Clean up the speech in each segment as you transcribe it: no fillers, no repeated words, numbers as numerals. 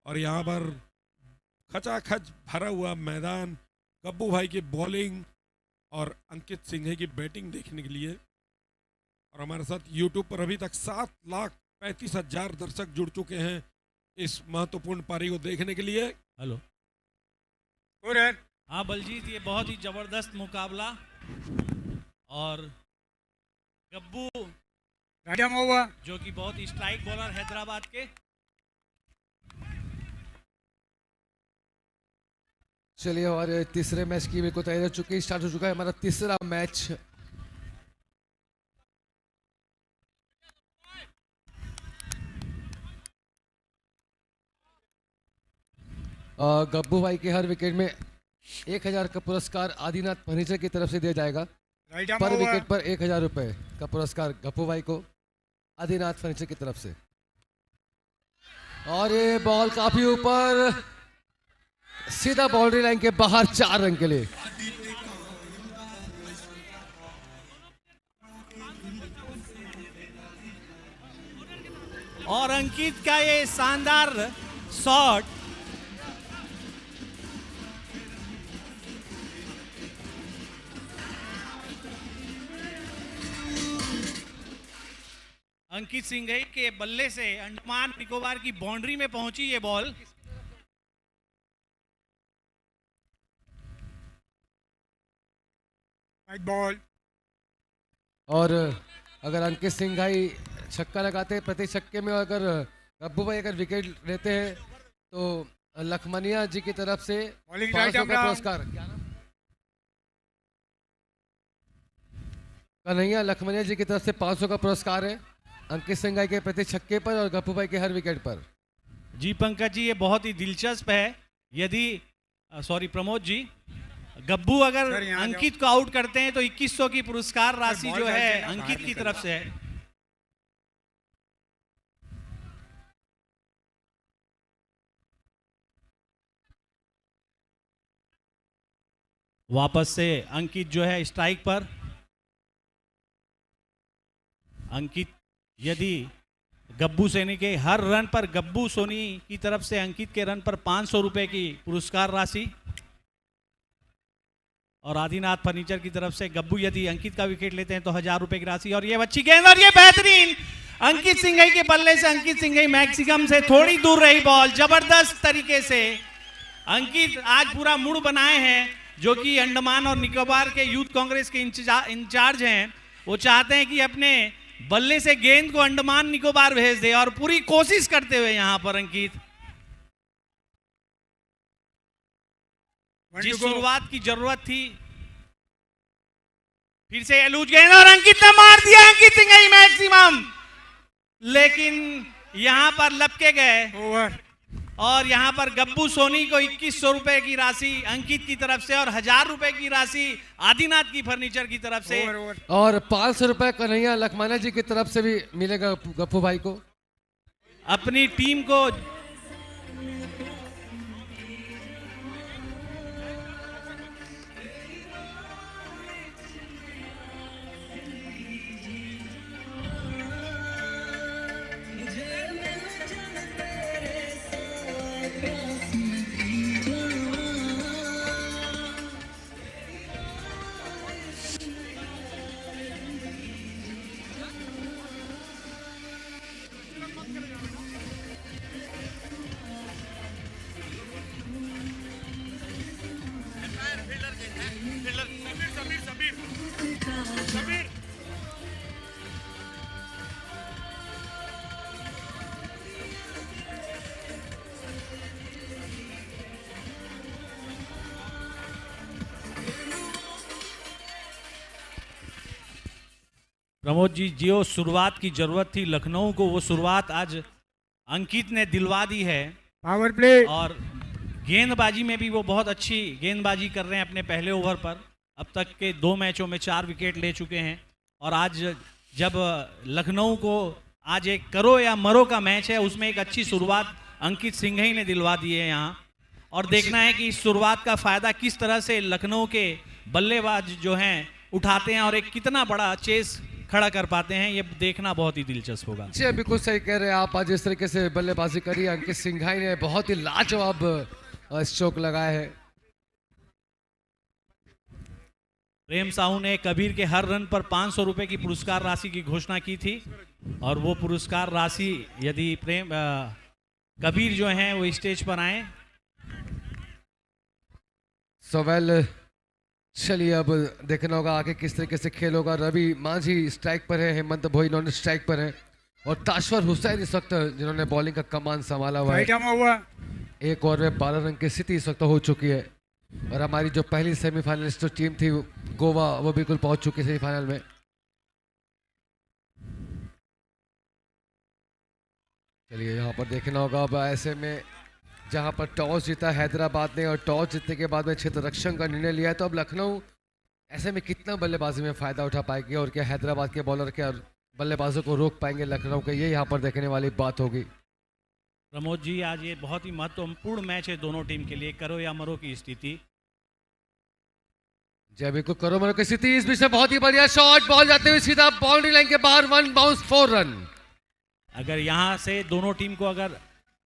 और यहाँ पर खचाखच भरा हुआ मैदान, गब्बू भाई की बॉलिंग और अंकित सिंघई की बैटिंग देखने के लिए। और हमारे साथ यूट्यूब पर अभी तक 7,35,000 दर्शक जुड़ चुके हैं इस महत्वपूर्ण पारी को देखने के लिए। हेलो हाँ बलजीत, ये बहुत ही जबरदस्त मुकाबला और गब्बू जो कि बहुत ही स्ट्राइक बॉलर हैदराबाद के। चलिए हमारे तीसरे मैच की भी को तैयारी हो चुकी है, स्टार्ट हो चुका है हमारा तीसरा मैच। गब्बू भाई के हर विकेट में 1,000 का पुरस्कार आदिनाथ फर्नीचर की तरफ से दिया जाएगा। पर विकेट पर 1,000 रुपए का पुरस्कार गब्बू भाई को आदिनाथ फर्नीचर की तरफ से। और ये बॉल काफी ऊपर, सीधा बाउंड्री लाइन के बाहर, 4 रन के लिए। और अंकित का ये शानदार शॉट अंकित सिंघई के बल्ले से अंडमान निकोबार की बाउंड्री में पहुंची ये बॉल। और अगर अंकित सिंघई छक्का लगाते हैं प्रति छक्के में, अगर गब्बू भाई अगर विकेट लेते हैं तो लखमनिया जी की तरफ से 500 का पुरस्कार। कन्हैया लखमनिया जी की तरफ से 500 का पुरस्कार है अंकित सिंघई के प्रति छक्के पर और गब्बू भाई के हर विकेट पर। जी पंकज जी, ये बहुत ही दिलचस्प है। यदि प्रमोद जी, गब्बू अगर अंकित को आउट करते हैं तो 2100 की पुरस्कार राशि जो है अंकित की तरफ से है। वापस से अंकित जो है स्ट्राइक पर। अंकित, यदि गब्बू सोनी के हर रन पर गब्बू सोनी की तरफ से अंकित के रन पर 500 रुपए की पुरस्कार राशि, और आदिनाथ फर्नीचर की तरफ से गब्बू यदि अंकित का विकेट लेते हैं तो 1000 रुपए की राशि। और ये अच्छी गेंद और ये बेहतरीन अंकित सिंघई के बल्ले से अंकित सिंघई मैक्सिमम से थोड़ी दूर रही बॉल, जबरदस्त तरीके से अंकित आज पूरा मूड बनाए हैं। जो कि अंडमान और निकोबार के यूथ कांग्रेस के इंचार्ज हैं, वो चाहते हैं कि अपने बल्ले से गेंद को अंडमान निकोबार भेज दे और पूरी कोशिश करते हुए यहां पर अंकित जिस शुरुआत की जरूरत थी, फिर से लूज गेंद और अंकित ने मार दिया। अंकित सिंघई मैक्सिमम, लेकिन यहां पर लपके गए और यहां पर गब्बू सोनी को 2100 रुपए की राशि अंकित की तरफ से और 1000 रुपए की राशि आदिनाथ की फर्नीचर की तरफ से और 500 रुपए कन्हैया लखमाना जी की तरफ से भी मिलेगा गप्पू भाई को। अपनी टीम को प्रमोद जी, जो शुरुआत की जरूरत थी लखनऊ को, वो शुरुआत आज अंकित ने दिलवा दी है। पावर प्ले और गेंदबाजी में भी वो बहुत अच्छी गेंदबाजी कर रहे हैं अपने पहले ओवर पर। अब तक के 2 मैचों में 4 विकेट ले चुके हैं और आज जब लखनऊ को आज एक करो या मरो का मैच है, उसमें एक अच्छी शुरुआत अंकित सिंघई ने दिलवा दी है यहाँ। और देखना है कि इस शुरुआत का फायदा किस तरह से लखनऊ के बल्लेबाज जो हैं उठाते हैं और एक कितना बड़ा चेस खड़ा कर पाते हैं, ये देखना बहुत ही दिलचस्प होगा। जी बिल्कुल सही कह रहे हैं आप। आज इस तरीके से बल्लेबाजी करी अंकित सिंघाई ने, बहुत ही लाजवाब स्ट्रोक लगाया है। प्रेम साहू ने कबीर के हर रन पर 500 रुपए की पुरस्कार राशि की घोषणा की थी, और वो पुरस्कार राशि यदि कबीर जो हैं वो स्टेज पर आए। वेल, चलिए अब देखना होगा आगे किस तरीके से खेल होगा। रवि माझी स्ट्राइक पर है, हेमंत भोई नॉन स्ट्राइक पर है, और ताशवर हुसैन इस वक्त जिन्होंने बॉलिंग का कमान संभाला हुआ है। एक ओवर में 12 रन की स्थिति इस वक्त हो चुकी है, और हमारी जो पहली सेमीफाइनलिस्ट टीम थी गोवा, वो बिल्कुल पहुंच चुकी है सेमीफाइनल में। चलिए यहाँ पर देखना होगा अब ऐसे में जहां पर टॉस जीता हैदराबाद ने, और टॉस जीतने के बाद में क्षेत्र रक्षण का निर्णय लिया है, तो अब लखनऊ ऐसे में कितना बल्लेबाजी में फायदा उठा पाएगी, और क्या हैदराबाद के बॉलर के बल्लेबाजों को रोक पाएंगे लखनऊ के, ये यहाँ पर देखने वाली बात होगी। प्रमोद जी, आज ये बहुत ही महत्वपूर्ण मैच है दोनों टीम के लिए, करो या मरो की स्थिति। जय बिल्कुल करो मरो की स्थिति। इस बीच में बहुत ही बढ़िया शॉट, बॉल जाते हुए सीधा बाउंड्री लाइन के बाहर, 1 बाउंस 4 रन। अगर यहाँ से दोनों टीम को अगर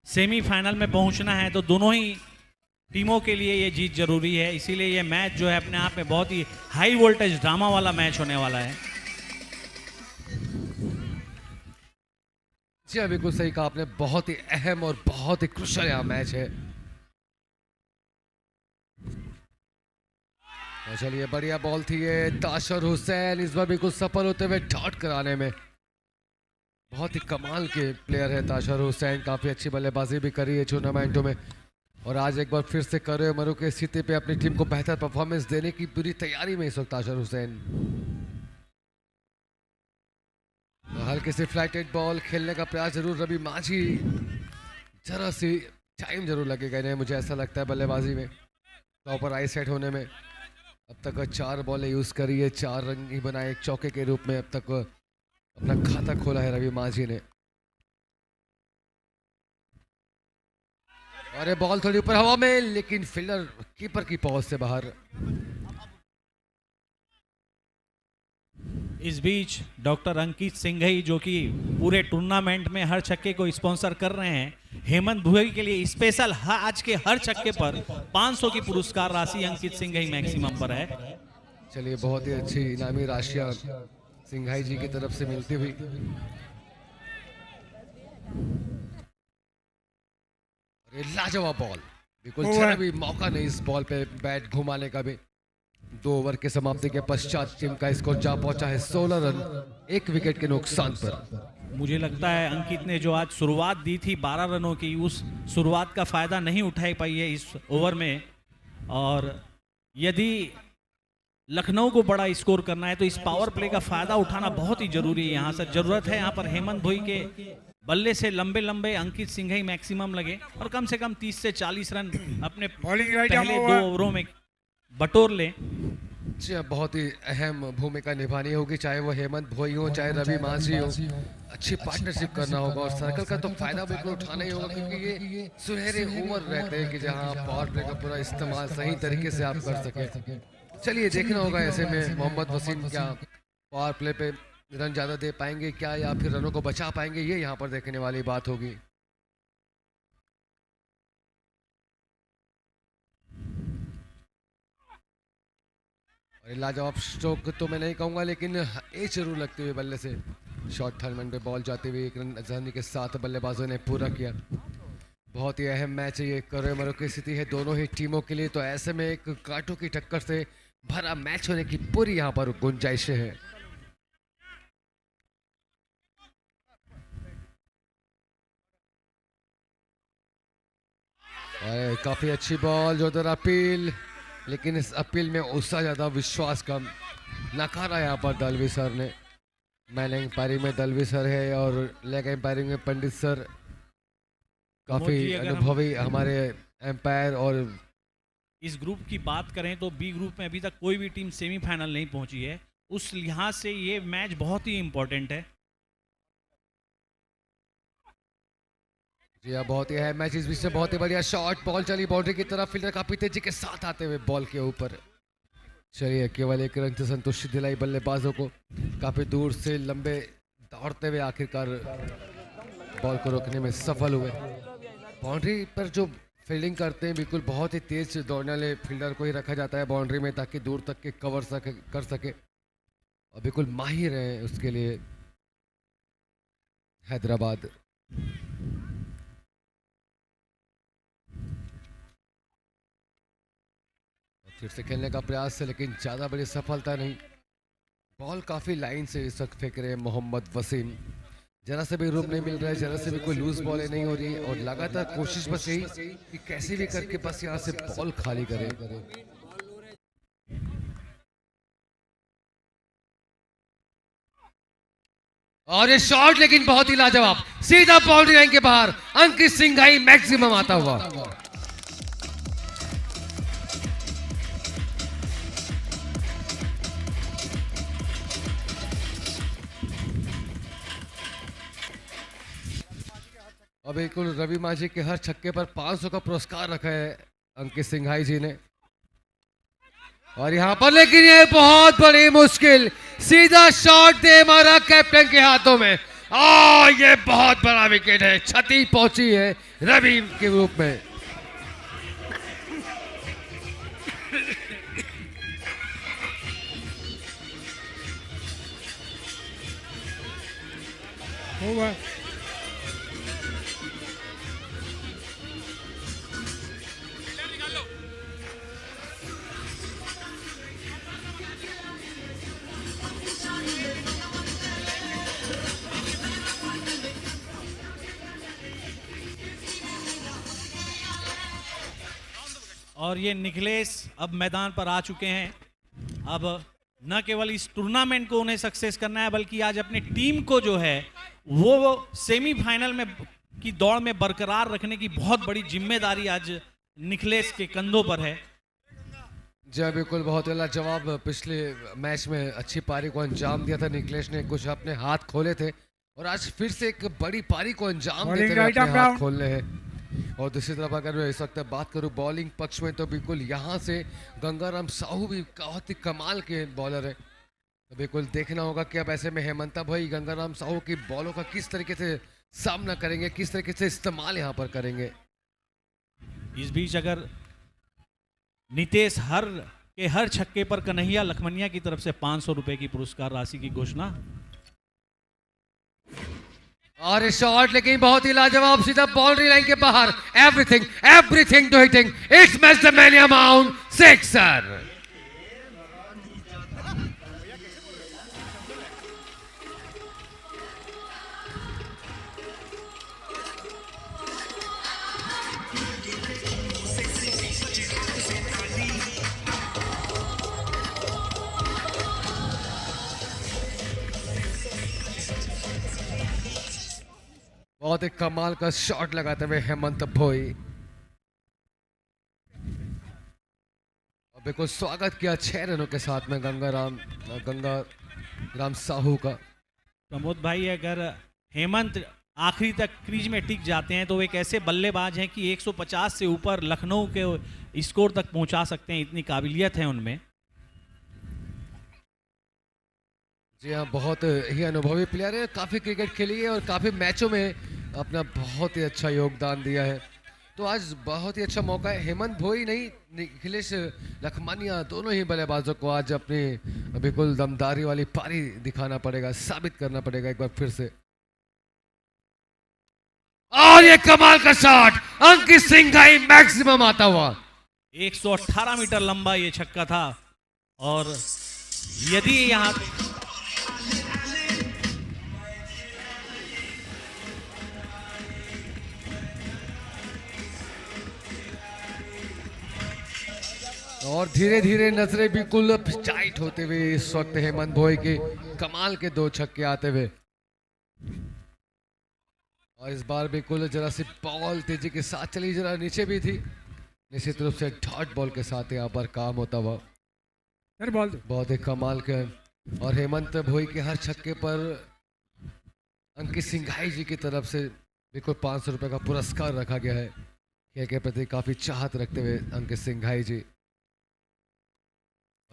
सेमीफाइनल में पहुंचना है तो दोनों ही टीमों के लिए ये जीत जरूरी है, इसीलिए ये मैच जो है अपने आप में बहुत ही हाई वोल्टेज ड्रामा वाला मैच होने वाला है। जी हाँ, बिल्कुल सही कहा आपने, बहुत ही अहम और बहुत ही क्रुशियल यहाँ मैच है। तो चलिए बढ़िया बॉल थी ये, ताशर हुसैन इस बार बिल्कुल सफल होते हुए डॉट कराने में। बहुत ही कमाल के प्लेयर है ताशर हुसैन, काफी अच्छी बल्लेबाजी भी करी है टूर्नामेंटों में, और आज एक बार फिर से करो या मरो की स्थिति पे अपनी टीम को बेहतर परफॉर्मेंस देने की पूरी तैयारी में इस वक्त ताशर हुसैन। हल्के से फ्लाइटेड बॉल खेलने का प्रयास जरूर रवि माझी, जरा सी टाइम जरूर लगेगा इन्हें, मुझे ऐसा लगता है बल्लेबाजी में प्रॉपर आई सेट होने में। अब तक 4 बॉलें यूज करी है, 4 रन ही बनाए एक चौके के रूप में, अब तक अपना खाता खोला है रवि माझी ने। और ये बॉल थोड़ी ऊपर हवा में, लेकिन फील्डर कीपर की पहुंच से बाहर। इस बीच डॉक्टर अंकित सिंघई जो कि पूरे टूर्नामेंट में हर छक्के को स्पॉन्सर कर रहे हैं, हेमंत भुई के लिए स्पेशल आज के हर छक्के पर 500 की पुरस्कार राशि अंकित सिंघई मैक्सिमम पर है। चलिए बहुत ही अच्छी इनामी राशियां सिंघाई जी की तरफ से मिलती हुई। लाजवाब बॉल, बिल्कुल जरा भी मौका नहीं इस बॉल पे बैट घुमाने का भी। 2 ओवर के समाप्ति के पश्चात टीम का स्कोर जा पहुंचा है 16 रन 1 विकेट के नुकसान पर। मुझे लगता है अंकित ने जो आज शुरुआत दी थी 12 रनों की, उस शुरुआत का फायदा नहीं उठा पाई है इस ओवर में, और यदि लखनऊ को बड़ा स्कोर करना है तो इस पावर प्ले का फायदा उठाना बहुत ही जरूरी है। यहाँ से जरूरत है यहाँ पर हेमंत भोई के बल्ले से लंबे लंबे अंकित सिंघई मैक्सिमम लगे, और कम से कम 30 से 40 रन अपने पहले 2 ओवरों में बटोर ले। जी हाँ, बहुत ही अहम भूमिका निभानी होगी, चाहे वो हेमंत भोई हो चाहे रवि माझी हो। अच्छी पार्टनरशिप करना होगा, और सर्कल का तो फायदा बिल्कुल उठाना ही होगा, क्योंकि ये सुनहरे ओवर रहते हैं कि जहाँ पावर प्ले का पूरा इस्तेमाल सही तरीके से आप कर सके। चलिए देखना होगा ऐसे में मोहम्मद वसीम क्या पावर प्ले पे रन ज्यादा दे पाएंगे क्या, या फिर रनों को बचा पाएंगे, ये यहाँ पर देखने वाली बात होगी। लाजवाब स्ट्रोक तो मैं नहीं कहूंगा, लेकिन एज जरूर लगते हुए बल्ले से शॉर्ट थर्ड पे बॉल जाते हुए 1 रन जर्नी के साथ बल्लेबाजों ने पूरा किया। बहुत ही अहम मैच है ये, करो मरो की स्थिति है दोनों ही टीमों के लिए, तो ऐसे में एक कांटों की टक्कर से भरा मैच होने की पूरी यहाँ पर गुंजाइशें हैं। काफी अच्छी बॉल, जोरदार अपील, लेकिन इस अपील में उससे ज्यादा विश्वास कम, नकारा यहाँ पर दलवी सर ने। मैन एम्पायरिंग में दलवी सर है, और लेग एम्पायरिंग में पंडित सर, काफी अनुभवी हमारे एम्पायर। और इस ग्रुप की बात करें तो बी ग्रुप में अभी तक कोई भी टीम सेमीफाइनल नहीं पहुंची है, उस लिहाज से ये मैच बहुत ही इंपॉर्टेंट है। जी हाँ, बहुत ही है मैच। इस बीच से बहुत ही बढ़िया शॉट, बॉल चली बाउंड्री की तरफ, फील्डर काफी तेजी के साथ आते हुए बॉल के ऊपर। चलिए केवल एक रन से संतुष्टि दिलाई बल्लेबाजों को। काफी दूर से लंबे दौड़ते हुए आखिरकार बॉल को रोकने में सफल हुए। बाउंड्री पर जो फील्डिंग करते हैं बिल्कुल बहुत ही तेज दौड़ने वाले फील्डर को ही रखा जाता है बाउंड्री में, ताकि दूर तक के कवर कर सके और बिल्कुल माहिर है उसके लिए हैदराबाद। फिर से खेलने का प्रयास है लेकिन ज़्यादा बड़ी सफलता नहीं। बॉल काफ़ी लाइन से इस वक्त फेंक रहे हैं मोहम्मद वसीम। जरा से भी रूप नहीं मिल रहा है, जरा से भी कोई लूज बॉल नहीं हो रही है और लगातार कोशिश बस यही कि कैसे भी करके बस यहाँ से बॉल खाली करें। और ये शॉट लेकिन बहुत ही लाजवाब, सीधा बाउंड्री लाइन के बाहर अंकित सिंघाई मैक्सिमम आता हुआ। और बिल्कुल रवि माझी के हर छक्के पर 500 का पुरस्कार रखा है अंकित सिंघाई जी ने। और यहां पर लेकिन ये बहुत बड़ी मुश्किल, सीधा शॉट दे मारा कैप्टन के हाथों में। ये बहुत बड़ा विकेट है, क्षति पहुंची है रवि के रूप में। ओवर। और ये निखिलेश अब मैदान पर आ चुके हैं। अब न केवल इस टूर्नामेंट को उन्हें सक्सेस करना है बल्कि आज अपनी टीम को जो है वो सेमीफाइनल में की दौड़ में बरकरार रखने की बहुत बड़ी जिम्मेदारी आज निखिलेश के कंधों पर है। जी बिल्कुल, बहुत ही जवाब। पिछले मैच में अच्छी पारी को अंजाम दिया था निखिलेश ने, कुछ अपने हाथ खोले थे और आज फिर से एक बड़ी पारी को अंजाम देते हुए अपने हाथ खोलने हैं। और दूसरी तरफ अगर मैं इस वक्त बात करूं बॉलिंग पक्ष में तो बिल्कुल यहाँ से गंगाराम साहू भी बहुत ही कमाल के बॉलर है। तो बिल्कुल देखना होगा कि अब ऐसे में हेमंता भाई गंगाराम साहू की बॉलों का किस तरीके से सामना करेंगे, किस तरीके से इस्तेमाल यहाँ पर करेंगे। इस बीच अगर नितेश हर छक्के पर कन्हैया लखमनिया की तरफ से 500 रुपए की पुरस्कार राशि की घोषणा। और शॉट लेकिन बहुत ही लाजवाब, सीधा बाउंड्री लाइन के बाहर। Everything to hitting, it's match the many amount sixer. बहुत ही कमाल का शॉट लगाते हुए हेमंत भोई। और बिल्कुल स्वागत किया 6 रनों के साथ में गंगाराम साहू का। प्रमोद भाई, अगर हेमंत आखिरी तक क्रीज में टिक जाते हैं तो एक ऐसे बल्लेबाज हैं कि 150 से ऊपर लखनऊ के स्कोर तक पहुंचा सकते हैं, इतनी काबिलियत है उनमें। जी हाँ, बहुत ही अनुभवी प्लेयर है, काफ़ी क्रिकेट खेली है और काफ़ी मैचों में अपना बहुत ही अच्छा योगदान दिया है। तो आज बहुत ही अच्छा मौका है। हेमंत भोई नहीं, निखिलेश लखमानिया दोनों ही बल्लेबाजों को आज अपनी बिल्कुल दमदारी वाली पारी दिखाना पड़ेगा, साबित करना पड़ेगा एक बार फिर से। और ये कमाल का शॉट, अंकित सिंघाई मैक्सिमम आता हुआ। 118 मीटर लंबा ये छक्का था और यदि यहाँ और धीरे धीरे नजरें बिल्कुल टाइट होते हुए इस वक्त हेमंत भोई के कमाल के 2 छक्के आते हुए। और इस बार बिल्कुल जरा सी बॉल तेजी के साथ चली, जरा नीचे भी थी, निश्चित रूप से डॉट बॉल के साथ यहाँ पर काम होता हुआ। बहुत ही कमाल के। और हेमंत भोई के हर छक्के पर अंकित सिंघाई जी की तरफ से बिल्कुल 500 रुपए का पुरस्कार रखा गया है। खेल के प्रति काफी चाहत रखते हुए अंकित सिंघाई जी।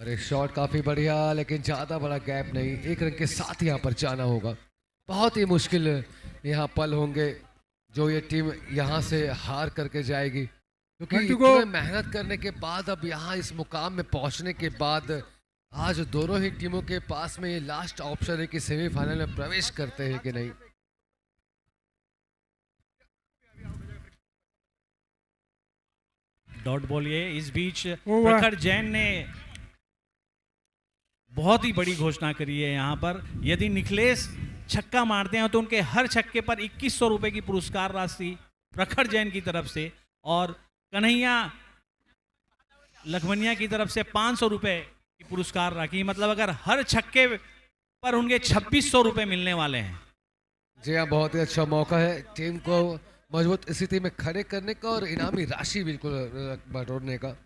और एक शॉट काफी बढ़िया, लेकिन ज्यादा बड़ा गैप नहीं, एक रन के साथ यहाँ पर जाना होगा। बहुत ही मुश्किल यहाँ पल होंगे जो ये टीम यहाँ से हार करके जाएगी, क्योंकि इतने मेहनत करने के बाद अब यहाँ इस मुकाम में पहुंचने के बाद आज दोनों ही टीमों के पास में ये लास्ट ऑप्शन है कि सेमीफाइनल में प्रवेश करते हैं कि नहीं। डॉट बॉल ये। इस बीच प्रखर जैन ने बहुत ही बड़ी घोषणा करी है यहाँ पर, यदि निखिलेश छक्का मारते हैं तो उनके हर छक्के पर 2100 रुपए की पुरस्कार राशि प्रखर जैन की तरफ से और कन्हैया लखमनिया की तरफ से 500 रुपए की पुरस्कार राखी। मतलब अगर हर छक्के पर उनके 2600 रुपए मिलने वाले हैं। जी हाँ, बहुत ही अच्छा मौका है टीम को मजबूत स्थिति में खड़े करने का और इनामी राशि बिल्कुल बटोरने का।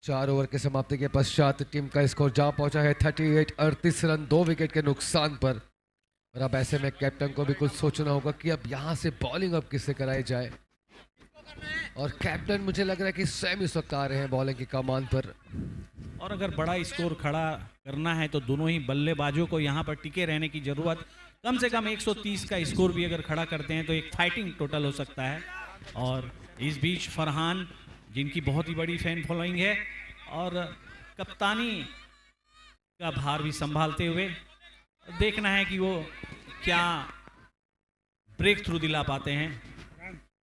4 ओवर के समाप्ति के पश्चात टीम का स्कोर जा पहुंचा है 38 रन 2 विकेट के नुकसान पर। और अब ऐसे में कैप्टन को बिल्कुल सोचना होगा कि अब यहाँ से बॉलिंग अब किससे कराई जाए, और कैप्टन मुझे लग रहा है कि स्वयं इस वक्त आ रहे हैं बॉलिंग की कमान पर। और अगर बड़ा स्कोर खड़ा करना है तो दोनों ही बल्लेबाजों को यहाँ पर टिके रहने की जरूरत, कम से कम 130 का स्कोर भी अगर खड़ा करते हैं तो एक फाइटिंग टोटल हो सकता है। और इस बीच फरहान, जिनकी बहुत ही बड़ी फैन फॉलोइंग है और कप्तानी का भार भी संभालते हुए, देखना है कि वो क्या ब्रेक थ्रू दिला पाते हैं।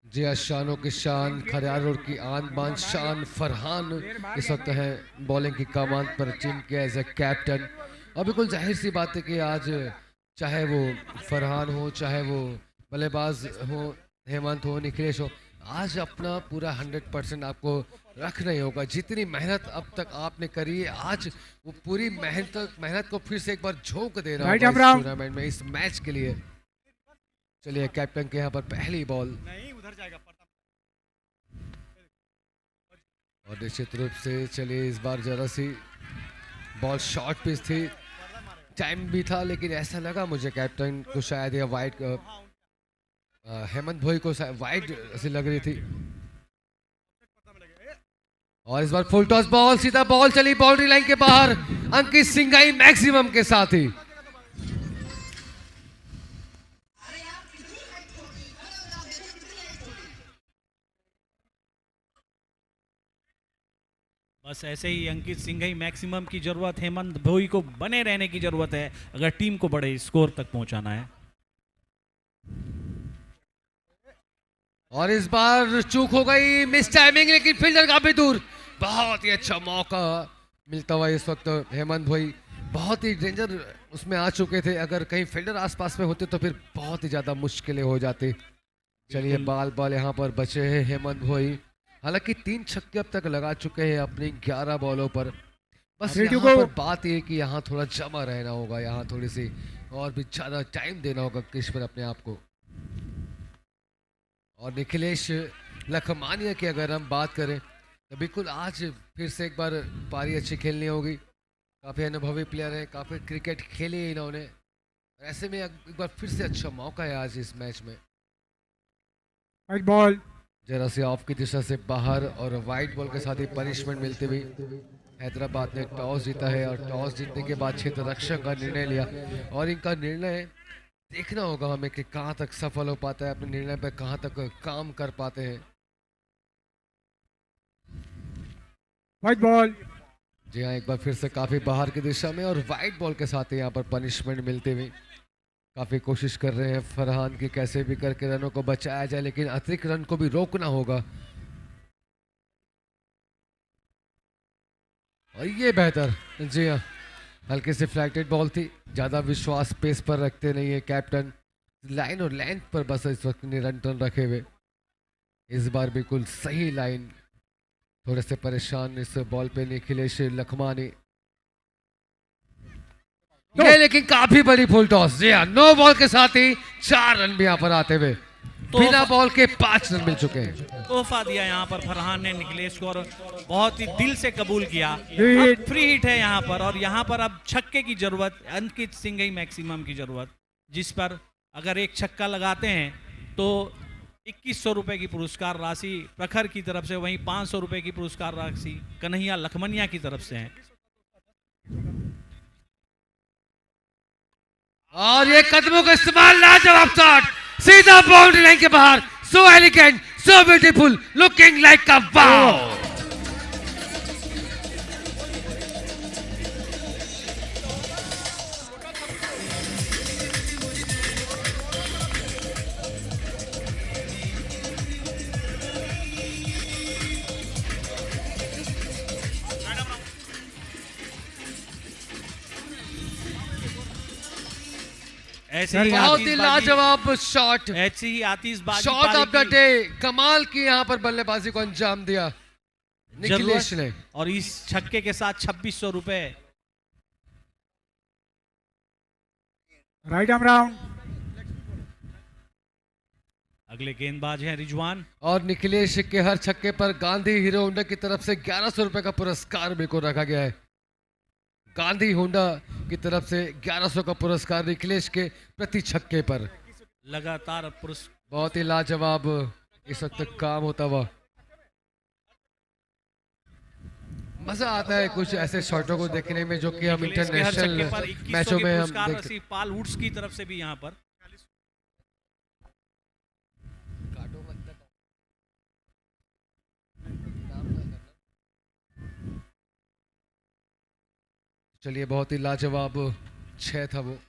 जी हाँ, शानों की शान, खरियार रोड की आन बान शान फरहान इस वक्त है बॉलिंग की कमान पर टीम के एज ए कैप्टन। और बिल्कुल जाहिर सी बात है कि आज चाहे वो फरहान हो, चाहे वो बल्लेबाज हो, हेमंत हो, निखिलेश हो, आज अपना पूरा 100% आपको रखना ही होगा। जितनी मेहनत अब तक आपने करी है, आज वो पूरी मेहनत को फिर से एक बार झोंक देना होगा इस टूर्नामेंट में, इस मैच के लिए। चलिए कैप्टन के यहाँ पर पहली बॉल, और निश्चित रूप से चलिए इस बार जरा सी बॉल शॉर्ट पिच थी, टाइम भी था, लेकिन ऐसा लगा मुझे कैप्टन को शायद ये वाइड, हेमंत भोई को वाइड ऐसी लग रही थी। और इस बार फुल टॉस बॉल, सीधा बॉल चली बाउंड्री लाइन के बाहर, अंकित सिंघाई मैक्सिमम के साथ ही। बस ऐसे ही अंकित सिंघाई मैक्सिमम की जरूरत, हेमंत भोई को बने रहने की जरूरत है अगर टीम को बड़े स्कोर तक पहुंचाना है। और इस बार चूक हो गई, मिस टाइमिंग, लेकिन फील्डर काफी दूर। बहुत ही अच्छा मौका मिलता हुआ इस वक्त हेमंत भोई बहुत ही डेंजर उसमें आ चुके थे, अगर कहीं फील्डर आसपास में होते तो फिर बहुत ही ज्यादा मुश्किलें हो जाती। चलिए बाल यहाँ पर बचे हैं हेमंत भोई, हालांकि 3 छक्के अब तक लगा चुके हैं अपनी 11 बॉलों पर। बस यहाँ पर बात ये कि यहाँ थोड़ा जमा रहना होगा, यहाँ थोड़ी सी और भी ज्यादा टाइम देना होगा क्रीज पर अपने आप को। और निखिलेश लखमानिया की अगर हम बात करें तो बिल्कुल आज फिर से एक बार पारी अच्छी खेलनी होगी। काफ़ी अनुभवी प्लेयर हैं, काफ़ी क्रिकेट खेली है इन्होंने, ऐसे में एक बार फिर से अच्छा मौका है आज इस मैच में। वाइट बॉल जरा से ऑफ की दिशा से बाहर, और वाइट बॉल के साथ ही पनिशमेंट मिलती हुई हैदराबाद ने टॉस जीता है, और टॉस जीतने के बाद क्षेत्र रक्षक का निर्णय लिया। और इनका निर्णय देखना होगा हमें कि कहाँ तक सफल हो पाता है, अपने निर्णय पर कहाँ तक काम कर पाते हैं। वाइट बॉल, जी हाँ, एक बार फिर से काफी बाहर की दिशा में, और वाइट बॉल के साथ ही यहाँ पर पनिशमेंट मिलती हुई काफी कोशिश कर रहे हैं फरहान की कैसे भी करके रनों को बचाया जाए, लेकिन अतिरिक्त रन को भी रोकना होगा। और ये बेहतर, जी हाँ, हल्के से फ्लैटेड बॉल थी, ज्यादा विश्वास पेस पर रखते नहीं है कैप्टन, लाइन और लेंथ पर बस इस वक्त निरंतर रखे हुए। इस बार बिल्कुल सही लाइन, थोड़े से परेशान इस बॉल पे निखिलेश लखमानी, ये लेकिन काफी बड़ी फुल टॉस। जी हाँ, 9 बॉल के साथ ही 4 रन भी यहाँ पर आते हुए, बिना बॉल के 5 रन मिल चुके हैं। तोहफा दिया यहाँ पर फरहान ने निखिलेश को, और बहुत ही दिल से कबूल किया। अब फ्री हिट है यहाँ पर, और यहाँ पर अब छक्के की जरूरत, अंकित सिंघाई मैक्सिमम की जरूरत, जिस पर अगर एक छक्का लगाते हैं तो 2100 रुपए की पुरस्कार राशि प्रखर की तरफ से, वहीं 500 रुपए की पुरस्कार राशि कन्हैया लखमनिया की तरफ से है। और ये कदमों का इस्तेमाल, लाजवाब शॉट, सीधा बाउंड्री लाइन के बाहर। So elegant, so beautiful, looking like a wow. ऐसे सर, ही बहुत ही आतिशबाजी- लाजवाब शॉट, ऐसी ही आतिशबाजी शॉट पारी ऑफ द की डे। कमाल की यहाँ पर बल्लेबाजी को अंजाम दिया निखिलेश ने। जरूरत, और इस छक्के के साथ 2600 रुपए। Right arm round. अगले गेंदबाज हैं रिजवान। और निखिलेश के हर छक्के पर गांधी हीरो होंडा की तरफ से 1100 रुपए का पुरस्कार भी को रखा गया है। गांधी होंडा की तरफ से 1100 का पुरस्कार निखिलेश के प्रति छक्के पर। लगातार पुरस्कार। बहुत ही लाजवाब इस वक्त काम होता हुआ। मजा आता है कुछ ऐसे शॉटों को देखने में जो कि हम निखिलेश के हर छक्के पर इंटरनेशनल 2100 मैचों के में हम पुरस्कार देखते। राशि पाल वुड्स की तरफ से भी यहाँ पर। चलिए, बहुत ही लाजवाब 6 था वो।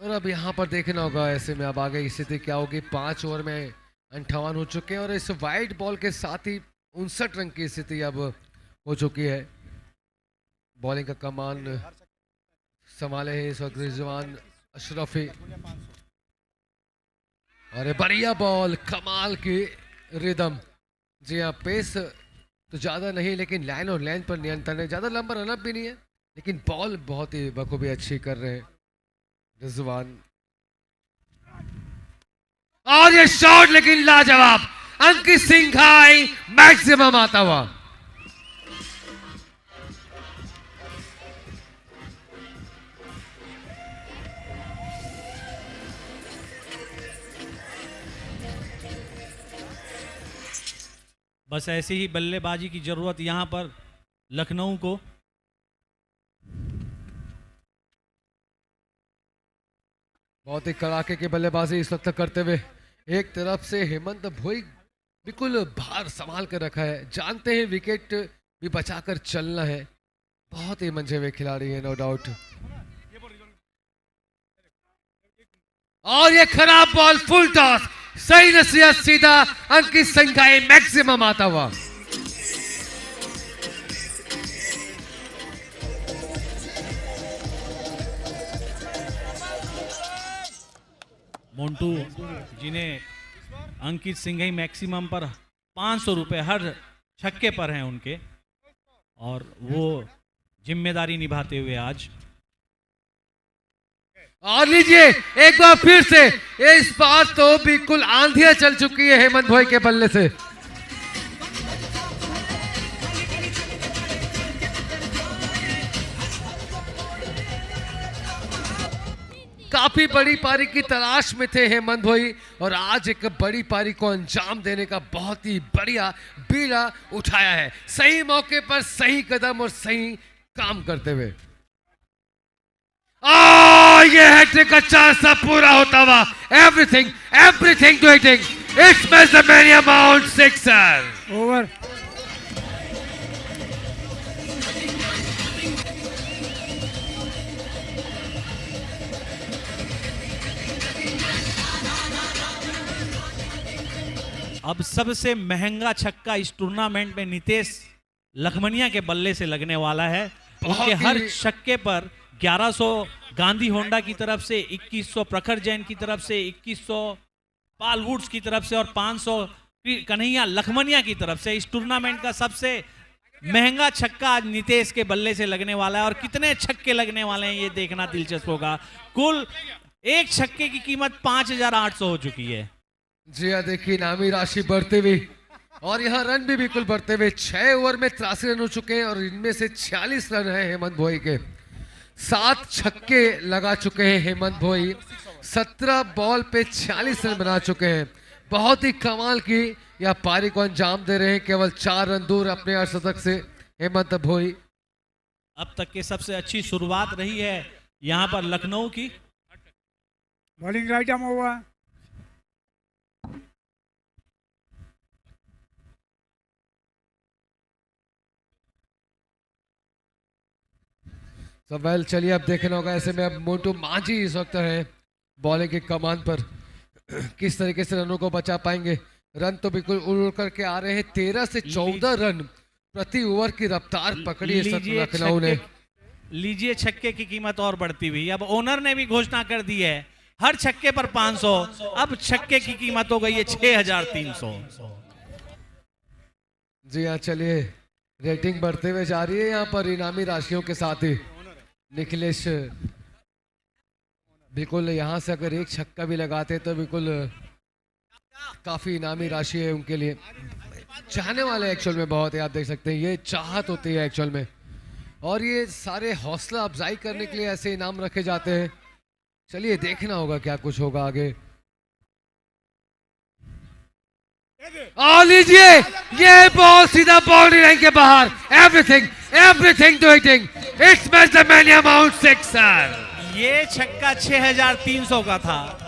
और अब यहाँ पर देखना होगा ऐसे में अब आगे स्थिति क्या होगी। 5 ओवर में 58 हो चुके हैं और इस वाइट बॉल के साथ ही 59 रन की स्थिति अब हो चुकी है। बॉलिंग का कमान संभाले है इस वक्त रिजवान अशरफी। अरे बढ़िया बॉल, कमाल की रिदम। जी हाँ, पेस तो ज्यादा नहीं लेकिन लाइन और लेंथ पर नियंत्रण है। ज्यादा लंबा रनअप भी नहीं है लेकिन बॉल बहुत ही बखूबी अच्छी कर रहे हैं रिजवान। और ये शॉट लेकिन लाजवाब, अंकित सिंह हाई मैक्सिमम आता हुआ। बस ऐसी ही बल्लेबाजी की जरूरत यहां पर लखनऊ को। बहुत ही कड़ाके की बल्लेबाजी इस वक्त करते हुए एक तरफ से हेमंत भोई बिल्कुल भार संभाल कर रखा है। जानते हैं विकेट भी बचाकर चलना है। बहुत ही मंझे हुए खिलाड़ी है नो डाउट। और ये खराब बॉल, फुल टॉस, सही नसीहत, सीधा अंकित सिंह का मैक्सिमम आता हुआ। मोन्टू जिन्हें अंकित सिंह ही मैक्सिमम पर 500 रुपए हर छक्के पर हैं उनके, और वो जिम्मेदारी निभाते हुए आज। और लीजिए एक बार फिर से, इस बार तो बिल्कुल आंधियां चल चुकी है हेमंत भोई के बल्ले से। काफी बड़ी पारी की तलाश में थे हेमंत भोई और आज एक बड़ी पारी को अंजाम देने का बहुत ही बढ़िया बीड़ा उठाया है। सही मौके पर सही कदम और सही काम करते हुए। ये हैट्रिक का चांस पूरा होता हुआ। Everything to hitting. इट्स मेजरमेनिया माउंट सिक्सर। ओवर। अब सबसे महंगा छक्का इस टूर्नामेंट में नितेश लखमनिया के बल्ले से लगने वाला है। उनके हर छक्के पर 1100 गांधी होंडा की तरफ से, 2100 प्रखर जैन की तरफ से, 2100 पाल वुड्स की तरफ से और 500 कन्हैया लखमनिया की तरफ से। इस टूर्नामेंट का सबसे महंगा छक्का आज नितेश के बल्ले से लगने वाला है और कितने छक्के लगने वाले हैं ये देखना दिलचस्प होगा। कुल एक छक्के की कीमत 5800 हो चुकी है। जी हाँ, देखिए नामी राशि बढ़ते हुए और यहाँ रन भी बिल्कुल बढ़ते हुए। 6 ओवर में 83 रन हो चुके हैं और इनमें से 46 रन है हेमंत भोई के। 7 छक्के लगा चुके हैं हेमंत भोई। 17 बॉल पे 46 रन बना चुके हैं। बहुत ही कमाल की यह पारी को अंजाम दे रहे हैं। केवल 4 रन दूर अपने अर्धशतक से हेमंत भोई। अब तक के सबसे अच्छी शुरुआत रही है यहाँ पर लखनऊ की। Bowling right arm over. तो वेल चलिए अब देखना होगा ऐसे में अब मोटू मांझी इस वक्त है बॉलिंग के कमान पर। किस तरीके से रनों को बचा पाएंगे। रन तो बिल्कुल उड़ उड़ करके आ रहे हैं। 13 से 14 रन प्रति ओवर की रफ्तार पकड़ी है इस वक्त लखनऊ ने। लीजिए छक्के की कीमत और बढ़ती हुई। अब ओनर ने भी घोषणा कर दी है हर छक्के पर 500। अब छक्के की कीमत हो गई है 6300। जी हाँ चलिए रेटिंग बढ़ते हुए जा रही है यहाँ पर इनामी राशियों के साथ ही। निखिलेश बिल्कुल यहाँ से अगर एक छक्का भी लगाते तो बिल्कुल काफी इनामी राशि है उनके लिए। चाहने वाले एक्चुअल में बहुत है, आप देख सकते हैं ये चाहत होती है एक्चुअल में। और ये सारे हौसला अफजाई करने के लिए ऐसे इनाम रखे जाते हैं। चलिए देखना होगा क्या कुछ होगा आगे। और लीजिए ये बॉल सीधा बाउंड्री लाइन के बाहर। Everything to hitting. It's match amount 6 sir. ये छक्का 6300 का था।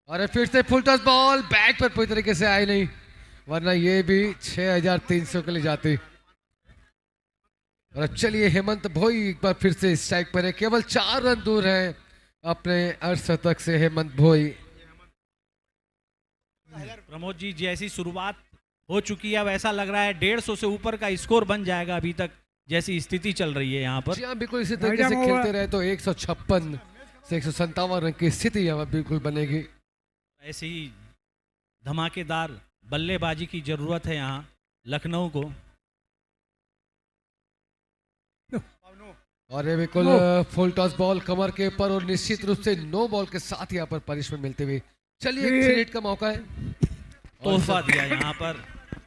और फिर से फुल टॉस बॉल बैट पर पूरी तरीके से आई नहीं, वरना ये भी 6300 के लिए जाती। और अब चलिए हेमंत भोई एक बार फिर से स्ट्राइक पर है। केवल 4 रन दूर है अपने अर्धशतक से हेमंत भोई। प्रमोद जी जैसी शुरुआत हो चुकी है अब ऐसा लग रहा है 150 से ऊपर का स्कोर बन जाएगा। अभी तक जैसी स्थिति चल रही है यहाँ पर। जी हाँ बिल्कुल इसी तरीके से खेलते रहे तो 156 से 157 रन की स्थिति यहाँ बिल्कुल बनेगी। ऐसी धमाकेदार बल्लेबाजी की जरूरत है यहाँ लखनऊ को। और ये बिल्कुल फुल टॉस बॉल कमर के ऊपर और निश्चित रूप से नो बॉल के साथ यहाँ पर पनिशमेंट मिलती हुई। चलिए एक फ्री हिट का मौका है। तोहफा दिया यहाँ पर।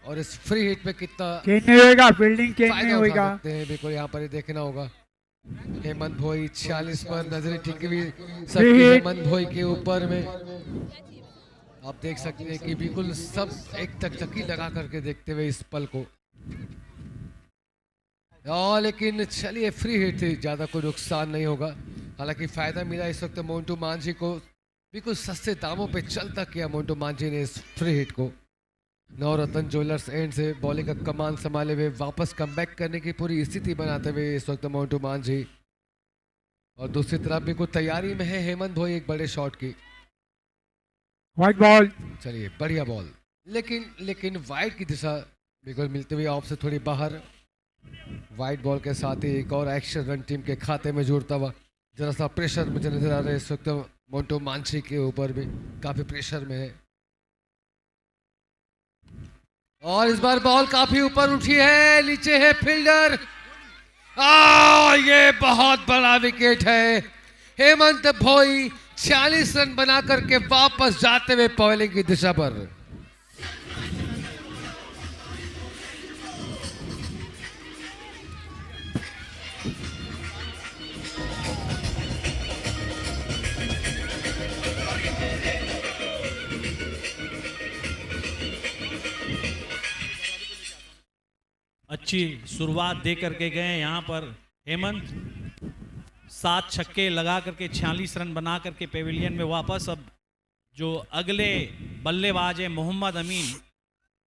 और इस फ्री हिट में कितना नहीं होगा, फील्डिंग नहीं फायदा होगा। उठा सकते हैं बिल्कुल यहाँ पर ये देखना होगा। हेमंत भोई 46 पर नजरें टिकी हुई सबकी हेमंत भोई के ऊपर में। आप देख सकते हैं कि बिल्कुल सब एक टकटकी लगा करके देखते हुए इस पल को। लेकिन चलिए फ्री हिट थी, ज्यादा कोई नुकसान नहीं होगा। हालांकि फायदा मिला इस वक्त मोन्टू मांझी को। बिल्कुल सस्ते दामों पे चलता किया मोन्टू मांझी ने इस फ्री हिट को। नवरत्न ज्वेलर्स एंड से बॉलिंग का कमान संभाले हुए वापस कमबैक करने की पूरी स्थिति बनाते हुए इस वक्त मोन्टू मांझी। और दूसरी तरफ बिल्कुल तैयारी में है हेमंत भोई एक बड़े शॉट की। White ball. चलिए बढ़िया बॉल, लेकिन वाइड की दिशा बिल्कुल मिलती हुई ऑफ से थोड़ी बाहर। वाइड बॉल के साथ ही एक और एक्शन रन टीम के खाते में जुड़ता हुआ। जरा सा प्रेशर मुझे नजर आ रहा है इस वक्त मोन्टू मांझी के ऊपर भी, काफी प्रेशर में है। और इस बार बॉल काफी ऊपर उठी है, नीचे है फील्डर। ये बहुत बड़ा विकेट है। हेमंत भोई 46 रन बना करके वापस जाते हुए बॉलिंग की दिशा पर। अच्छी शुरुआत दे करके गए यहाँ पर हेमंत। 7 छक्के लगा करके 46 रन बना करके पेविलियन में वापस। अब जो अगले बल्लेबाज है मोहम्मद अमीन,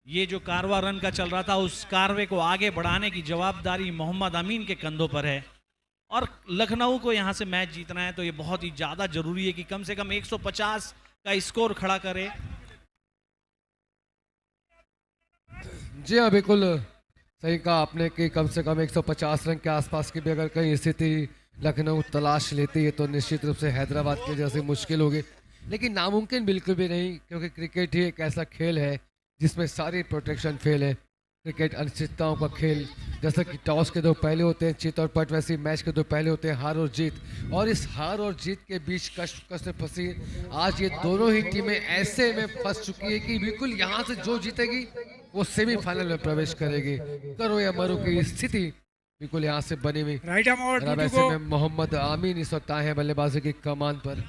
ये जो कारवा रन का चल रहा था उस कारवे को आगे बढ़ाने की जवाबदारी मोहम्मद अमीन के कंधों पर है। और लखनऊ को यहाँ से मैच जीतना है तो ये बहुत ही ज़्यादा जरूरी है कि कम से कम 150 का स्कोर खड़ा करे। जी हाँ बिल्कुल सही कहा आपने कि कम से कम 150 रन के आसपास की भी अगर कहीं स्थिति लखनऊ तलाश लेती है तो निश्चित रूप से हैदराबाद के जैसे मुश्किल होगी। लेकिन नामुमकिन बिल्कुल भी नहीं, क्योंकि क्रिकेट ही एक ऐसा खेल है जिसमें सारी प्रोटेक्शन फेल है। क्रिकेट अनिश्चितताओं का खेल, जैसा कि टॉस के 2 पहले होते हैं चित और पट, वैसे मैच के 2 पहले होते हैं हार और जीत। और इस हार और जीत के बीच कष्ट में फंसी आज ये दोनों ही टीमें ऐसे में फंस चुकी है कि बिल्कुल यहाँ से जो जीतेगी वो सेमीफाइनल में प्रवेश करेगी। करो या मरो की स्थिति बिल्कुल यहाँ से बनी हुई। राइट आर्म और ऐसे में मोहम्मद आमीन इस वक्त आए हैं बल्लेबाजी की कमान पर।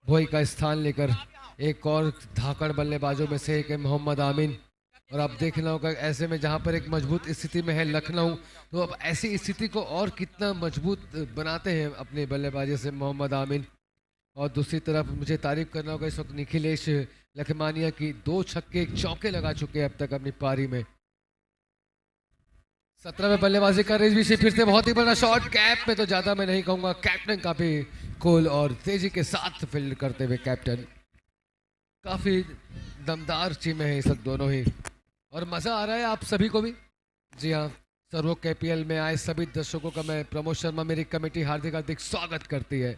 भोई का स्थान लेकर एक और धाकड़ बल्लेबाजों में से एक है मोहम्मद आमीन। और अब देखना होगा ऐसे में जहां पर एक मजबूत स्थिति में है लखनऊ, तो अब ऐसी स्थिति को और कितना मजबूत बनाते हैं अपने बल्लेबाजी से मोहम्मद आमीन। और दूसरी तरफ मुझे तारीफ करना होगा इस वक्त निखिलेश लखमानिया की 2 छक्के 1 चौके लगा चुके हैं अब तक अपनी पारी में। 17वें बल्लेबाजी का रिजवी फिर से बहुत ही बड़ा शॉट, कैप में तो ज्यादा मैं नहीं कहूंगा, कैप्टन काफी कूल और तेजी के साथ फील्ड करते हुए कैप्टन, काफी दमदार टीमें हैं इस वक्त दोनों ही। और मजा आ रहा है आप सभी को भी। जी हाँ, सर्वो केपीएल में आए सभी दर्शकों का मैं प्रमोद शर्मा मेरी कमेटी हार्दिक हार्दिक स्वागत करती है।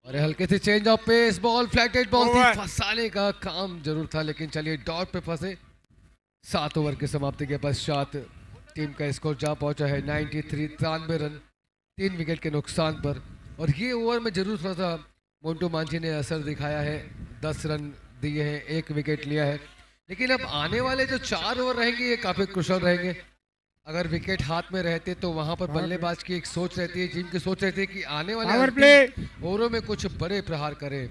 और हल्के से change of pace, ball flighted ball थी, फंसाने का काम जरूर था लेकिन चलिए डॉट पे फंसे। 7 ओवर की समाप्ति के पश्चात टीम का स्कोर जा पहुंचा है 93 रन 3 विकेट के नुकसान पर। और ये ओवर में जरूर थोड़ा सा मोन्टू मांझी ने असर दिखाया है, 10 रन दिए हैं, 1 विकेट लिया है। लेकिन अब आने वाले जो 4 ओवर रहेंगे ये काफी कुशल रहेंगे। अगर विकेट हाथ में रहते तो वहां पर बल्लेबाज की एक सोच रहती है, टीम की सोच रहती है कि आने वाले ओवरों में कुछ बड़े प्रहार करें।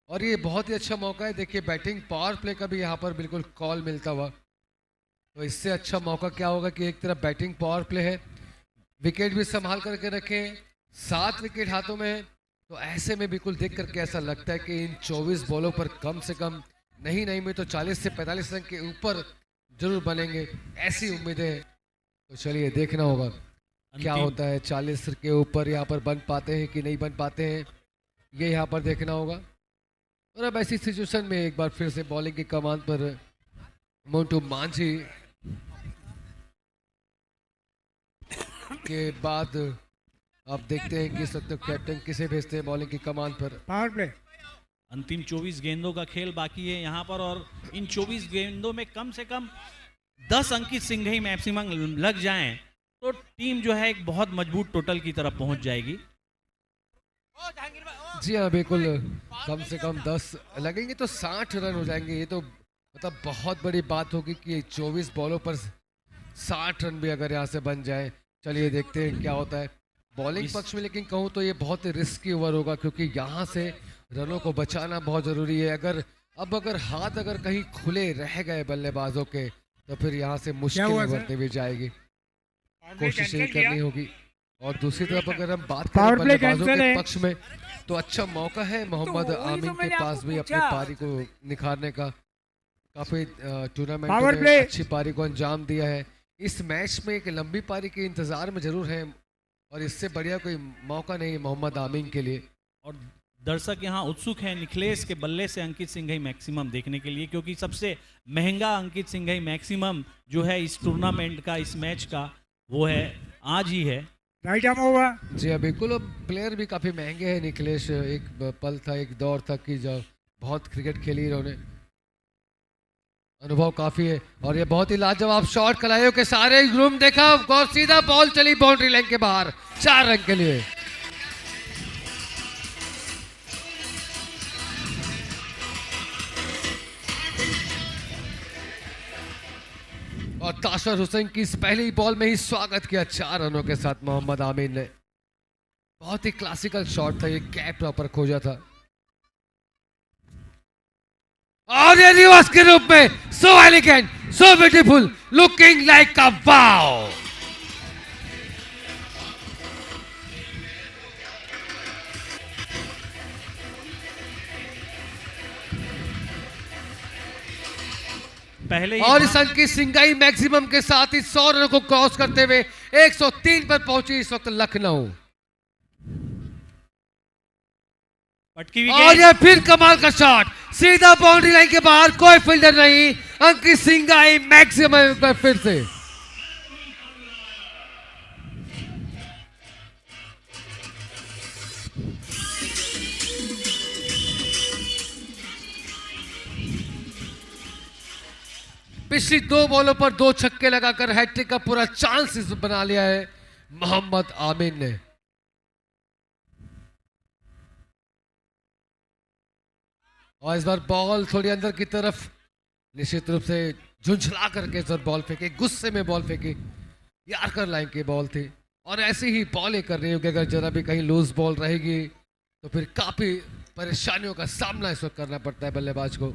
और ये बहुत ही अच्छा मौका है, देखिए बैटिंग पावर प्ले का भी यहाँ पर बिल्कुल कॉल मिलता हुआ। तो इससे अच्छा मौका क्या होगा कि एक तरफ बैटिंग पावर प्ले है, विकेट भी संभाल करके रखें, 7 विकेट हाथों में है। तो ऐसे में बिल्कुल देख करके ऐसा लगता है कि इन 24 बॉलों पर कम से कम नहीं में तो 40 से 45 रन के ऊपर जरूर बनेंगे, ऐसी उम्मीदें हैं। तो चलिए देखना होगा क्या होता है, 40 के ऊपर यहाँ पर बन पाते हैं कि नहीं बन पाते हैं, ये यहाँ पर देखना होगा। और अब ऐसी सिचुएशन में एक बार फिर से बॉलिंग की कमान पर मोन्टू मांझी के बाद आप देखते हैं कि सत्य कैप्टन किसे भेजते हैं बॉलिंग की कमान पर। पावर प्ले अंतिम 24 गेंदों का खेल बाकी है यहाँ पर, और इन 24 गेंदों में कम से कम 10 अंकित सिंह ही मैक्सिमम लग जाएं तो टीम जो है एक बहुत मजबूत टोटल की तरफ पहुंच जाएगी। जी हाँ बिल्कुल, कम से कम 10 लगेंगे तो 60 रन हो जाएंगे। ये तो मतलब बहुत बड़ी बात होगी कि 24 बॉलों पर 60 रन भी अगर यहाँ से बन जाए। चलिए देखते हैं क्या होता है बॉलिंग पक्ष में। लेकिन कहूँ तो ये बहुत ही रिस्की ओवर होगा क्योंकि यहाँ से रनों को बचाना बहुत जरूरी है। अगर हाथ कहीं खुले रह गए बल्लेबाजों के तो फिर यहाँ से मुश्किल बढ़ती हुई जाएगी, कोशिश ये करनी होगी। और दूसरी तरफ अगर हम बात करें बल्लेबाजों के पक्ष में तो अच्छा मौका है मोहम्मद आमीन के पास भी अपनी पारी को निखारने का। काफी टूर्नामेंट में अच्छी पारी को अंजाम दिया है। इस मैच में एक लंबी पारी के इंतजार में जरूर है और इससे बढ़िया कोई मौका नहीं मोहम्मद आमीन के लिए। और दर्शक यहाँ उत्सुक हैं निखिलेश के बल्ले से अंकित सिंह ही मैक्सिमम देखने के लिए, क्योंकि सबसे महंगा अंकित सिंह ही मैक्सिमम जो है इस टूर्नामेंट का, इस मैच का, वो है आज ही है। राइट आर्म हुआ। जी हाँ बिल्कुल, अब प्लेयर भी काफी महंगे हैं निखिलेश। एक पल था, एक दौर था कि जब बहुत क्रिकेट खेली इन्होंने, अनुभव काफी है। और ये बहुत ही लाजवाब शॉट कलाइयों के सारे रूम देखा और सीधा बॉल चली बाउंड्री लाइन के बाहर 4 रन के लिए। और ताशर हुसैन की इस पहली बॉल में ही स्वागत किया 4 रनों के साथ मोहम्मद आमीन ने। बहुत ही क्लासिकल शॉट था, ये कैप पर खोजा था और ये रिवर्स के रूप में so elegant, so beautiful, looking like a wow. पहले और इस अंक की सिंगाई मैक्सिमम के साथ ही 100 रनों को क्रॉस करते हुए 103 पर पहुंची इस वक्त लखनऊ। और यह फिर कमाल का शॉट, सीधा बाउंड्री लाइन के बाहर, कोई फील्डर नहीं, अंकित सिंगाई मैक्सिमम पर फिर से। पिछली 2 बॉलों पर 2 छक्के लगाकर हैट्रिक का पूरा चांस बना लिया है मोहम्मद आमीन ने। और इस बार बॉल थोड़ी अंदर की तरफ निश्चित रूप से झुंझला करके इस बार बॉल फेंकी, गुस्से में बॉल फेंकी, यार्कर लाइन की बॉल थी। और ऐसी ही बॉल करनी होगी, अगर जरा भी कहीं लूज बॉल रहेगी तो फिर काफी परेशानियों का सामना इस वक्त करना पड़ता है बल्लेबाज को।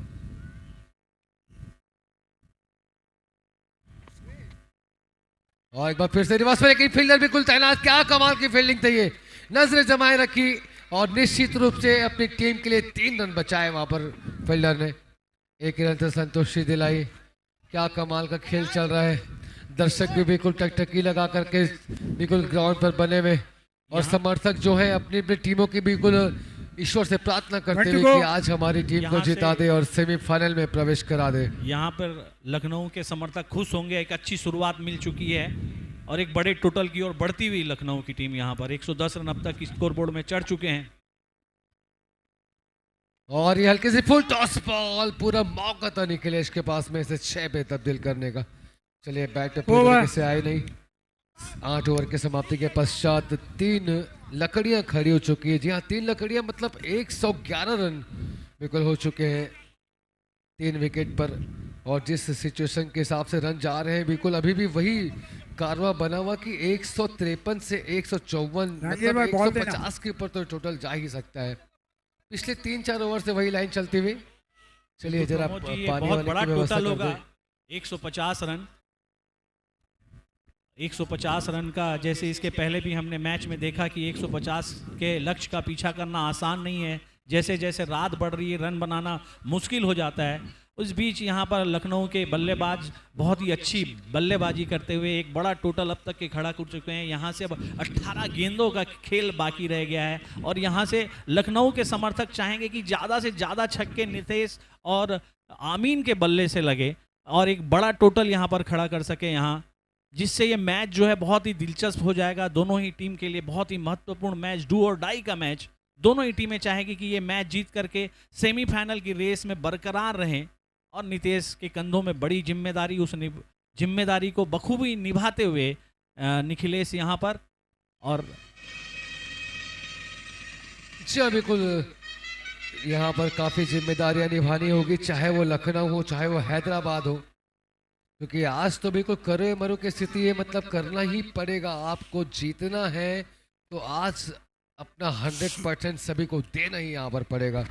और एक बार फिर से रिवर्स में, लेकिन फील्डर बिल्कुल तैनात, क्या कमाल की फील्डिंग थी ये, नजरें जमाए रखी और निश्चित रूप से अपनी टीम के लिए 3 रन बचाए वहां पर फील्डर ने, एक रन से संतुष्टि दिलाई। क्या कमाल का खेल चल रहा है, दर्शक भी बिल्कुल टकटकी लगा करके बिल्कुल ग्राउंड पर बने हुए और समर्थक जो है अपनी अपनी टीमों की बिल्कुल ईश्वर से प्रार्थना करते हुए कि आज हमारी टीम को जिता दे और सेमीफाइनल में प्रवेश करा दे। यहाँ पर लखनऊ के समर्थक खुश होंगे, एक अच्छी शुरुआत मिल चुकी है और एक बड़े टोटल की ओर बढ़ती हुई लखनऊ की टीम यहाँ पर 110 रन अब तक स्कोर बोर्ड में चढ़ चुके हैं। और ये हल्के से फुल टॉस बॉल, पूरा मौका था निखिलेश के पास में इसे 6 पे तब्दील करने का। चलिए बैट पे पूरी तरीके से आई नहीं। 8 ओवर के समाप्ति के पश्चात 3 लकड़ियां खड़ी हो चुकी है। जी हाँ, 3 लकड़ियां मतलब 111 रन बिल्कुल हो चुके हैं 3 विकेट पर। और जिस सिचुएशन के हिसाब से रन जा रहे हैं बिल्कुल अभी भी वही कारवा बना हुआ कि 153 से 154 मतलब 150 के ऊपर तो टोटल जा ही सकता है। पिछले 3-4 ओवर से वही लाइन चलती हुई। चलिए जरा पानी बहुत बड़ा वाले टोटल होगा, 150 रन। 150 रन का जैसे इसके पहले भी हमने मैच में देखा कि 150 के लक्ष्य का पीछा करना आसान नहीं है। जैसे जैसे रात बढ़ रही है रन बनाना मुश्किल हो जाता है। उस बीच यहाँ पर लखनऊ के बल्लेबाज बहुत ही अच्छी बल्लेबाजी करते हुए एक बड़ा टोटल अब तक के खड़ा कर चुके हैं। यहाँ से अब 18 गेंदों का खेल बाकी रह गया है और यहाँ से लखनऊ के समर्थक चाहेंगे कि ज़्यादा से ज़्यादा छक्के नितेश और आमीन के बल्ले से लगे और एक बड़ा टोटल यहाँ पर खड़ा कर सके यहाँ, जिससे ये मैच जो है बहुत ही दिलचस्प हो जाएगा। दोनों ही टीम के लिए बहुत ही महत्वपूर्ण मैच, डू और डाई का मैच। दोनों ही टीमें चाहेंगी कि ये मैच जीत करके सेमीफाइनल की रेस में बरकरार रहें और नितेश के कंधों में बड़ी जिम्मेदारी, उस जिम्मेदारी को बखूबी निभाते हुए निखिलेश यहाँ पर। और जी बिल्कुल यहाँ पर काफ़ी जिम्मेदारियां निभानी होगी, चाहे वो लखनऊ हो चाहे वो हैदराबाद हो, क्योंकि आज तो बिल्कुल करो मरो की स्थिति है। मतलब करना ही पड़ेगा, आपको जीतना है तो आज अपना 100% सभी को देना ही यहाँ पर पड़ेगा।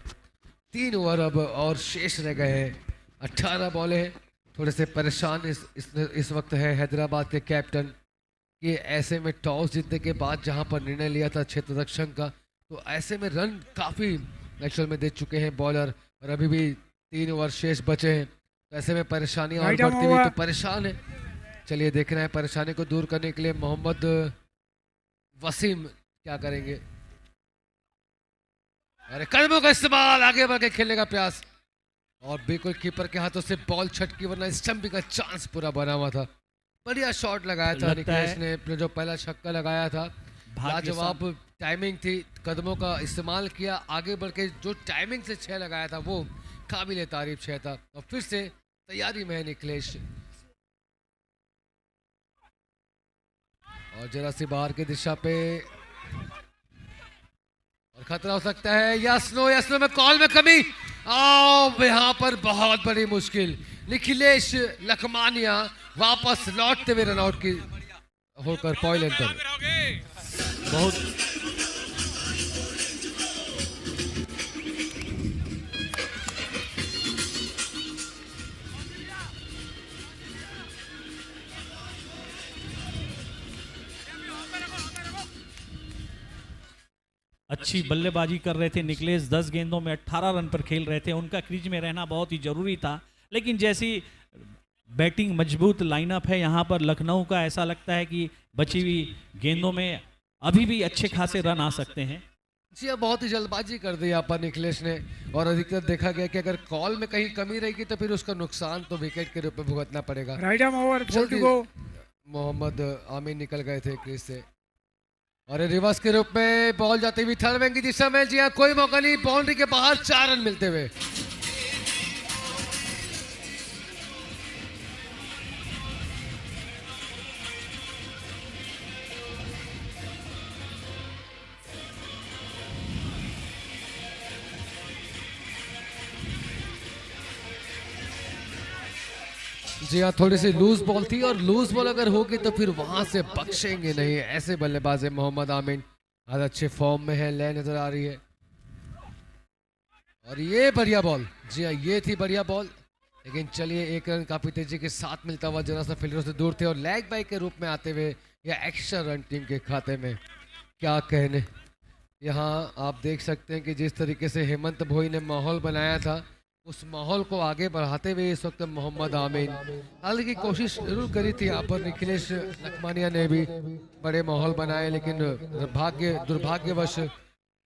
3 ओवर अब और शेष रह गए हैं, 18 बॉलें हैं। थोड़े से परेशान इस वक्त है हैदराबाद के कैप्टन कि ऐसे में टॉस जीतने के बाद जहां पर निर्णय लिया था क्षेत्र रक्षण का, तो ऐसे में रन काफ़ी एक्चुअल में दे चुके हैं बॉलर और अभी भी 3 ओवर शेष बचे हैं। तो ऐसे में परेशानियां और बढ़ती हुई तो परेशान है। चलिए देखना है परेशानी को दूर करने के लिए मोहम्मद वसीम क्या करेंगे। अरे कदमों का इस्तेमाल, आगे बढ़ के खेलने का प्रयास और बिल्कुल कीपर के हाथों से बॉल छटकी, वरना स्टंपिंग का चांस पूरा बना हुआ था। बढ़िया शॉट लगाया था निखिलेश ने, जो पहला छक्का लगाया था लाजवाब टाइमिंग थी, कदमों का इस्तेमाल किया, आगे बढ़ के जो टाइमिंग से 6 लगाया था वो काबिल तारीफ 6 था। और फिर से तैयारी में है निखिलेश और जरा सी बाहर की दिशा पे और खतरा हो सकता है। यस नो में कॉल में कमी, यहाँ पर बहुत बड़ी मुश्किल। निखिलेश लखमानिया वापस लौटते हुए रनआउट की होकर पॉइंट पर बहुत अच्छी बल्लेबाजी कर रहे थे निखिलेश। 10 गेंदों में 18 रन पर खेल रहे थे। उनका क्रीज में रहना बहुत ही जरूरी था, लेकिन जैसी बैटिंग मजबूत लाइनअप है यहाँ पर लखनऊ का, ऐसा लगता है कि बची हुई गेंदों में अभी भी अच्छे खासे रन आ सकते हैं। जी अब बहुत ही जल्दबाजी कर दी यहाँ पर निखिलेश ने और अधिकतर देखा गया कि अगर कॉल में कहीं कमी रहेगी तो फिर उसका नुकसान तो विकेट के रूप में भुगतना पड़ेगा। Right arm over, 4 to go. Mohammad Ameen निकल गए थे क्रीज से और रिवर्स के रूप में बॉल जाती हुई थर्ड मैन की दिशा में। जी हाँ, कोई मौका नहीं, बाउंड्री के बाहर 4 रन मिलते हुए। जी हाँ, थोड़ी सी लूज बॉल थी और लूज बॉल अगर होगी तो फिर वहां से बख्शेंगे नहीं। ऐसे बल्लेबाज है मोहम्मद आमीन, आज अच्छे फॉर्म में है, लय नजर आ रही है। और ये बढ़िया बॉल, जी हाँ ये थी बढ़िया बॉल, लेकिन चलिए एक रन काफी तेजी के साथ मिलता हुआ जरा सा फील्डरों से दूर थे और लेग बाय के रूप में आते हुए या एक्स्ट्रा रन टीम के खाते में। क्या कहने, यहाँ आप देख सकते हैं कि जिस तरीके से हेमंत भोई ने माहौल बनाया था उस माहौल को आगे बढ़ाते हुए इस वक्त मोहम्मद आमीन, हालांकि कोशिश जरूर करी थी यहाँ पर निखिलेश लखमानिया ने भी बड़े माहौल बनाए, लेकिन दुर्भाग्यवश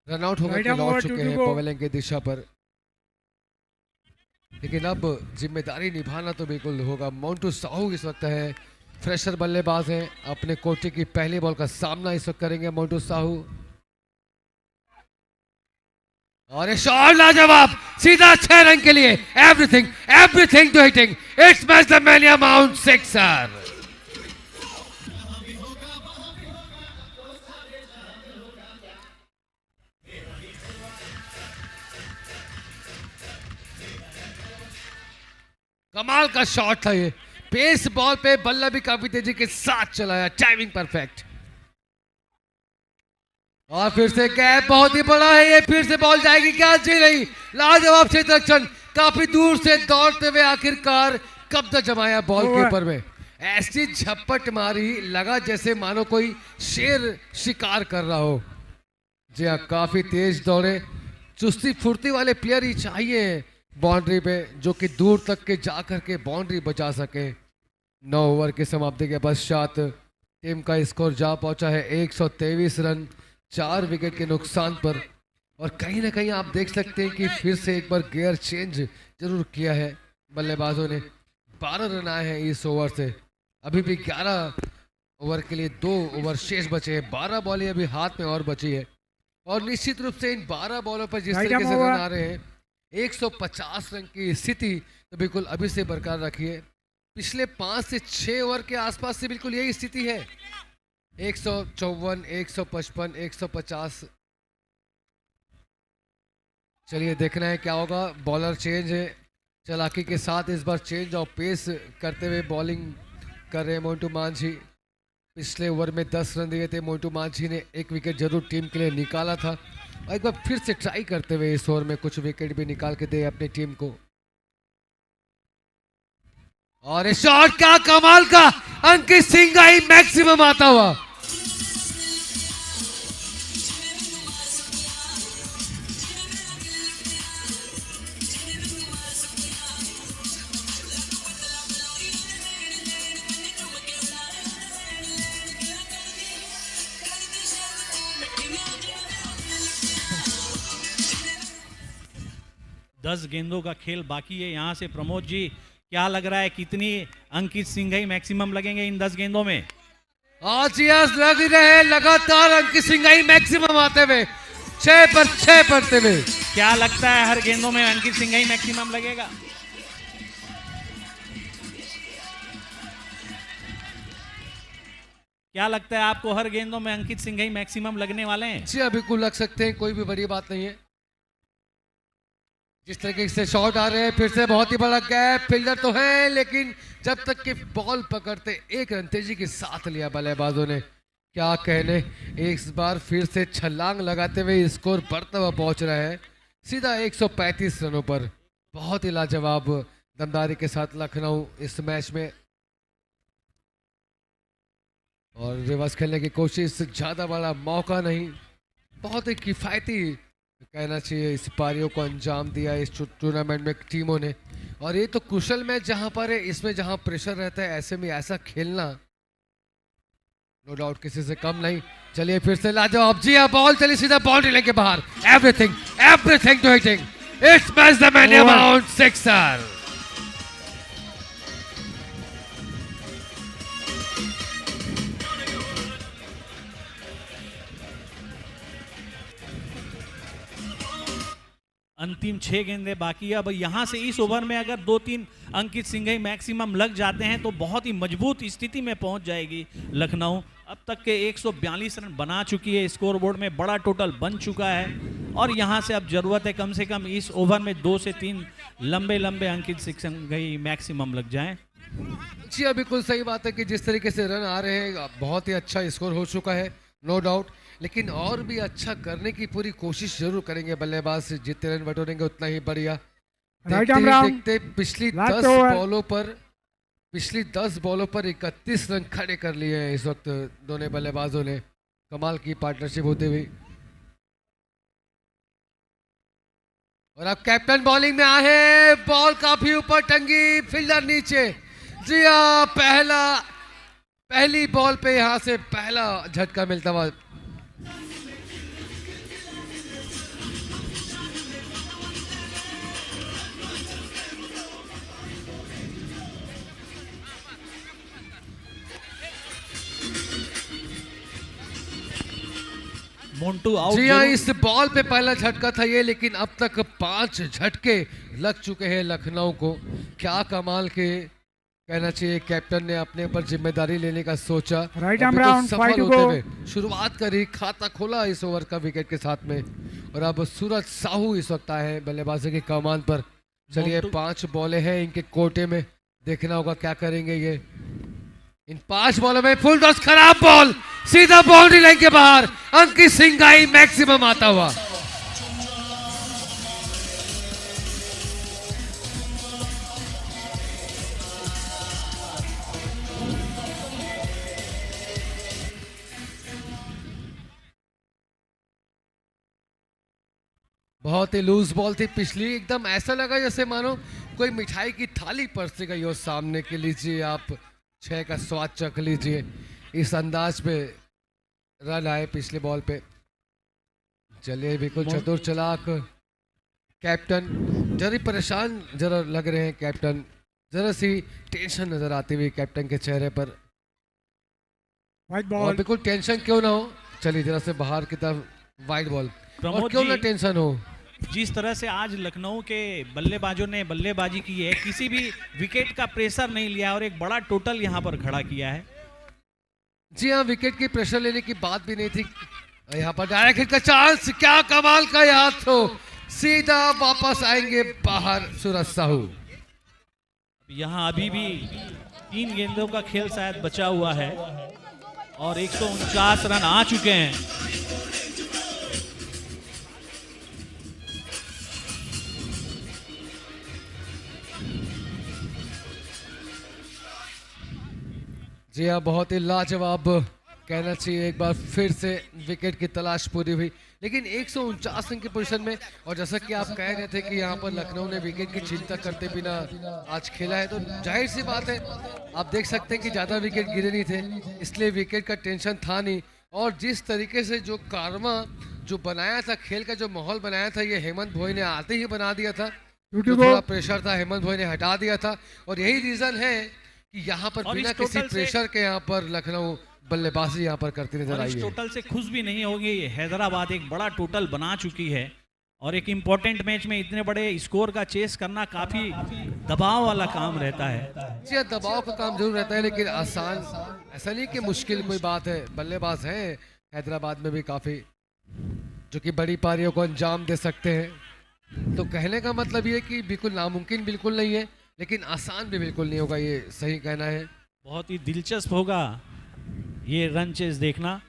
रनआउट होकर के लौट चुके हैं पवेलियन की दिशा पर। लेकिन अब जिम्मेदारी निभाना तो बिल्कुल होगा। मोंटू साहू इस वक्त है फ्रेशर बल्लेबाज हैं, अपने कोटे की पहली बॉल का सामना इस वक्त करेंगे मोंटू साहू। और ये शॉट लाजवाब, सीधा 6 रन के लिए। Everything to hitting, it's match the mania mount sixer. कमाल का शॉट था ये, पेस बॉल पे बल्ला भी काफी तेजी के साथ चलाया, टाइमिंग परफेक्ट। और फिर से गैप बहुत ही बड़ा है, ये फिर से बॉल जाएगी क्या? जी नहीं, लाजवाब क्षेत्ररक्षण, काफी दूर से दौड़ते हुए आखिरकार कब्जा जमाया बॉल के ऊपर में। ऐसी झपट मारी, लगा जैसे मानो कोई शेर शिकार कर रहा हो। जी हाँ, काफी तेज दौड़े, चुस्ती फुर्ती वाले प्लेयर ही चाहिए बाउंड्री पे, जो कि दूर तक के जाकर के बाउंड्री बचा सके। 9 ओवर की समाप्ति के पश्चात टीम का स्कोर जा पहुंचा है 123 रन 4 विकेट के नुकसान पर। और कहीं ना कहीं आप देख सकते हैं कि फिर से एक बार गियर चेंज जरूर किया है बल्लेबाजों ने। 12 रन आए हैं इस ओवर से, अभी भी 11 ओवर के लिए 2 ओवर शेष बचे हैं, 12 बॉलें अभी हाथ में और बची है। और निश्चित रूप से इन 12 बॉलों पर जिस तरीके से रन आ रहे हैं, 150 रन की स्थिति तो बिल्कुल अभी से बरकरार रखिए। पिछले 5 से 6 ओवर के आसपास से बिल्कुल यही स्थिति है। 154, 155, 150। चलिए देखना है क्या होगा। बॉलर चेंज है, चालाकी के साथ इस बार चेंज और पेस करते हुए बॉलिंग कर रहे हैं मोंटू मांझी। पिछले ओवर में 10 रन दिए थे मोंटू मांझी ने, 1 विकेट जरूर टीम के लिए निकाला था और एक बार फिर से ट्राई करते हुए इस ओवर में कुछ विकेट भी निकाल के दे अपनी टीम को। और शॉट का कमाल का, अंकित सिंह का ही मैक्सिमम आता हुआ। दस गेंदों का खेल बाकी है। यहाँ से प्रमोद जी क्या लग रहा है, कितनी अंकित सिंह ही मैक्सिमम लगेंगे इन 10 गेंदों में? आज लग रहे लगातार अंकित सिंह ही मैक्सिमम आते हुए, 6 पर 6 पड़ते हुए। क्या लगता है हर गेंदों में अंकित सिंह ही मैक्सिमम लगेगा? क्या लगता है आपको, हर गेंदों में अंकित सिंह ही मैक्सिमम लगने वाले हैं? जी बिल्कुल लग सकते हैं, कोई भी बड़ी बात नहीं है। जिस तरीके से शॉट आ रहे हैं, फिर से बहुत ही बड़ा गैप, फील्डर तो है लेकिन जब तक कि बॉल पकड़ते 1 रन तेजी के साथ लिया बल्लेबाजों ने। क्या कहने, एक बार फिर से छलांग लगाते हुए स्कोर बढ़ता हुआ पहुंच रहा है सीधा 135 रनों पर। बहुत ही लाजवाब दमदारी के साथ लखनऊ इस मैच में। और रिवर्स खेलने की कोशिश, ज्यादा बड़ा मौका नहीं, बहुत ही किफायती कहना चाहिए इस पारियों को अंजाम दिया इस टूर्नामेंट में टीमों ने। और ये तो कुशल मैच जहां पर है, इसमें जहां प्रेशर रहता है ऐसे में ऐसा खेलना नो डाउट किसी से कम नहीं। चलिए फिर से लाजवाब, जी हाँ बॉल चली सीधा बाउंड्री लेके बाहर। Everything to hitting, it's match the mania mount sixer. अंतिम 6 गेंदें बाकी है। अब यहाँ से इस ओवर में अगर 2-3 अंकित सिंह ही मैक्सिमम लग जाते हैं तो बहुत ही मजबूत स्थिति में पहुंच जाएगी लखनऊ। अब तक के 142 रन बना चुकी है, स्कोर बोर्ड में बड़ा टोटल बन चुका है। और यहाँ से अब जरूरत है कम से कम इस ओवर में 2 से 3 लंबे अंकित सिंह ही मैक्सिमम लग जाएं। जी बिल्कुल सही बात है कि जिस तरीके से रन आ रहे हैं, बहुत ही अच्छा स्कोर हो चुका है। नो डाउट, लेकिन और भी अच्छा करने की पूरी कोशिश जरूर करेंगे बल्लेबाज। जितने रन बटोरेंगे उतना ही बढ़िया। राइट देखते आर्म ही राउंड, देखते पिछली Last 10 over. बॉलों पर 31 रन खड़े कर लिए हैं इस वक्त दोनों बल्लेबाजों ने। कमाल की पार्टनरशिप होते हुए। और अब कैप्टन बॉलिंग में आए हैं, बॉल काफी ऊपर टंगी, फील्डर नीचे। जी हाँ, पहली बॉल पे यहां से पहला झटका मिलता हुआ। मोन्टू आउट जी हाँ, जरूर। इस बॉल पे पहला झटका था ये, लेकिन अब तक 5 झटके लग चुके हैं लखनऊ को। क्या कमाल के कहना चाहिए, कैप्टन ने अपने ऊपर जिम्मेदारी लेने का सोचा। Right और arm बिल्कुल round, सफल 5 to होते go. हुए शुरुआत करी, खाता खोला इस ओवर का विकेट के साथ में। और अब सूरज साहू इस वक्त आए हैं बल्लेबाजी की कमान पर। चलिए, मोन्टू- 5 बॉलें हैं इनके कोटे में, देखना होगा क्या करेंगे ये। इन 5 बॉलों में फुल टॉस, खराब बॉल, सीधा बाउंड्री लाइन के बाहर। अंकित सिंह आई मैक्सिमम आता हुआ। बहुत ही लूज बॉल थी पिछली, एकदम ऐसा लगा जैसे मानो कोई मिठाई की थाली परसी गई हो सामने के। लीजिए आप 6 का स्वाद चख लीजिए। इस अंदाज पे रन आए पिछले बॉल पे। चलिए, बिल्कुल चतुर चालाक कैप्टन। जरा परेशान जरा लग रहे हैं कैप्टन, जरा सी टेंशन नजर आती हुई कैप्टन के चेहरे पर। White और ball. बिल्कुल टेंशन क्यों ना हो, चलिए जरा से बाहर की तरफ वाइड बॉल। और प्रमोद क्यों ना जी, टेंशन हो। जिस तरह से आज लखनऊ के बल्लेबाजों ने बल्लेबाजी की है, किसी भी विकेट का प्रेशर नहीं लिया और एक बड़ा टोटल यहां पर खड़ा किया है। जी हाँ, विकेट की प्रेशर लेने की बात भी नहीं थी। यहाँ पर डायरेक्ट हिट का चांस, क्या कमाल का यहाँ थ्रो, सीधा वापस आएंगे बाहर सूरज साहू। यहां अभी भी 3 गेंदों का खेल शायद बचा हुआ है और 149 रन आ चुके हैं। जी हाँ, बहुत ही लाजवाब कहना चाहिए। एक बार फिर से विकेट की तलाश पूरी हुई, लेकिन 149 रन की पोजीशन में। और जैसा कि आप कह रहे थे कि यहाँ पर लखनऊ ने विकेट की चिंता करते बिना आज खेला है, तो जाहिर सी बात है आप देख सकते हैं कि ज़्यादा विकेट गिरे नहीं थे, इसलिए विकेट का टेंशन था नहीं। और जिस तरीके से जो कारवा जो बनाया था, खेल का जो माहौल बनाया था, ये हेमंत भोई ने आते ही बना दिया था। जो थोड़ा प्रेशर था हेमंत भोई ने हटा दिया था। और यही रीज़न है कि यहाँ पर और बिना इस किसी टोटल से- प्रेशर के यहाँ पर लखनऊ बल्लेबाजी यहाँ पर करती नजर और आई इस है। टोटल से खुश भी नहीं होगी। हैदराबाद एक बड़ा टोटल बना चुकी है और एक इम्पोर्टेंट मैच में इतने बड़े स्कोर का चेस करना काफी दबाव वाला काम रहता है। जी हाँ, दबाव का काम जरूर रहता है, लेकिन आसान ऐसा नहीं कि मुश्किल कोई बात है। बल्लेबाज हैं हैदराबाद में भी काफी, जो कि बड़ी पारियों को अंजाम दे सकते हैं। तो कहने का मतलब ये कि बिल्कुल नामुमकिन बिल्कुल नहीं है, लेकिन आसान भी बिल्कुल नहीं होगा, ये सही कहना है। बहुत ही दिलचस्प होगा ये रन चेस देखना।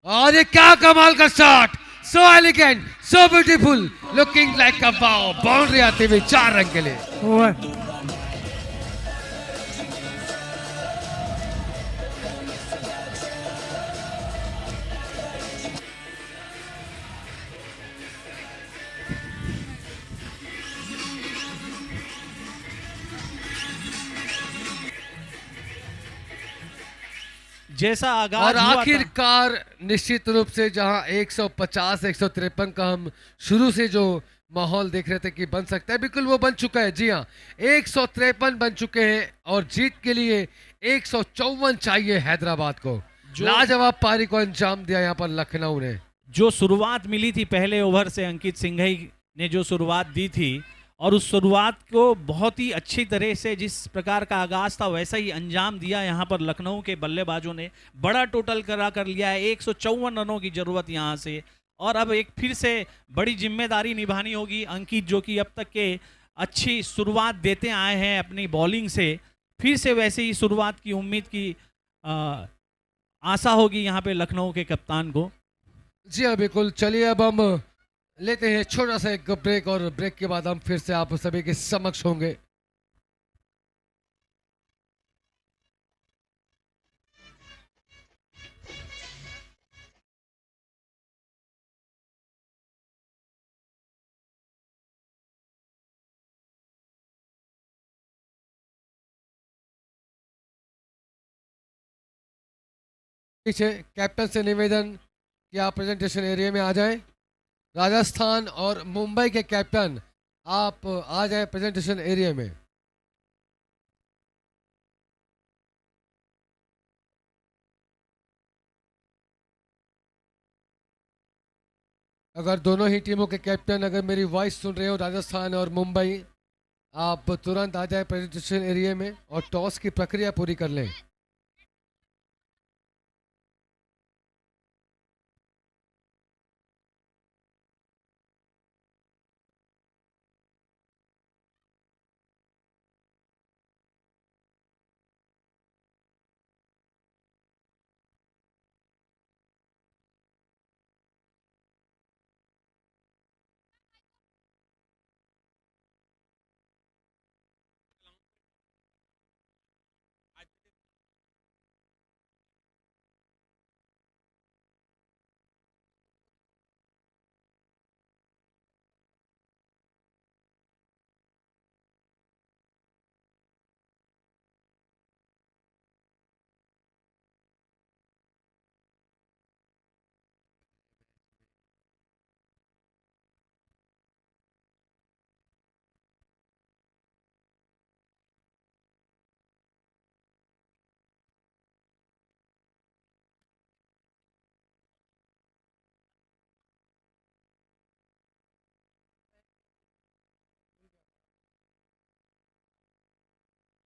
और ये क्या कमाल का shot, so elegant, so beautiful, looking like a wow, boundary आती हुई 4 रन के लिए। Over. जैसा आगाज और हुआ था- आखिरकार निश्चित रूप से जहां 150 153 का हम शुरू से जो माहौल देख रहे थे कि बन सकता है, बिल्कुल वो बन चुका है। जी हाँ, 153 बन चुके हैं और जीत के लिए 154 चाहिए हैदराबाद को। लाजवाब पारी को अंजाम दिया यहाँ पर लखनऊ ने। जो शुरुआत मिली थी पहले ओवर से, अंकित सिंघई ने जो शुरुआत दी थी और उस शुरुआत को बहुत ही अच्छी तरह से, जिस प्रकार का आगाज था वैसा ही अंजाम दिया यहाँ पर लखनऊ के बल्लेबाजों ने। बड़ा टोटल करा कर लिया है, 154 रनों की जरूरत यहाँ से। और अब एक फिर से बड़ी जिम्मेदारी निभानी होगी अंकित, जो कि अब तक के अच्छी शुरुआत देते आए हैं अपनी बॉलिंग से। फिर से वैसे ही शुरुआत की उम्मीद की आशा होगी यहाँ पे लखनऊ के कप्तान को। जी हाँ बिल्कुल। चलिए अब हम लेते हैं छोटा सा एक ब्रेक, और ब्रेक के बाद हम फिर से आप सभी के समक्ष होंगे। पीछे कैप्टन से निवेदन कि आप प्रेजेंटेशन एरिया में आ जाएं। राजस्थान और मुंबई के कैप्टन आप आ जाएं प्रेजेंटेशन एरिया में। अगर दोनों ही टीमों के कैप्टन अगर मेरी वॉइस सुन रहे हो, राजस्थान और मुंबई, आप तुरंत आ जाएं प्रेजेंटेशन एरिया में और टॉस की प्रक्रिया पूरी कर लें।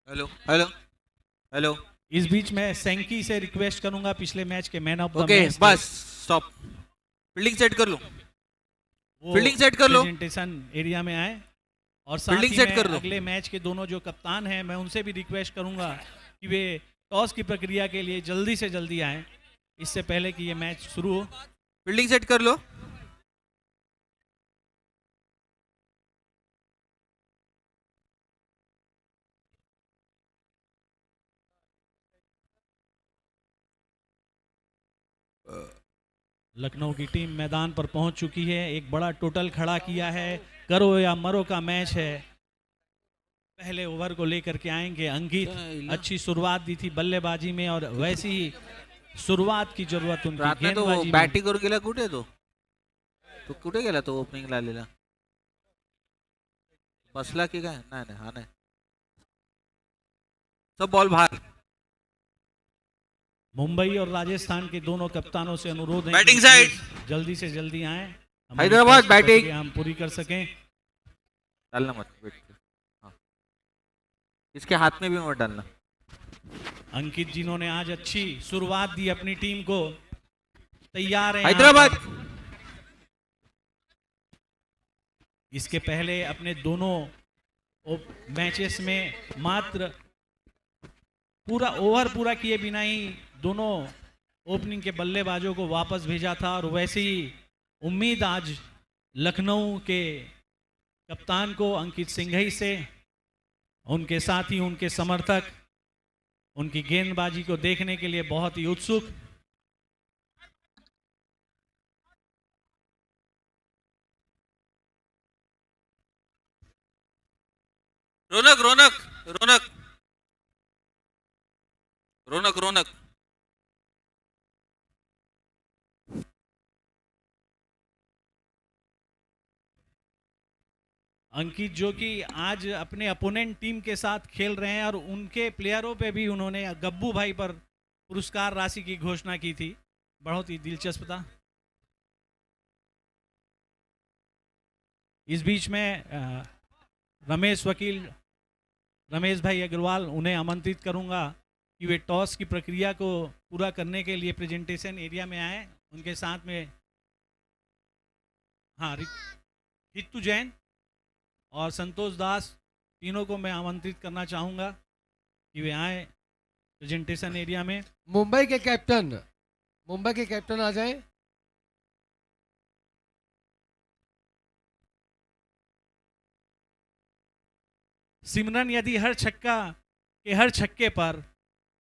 Hello hello hello. इस बीच में सेंकी से रिक्वेस्ट करूंगा पिछले मैच के man of the okay match bus stop. Fielding set कर लो, फील्डिंग सेट कर लो। प्रेजेंटेशन एरिया में आए और साथ फील्डिंग ही सेट मैं कर लो। अगले मैच के दोनों जो कप्तान हैं मैं उनसे भी रिक्वेस्ट करूंगा कि वे टॉस की प्रक्रिया के लिए जल्दी से जल्दी आए, इससे पहले कि ये मैच शुरू हो। फील्डिंग सेट कर लो। लखनऊ की टीम मैदान पर पहुंच चुकी है, एक बड़ा टोटल खड़ा किया है, करो या मरो का मैच है। पहले ओवर को लेकर के आएंगे अंकित, अच्छी शुरुआत दी थी बल्लेबाजी में और वैसी ही शुरुआत की जरूरत उनकी रात्री तो गेंदबाजी में। बॅटिंग करून गेला कुठे तो कुठे गेला तो ओपनिंगला आलेला? बसला की काय? नाही नाही, हा नाही, सब बॉल बाहर। मुंबई और राजस्थान के दोनों कप्तानों से अनुरोध है बैटिंग कि साइड। जल्दी से जल्दी आए, हमारी हैदराबाद टॉस की बैटिंग। प्रक्रिया हम पूरी कर सकें। डालना मत, वेट कर। हाँ, इसके हाथ में भी मत डालना। अंकित जिन्होंने आज अच्छी शुरुआत दी अपनी टीम को, तैयार है हैदराबाद। इसके पहले अपने दोनों मैचेस में मात्र पूरा ओवर पूरा किए बिना ही दोनों ओपनिंग के बल्लेबाजों को वापस भेजा था और वैसे ही उम्मीद आज लखनऊ के कप्तान को अंकित सिंघई से, उनके साथी उनके समर्थक उनकी गेंदबाजी को देखने के लिए बहुत ही उत्सुक। रोनक रोनक रोनक रोनक रोनक। अंकित जो कि आज अपने अपोनेंट टीम के साथ खेल रहे हैं और उनके प्लेयरों पे भी उन्होंने गब्बू भाई पर पुरस्कार राशि की घोषणा की थी, बहुत ही दिलचस्प था। इस बीच में रमेश वकील, रमेश भाई अग्रवाल, उन्हें आमंत्रित करूंगा कि वे टॉस की प्रक्रिया को पूरा करने के लिए प्रेजेंटेशन एरिया में आए। उनके साथ में हाँ रितु जैन और संतोष दास, तीनों को मैं आमंत्रित करना चाहूँगा कि वे आए प्रेजेंटेशन एरिया में। मुंबई के कैप्टन आ जाएं। सिमरन यदि हर छक्के पर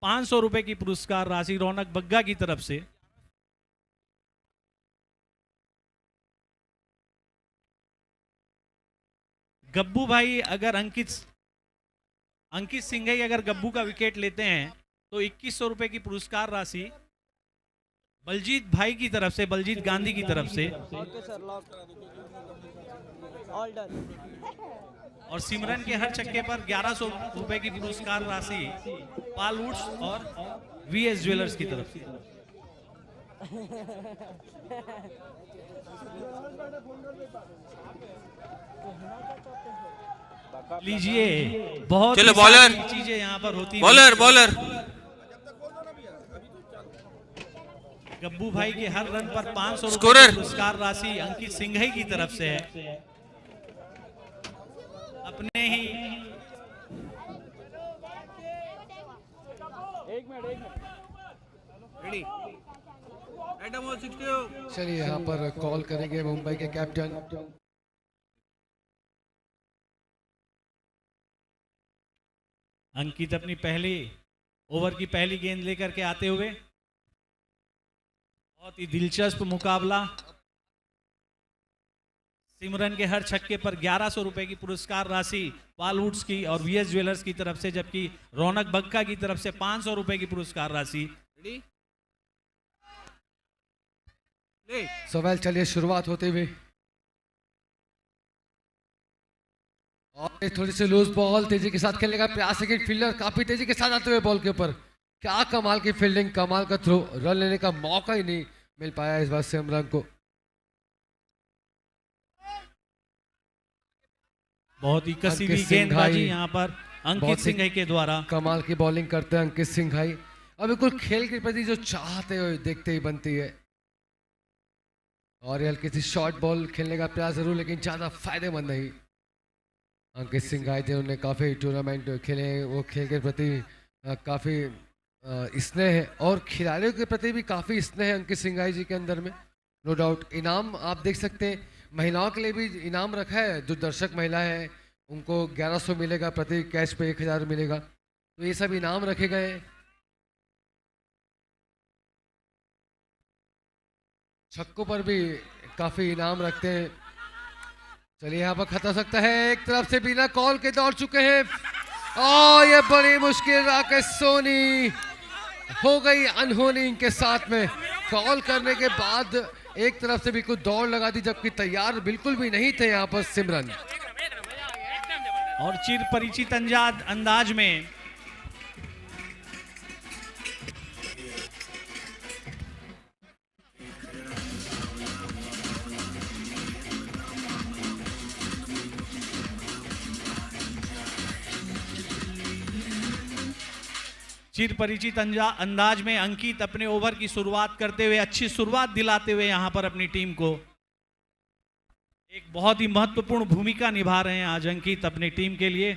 500 रुपए की पुरस्कार राशि रौनक बग्गा की तरफ से। गब्बू भाई अगर अंकित सिंघई अगर गब्बू का विकेट लेते हैं तो 2100 रुपए की पुरस्कार राशि बलजीत भाई की तरफ से, बलजीत गांधी की तरफ से। और सिमरन के हर छक्के पर 1100 रुपए की पुरस्कार राशि पाल वुड्स और वीएस ज्वेलर्स की तरफ से। लीजिए, बहुत चलो बॉलर, चीजें यहाँ पर होती हैं। बॉलर गब्बू भाई के हर रन पर 500 रुपए स्कोरर। की पुरस्कार राशि अंकित सिंघई की तरफ से है। अपने ही चलिए यहाँ पर कॉल करेंगे मुंबई के कैप्टन। अंकित अपनी पहली ओवर की पहली गेंद लेकर के आते हुए। बहुत ही दिलचस्प मुकाबला। सिमरन के हर छक्के पर 1100 रुपए की पुरस्कार राशि पाल वुड्स की और वीएस ज्वेलर्स की तरफ से, जबकि रौनक बग्गा की तरफ से 500 रुपए की पुरस्कार राशि। सोहेल चलिए शुरुआत होते हुए और थोड़ी सी लूज बॉल तेजी के साथ खेलने का प्रयास है कि फील्डर काफी तेजी के साथ आते हुए बॉल के ऊपर। क्या कमाल की फील्डिंग, कमाल का थ्रो, रन लेने का मौका ही नहीं मिल पाया इस बार सिमरन को। बहुत ही कसीदी अंकित गेंदबाजी सिंघाई यहाँ पर अंकित बहुत ही सिंघई के द्वारा। कमाल की बॉलिंग करते हैं अंकित सिंघाई और बिल्कुल खेल के प्रति जो चाहते हुए देखते ही बनती है। और ये हल्की सी शॉर्ट बॉल खेलने का प्रयास जरूर, लेकिन ज्यादा फायदेमंद नहीं। अंकित सिंघाई जिन्होंने काफी टूर्नामेंट खेले, वो खेल के प्रति काफी स्नेह है और खिलाड़ियों के प्रति भी काफी स्नेह है अंकित सिंघाई जी के अंदर में, नो डाउट। इनाम आप देख सकते हैं, महिलाओं के लिए भी इनाम रखा है। जो दर्शक महिला है उनको 1100 मिलेगा, प्रति कैश पे 1000 मिलेगा, तो ये सब इनाम रखे गए हैं। छक्कों पर भी काफी इनाम रखते हैं। चलिए यहाँ पर खतरा सकता है, एक तरफ से बिना कॉल के दौड़ चुके हैं और ये बड़ी मुश्किल राकेश सोनी हो गई अनहोनी इनके साथ में। कॉल करने के बाद एक तरफ से बिल्कुल दौड़ लगा दी, जबकि तैयार बिल्कुल भी नहीं थे यहाँ पर सिमरन। और चिर परिचित अंदाज में अंदाज में अंकित अपने ओवर की शुरुआत करते हुए, अच्छी शुरुआत दिलाते हुए यहाँ पर अपनी टीम को एक बहुत ही महत्वपूर्ण भूमिका निभा रहे हैं आज अंकित अपनी टीम के लिए।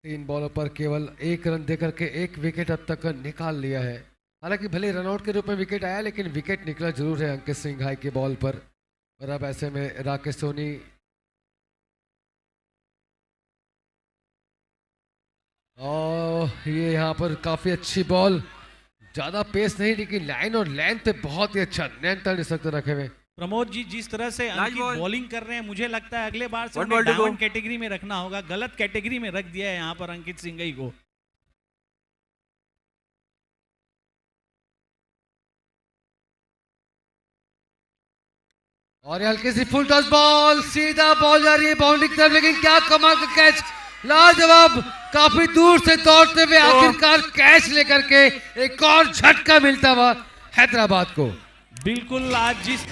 3 बॉलों पर केवल 1 रन देकर के 1 विकेट अब तक निकाल लिया है। हालांकि भले रनआउट के रूप में विकेट आया, लेकिन विकेट निकला जरूर है अंकित सिंघाई के बॉल पर। और अब ऐसे में राकेश सोनी और ये यहाँ पर काफी अच्छी बॉल, ज्यादा पेस नहीं लेकिन लाइन और लेंथ पे बहुत ही अच्छा नियंत्रण इस वक्त रखे हुए। प्रमोद जी, जिस तरह से अंकित बॉल। बॉलिंग कर रहे हैं, मुझे लगता है अगले बार से One उन्हें ball to go। Diamond category में रखना होगा। गलत कैटेगरी में रख दिया है यहाँ पर अंकित सिंघई को। और ये हल्की सी फुल टॉस बॉल, सीधा बॉल जा रही है बाउंड्री की तरफ, लेकिन क्या कमाल का कैच, लाजवाब, काफी दूर से दौड़ते हुए आखिरकार कैच लेकर के एक और झटका मिलता हुआ हैदराबाद को। बिल्कुल आज जिस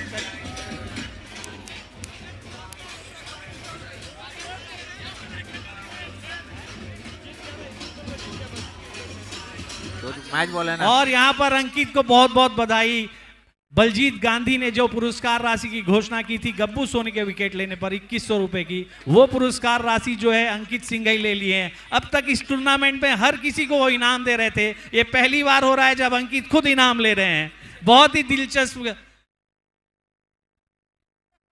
तो मैच बॉल है ना। और यहाँ पर अंकित को बहुत बहुत बधाई। बलजीत गांधी ने जो पुरस्कार राशि की घोषणा की थी गब्बू सोनी के विकेट लेने पर 2100 रुपए की, वो पुरस्कार राशि जो है अंकित सिंह ही ले लिए हैं। अब तक इस टूर्नामेंट में हर किसी को वो इनाम दे रहे थे, ये पहली बार हो रहा है जब अंकित खुद इनाम ले रहे हैं। बहुत ही दिलचस्प।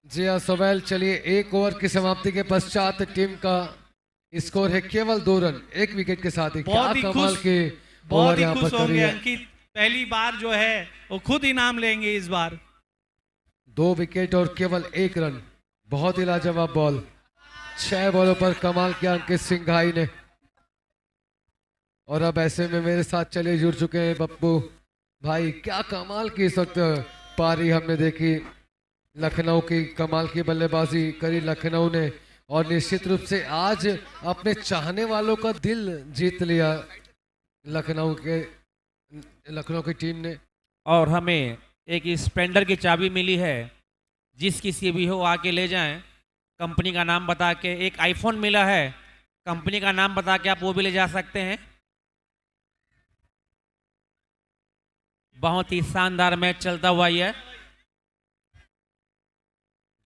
जी हाँ सोहेल, चलिए एक ओवर की समाप्ति के पश्चात टीम का स्कोर है केवल 2 रन, 1 विकेट के साथ ही। बहुत ही क्या कमाल खुश, के बहुत ओवर ही यहाँ पर खुश कर होंगे रही है। अंकित, पहली बार जो है वो खुद इनाम लेंगे इस बार। 2 विकेट और केवल 1 रन, बहुत ही लाजवाब बॉल। 6 बॉलों पर कमाल किया अंकित सिंघाई ने। और अब ऐसे में मेरे साथ चले जुड़ चुके हैं पप्पू भाई। क्या कमाल की इस वक्त पारी हमने देखी, लखनऊ की कमाल की बल्लेबाजी करी लखनऊ ने, और निश्चित रूप से आज अपने चाहने वालों का दिल जीत लिया लखनऊ की टीम ने। और हमें एक स्प्लेंडर की चाबी मिली है, जिस किसी भी हो आके ले जाएं। कंपनी का नाम बता के, एक आईफोन मिला है, कंपनी का नाम बता के आप वो भी ले जा सकते हैं। बहुत ही शानदार मैच चलता हुआ ही है।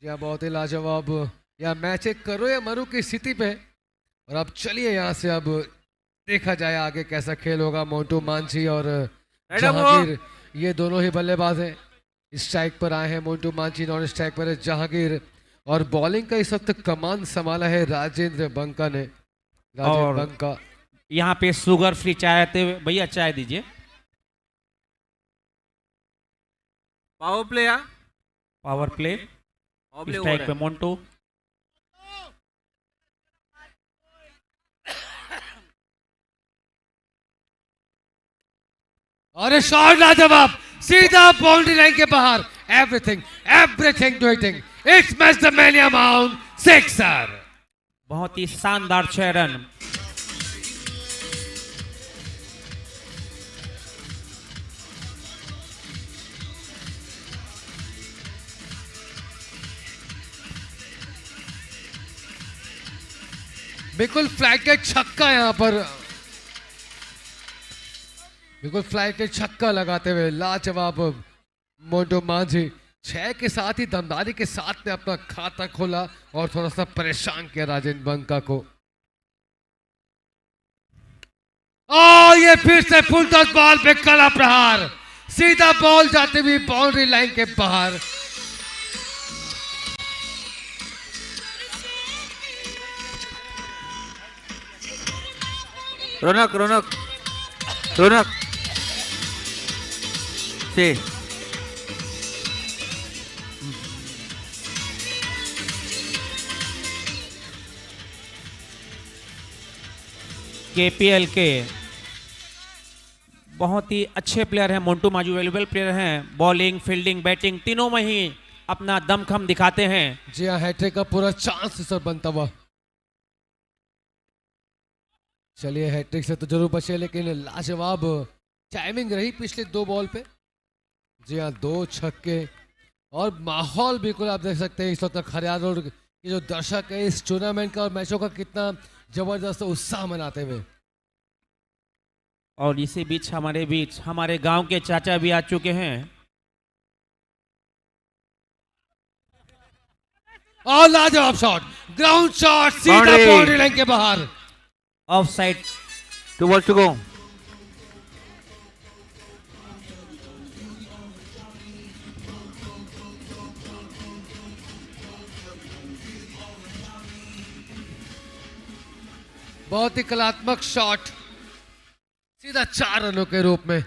या बहुत ही लाजवाब, या मैच एक करो या मरो की स्थिति पे। और अब चलिए यहाँ से अब देखा जाए आगे कैसा खेल होगा। मोंटू मांझी और जहांगीर, ये दोनों ही बल्लेबाज हैं। स्ट्राइक पर आए हैं मोंटू मांझी, नॉन स्ट्राइक पर है जहांगीर, और बॉलिंग का इस वक्त कमान संभाला है राजेंद्र बंका ने। राजेंद्र और बंका यहाँ पे शुगर फ्री चाय आते हुए, भैया चाय दीजिए। पावर प्ले या power play, power play strike पे मोंटू। और शॉट लाजवाब, सीधा बाउंड्री लाइन के बाहर। Everything to hitting, it's match the mania mount, sixer. बहुत ही शानदार 6 रन। बिल्कुल फ्लैटेड छक्का यहाँ पर, बिल्कुल फ्लैटेड छक्का लगाते हुए लाजवाब मोंटू मांझी। 6 के साथ ही दमदारी के साथ ने अपना खाता खोला और थोड़ा सा परेशान किया राजेंद्र बंका को। ये फिर से फुल टॉस बॉल पे कला प्रहार, सीधा बॉल जाते हुए बाउंड्री लाइन के बाहर। रौनक रौनक रौनक से केपीएल के बहुत ही अच्छे प्लेयर हैं मोंटू मांझी, वैल्यूएबल प्लेयर हैं। बॉलिंग, फील्डिंग, बैटिंग तीनों में ही अपना दमखम दिखाते हैं। जी हाँ, हैट्रिक का पूरा चांस सर बनता हुआ। चलिए हैट्रिक से तो जरूर बचे, लेकिन लाजवाब टाइमिंग रही पिछले 2 बॉल पे। जी हाँ, 2 छक्के, और माहौल बिल्कुल आप देख सकते हैं इस वक्त खरियार रोड के जो दर्शक है इस टूर्नामेंट का और मैचों का कितना जबरदस्त उत्साह मनाते हुए। और इसी बीच हमारे गांव के चाचा भी आ चुके हैं। और लाजवाब शॉट, ग्राउंड शॉट, सीधा Boundary. बाउंड्री लाइन के बाहर। Of side. 2 balls to go। बहुत ही कलात्मक शॉट, सीधा 4 रनों के रूप में।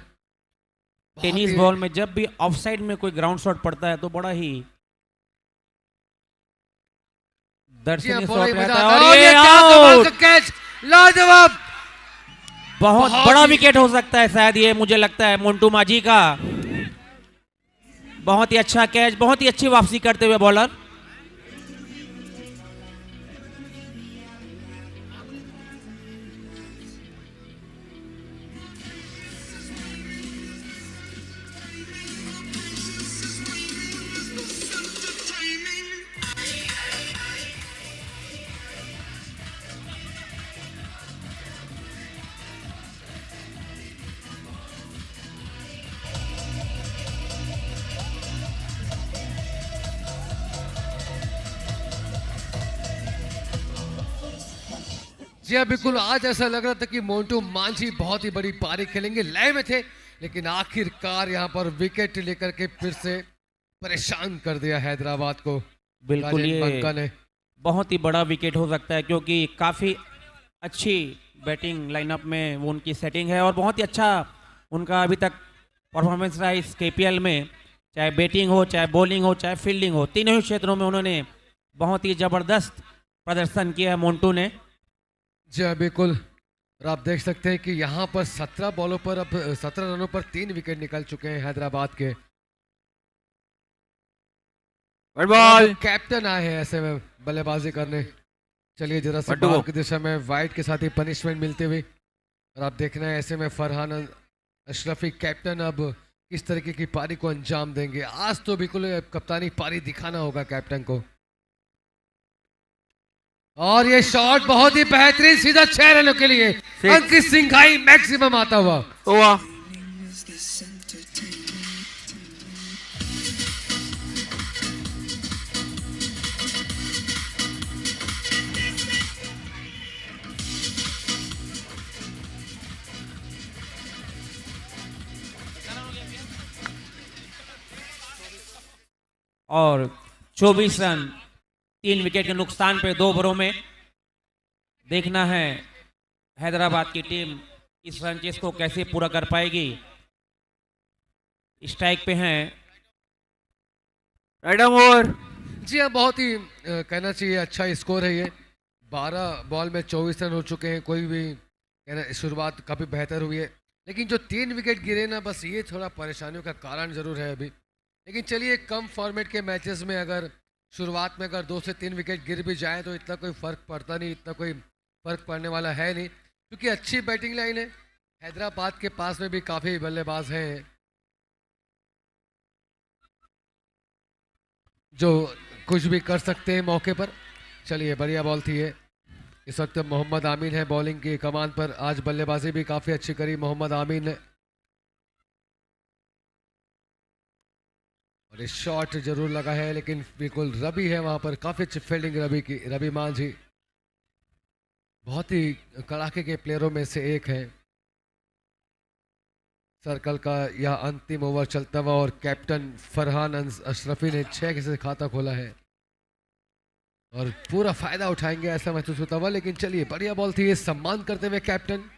टेनिस बॉल में जब भी ऑफ साइड में कोई ग्राउंड शॉट पड़ता है तो बड़ा ही दर्शनीय शॉट रहता है। और ये आउट, कैच, लाजवाब। बहुत बड़ा विकेट हो सकता है शायद ये, मुझे लगता है मोंटू मांझी का। बहुत ही अच्छा कैच, बहुत ही अच्छी वापसी करते हुए बॉलर। जी हाँ बिल्कुल, आज ऐसा लग रहा था कि मोंटू मांझी बहुत ही बड़ी पारी खेलेंगे, लय में थे, लेकिन आखिरकार यहाँ पर विकेट लेकर के फिर से परेशान कर दिया हैदराबाद को बिल्कुल, राजेंद्र ये बंका ने। बहुत ही बड़ा विकेट हो सकता है क्योंकि काफ़ी अच्छी बैटिंग लाइनअप में वो उनकी सेटिंग है और बहुत ही अच्छा उनका अभी तक परफॉर्मेंस रहा इस केपीएल में, चाहे बैटिंग हो, चाहे बॉलिंग हो, चाहे फील्डिंग हो, तीनों ही क्षेत्रों में उन्होंने बहुत ही ज़बरदस्त प्रदर्शन किया है मोंटू ने। जी हाँ बिल्कुल, और आप देख सकते हैं कि यहाँ पर 17 बॉलों पर अब 17 रनों पर 3 विकेट निकल चुके हैं हैदराबाद के। White ball. कैप्टन आए हैं ऐसे में बल्लेबाजी करने। चलिए जरा से बट्टू। बॉल की दिशा में वाइड के साथ ही पनिशमेंट मिलते हुए, और आप देखना है ऐसे में फरहान अशरफी कैप्टन अब किस तरीके की पारी को अंजाम देंगे। आज तो बिल्कुल कप्तानी पारी दिखाना होगा कैप्टन को। और ये शॉट बहुत ही बेहतरीन, सीधा 6 रनों के लिए अंकित सिंघाई मैक्सिमम आता हुआ। ओवर। और 24 रन 3 विकेट के नुकसान पे 2 ओवरों में। देखना है हैदराबाद की टीम इस रन चेस को कैसे पूरा कर पाएगी। स्ट्राइक पे हैं राइट आर्म ओवर। जी हाँ, बहुत ही कहना चाहिए अच्छा स्कोर है ये। 12 बॉल में 24 रन हो चुके हैं। कोई भी कहना शुरुआत काफ़ी बेहतर हुई है, लेकिन जो 3 विकेट गिरे ना, बस ये थोड़ा परेशानियों का कारण जरूर है अभी। लेकिन चलिए, कम फॉर्मेट के मैचेस में अगर शुरुआत में अगर 2 से 3 विकेट गिर भी जाए तो इतना कोई फ़र्क पड़ता नहीं, इतना कोई फ़र्क पड़ने वाला है नहीं, क्योंकि अच्छी बैटिंग लाइन है। हैदराबाद के पास में भी काफ़ी बल्लेबाज हैं जो कुछ भी कर सकते हैं मौके पर। चलिए, बढ़िया बॉल थी ये। इस वक्त मोहम्मद आमीन है बॉलिंग की कमान पर। आज बल्लेबाजी भी काफ़ी अच्छी करी मोहम्मद आमीन ने। और इस शॉट जरूर लगा है, लेकिन बिल्कुल रवि है वहां पर। काफ़ी अच्छी फील्डिंग रवि की। रवि मांझी बहुत ही कड़ाके के प्लेयरों में से एक है। सर्कल का यह अंतिम ओवर चलता हुआ और कैप्टन फरहान अशरफी ने 6 से खाता खोला है और पूरा फायदा उठाएंगे ऐसा महसूस होता हुआ। लेकिन चलिए, बढ़िया बॉल थी ये। सम्मान करते हुए कैप्टन,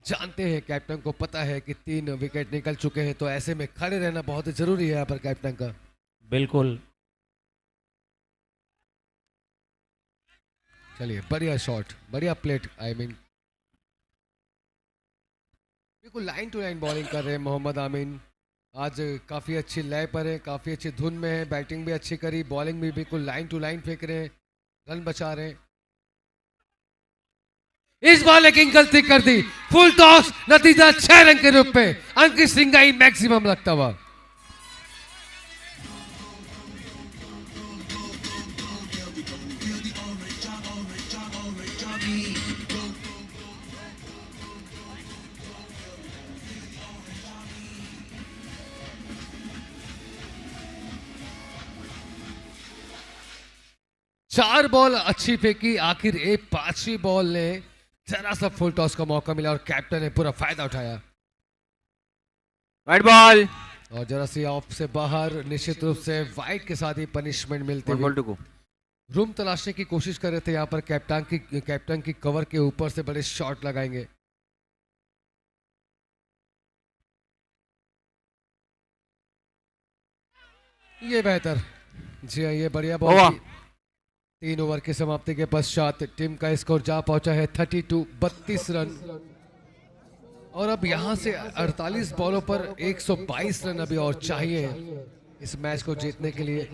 जानते हैं कैप्टन को पता है कि 3 विकेट निकल चुके हैं, तो ऐसे में खड़े रहना बहुत जरूरी है यहाँ पर कैप्टन का। बिल्कुल। चलिए, बढ़िया शॉट, बढ़िया प्लेट, आई मीन बिल्कुल लाइन टू लाइन बॉलिंग कर रहे हैं मोहम्मद आमीन। आज काफ़ी अच्छी लय पर है, काफ़ी अच्छी धुन में है। बैटिंग भी अच्छी करी, बॉलिंग भी बिल्कुल लाइन टू लाइन फेंक रहे हैं, रन बचा रहे हैं। इस बॉल लेकिन गलती कर दी। फुल टॉस, नतीजा 6 रन के रूप में अंकित सिंघाई मैक्सिमम लगता हुआ। चार बॉल अच्छी फेंकी, आखिर एक 5वीं बॉल ने जरा सा फुल टॉस का मौका मिला और कैप्टन ने पूरा फायदा उठाया। Right ball. और जरा सी ऑफ से बाहर, निश्चित रूप से वाइड के साथ ही पनिशमेंट मिलती वन बॉल हुई। To go. रूम तलाशने की कोशिश कर रहे थे यहाँ पर कैप्टन की कवर के ऊपर से बड़े शॉट लगाएंगे। ये बेहतर, जी हाँ, ये बढ़िया बॉल ओवर। थी। 3 ओवर की समाप्ति के पश्चात टीम का स्कोर जा पहुंचा है 32 रन। और अब यहां से 48 बॉलों पर 122 रन अभी और चाहिए इस मैच को जीतने के लिए।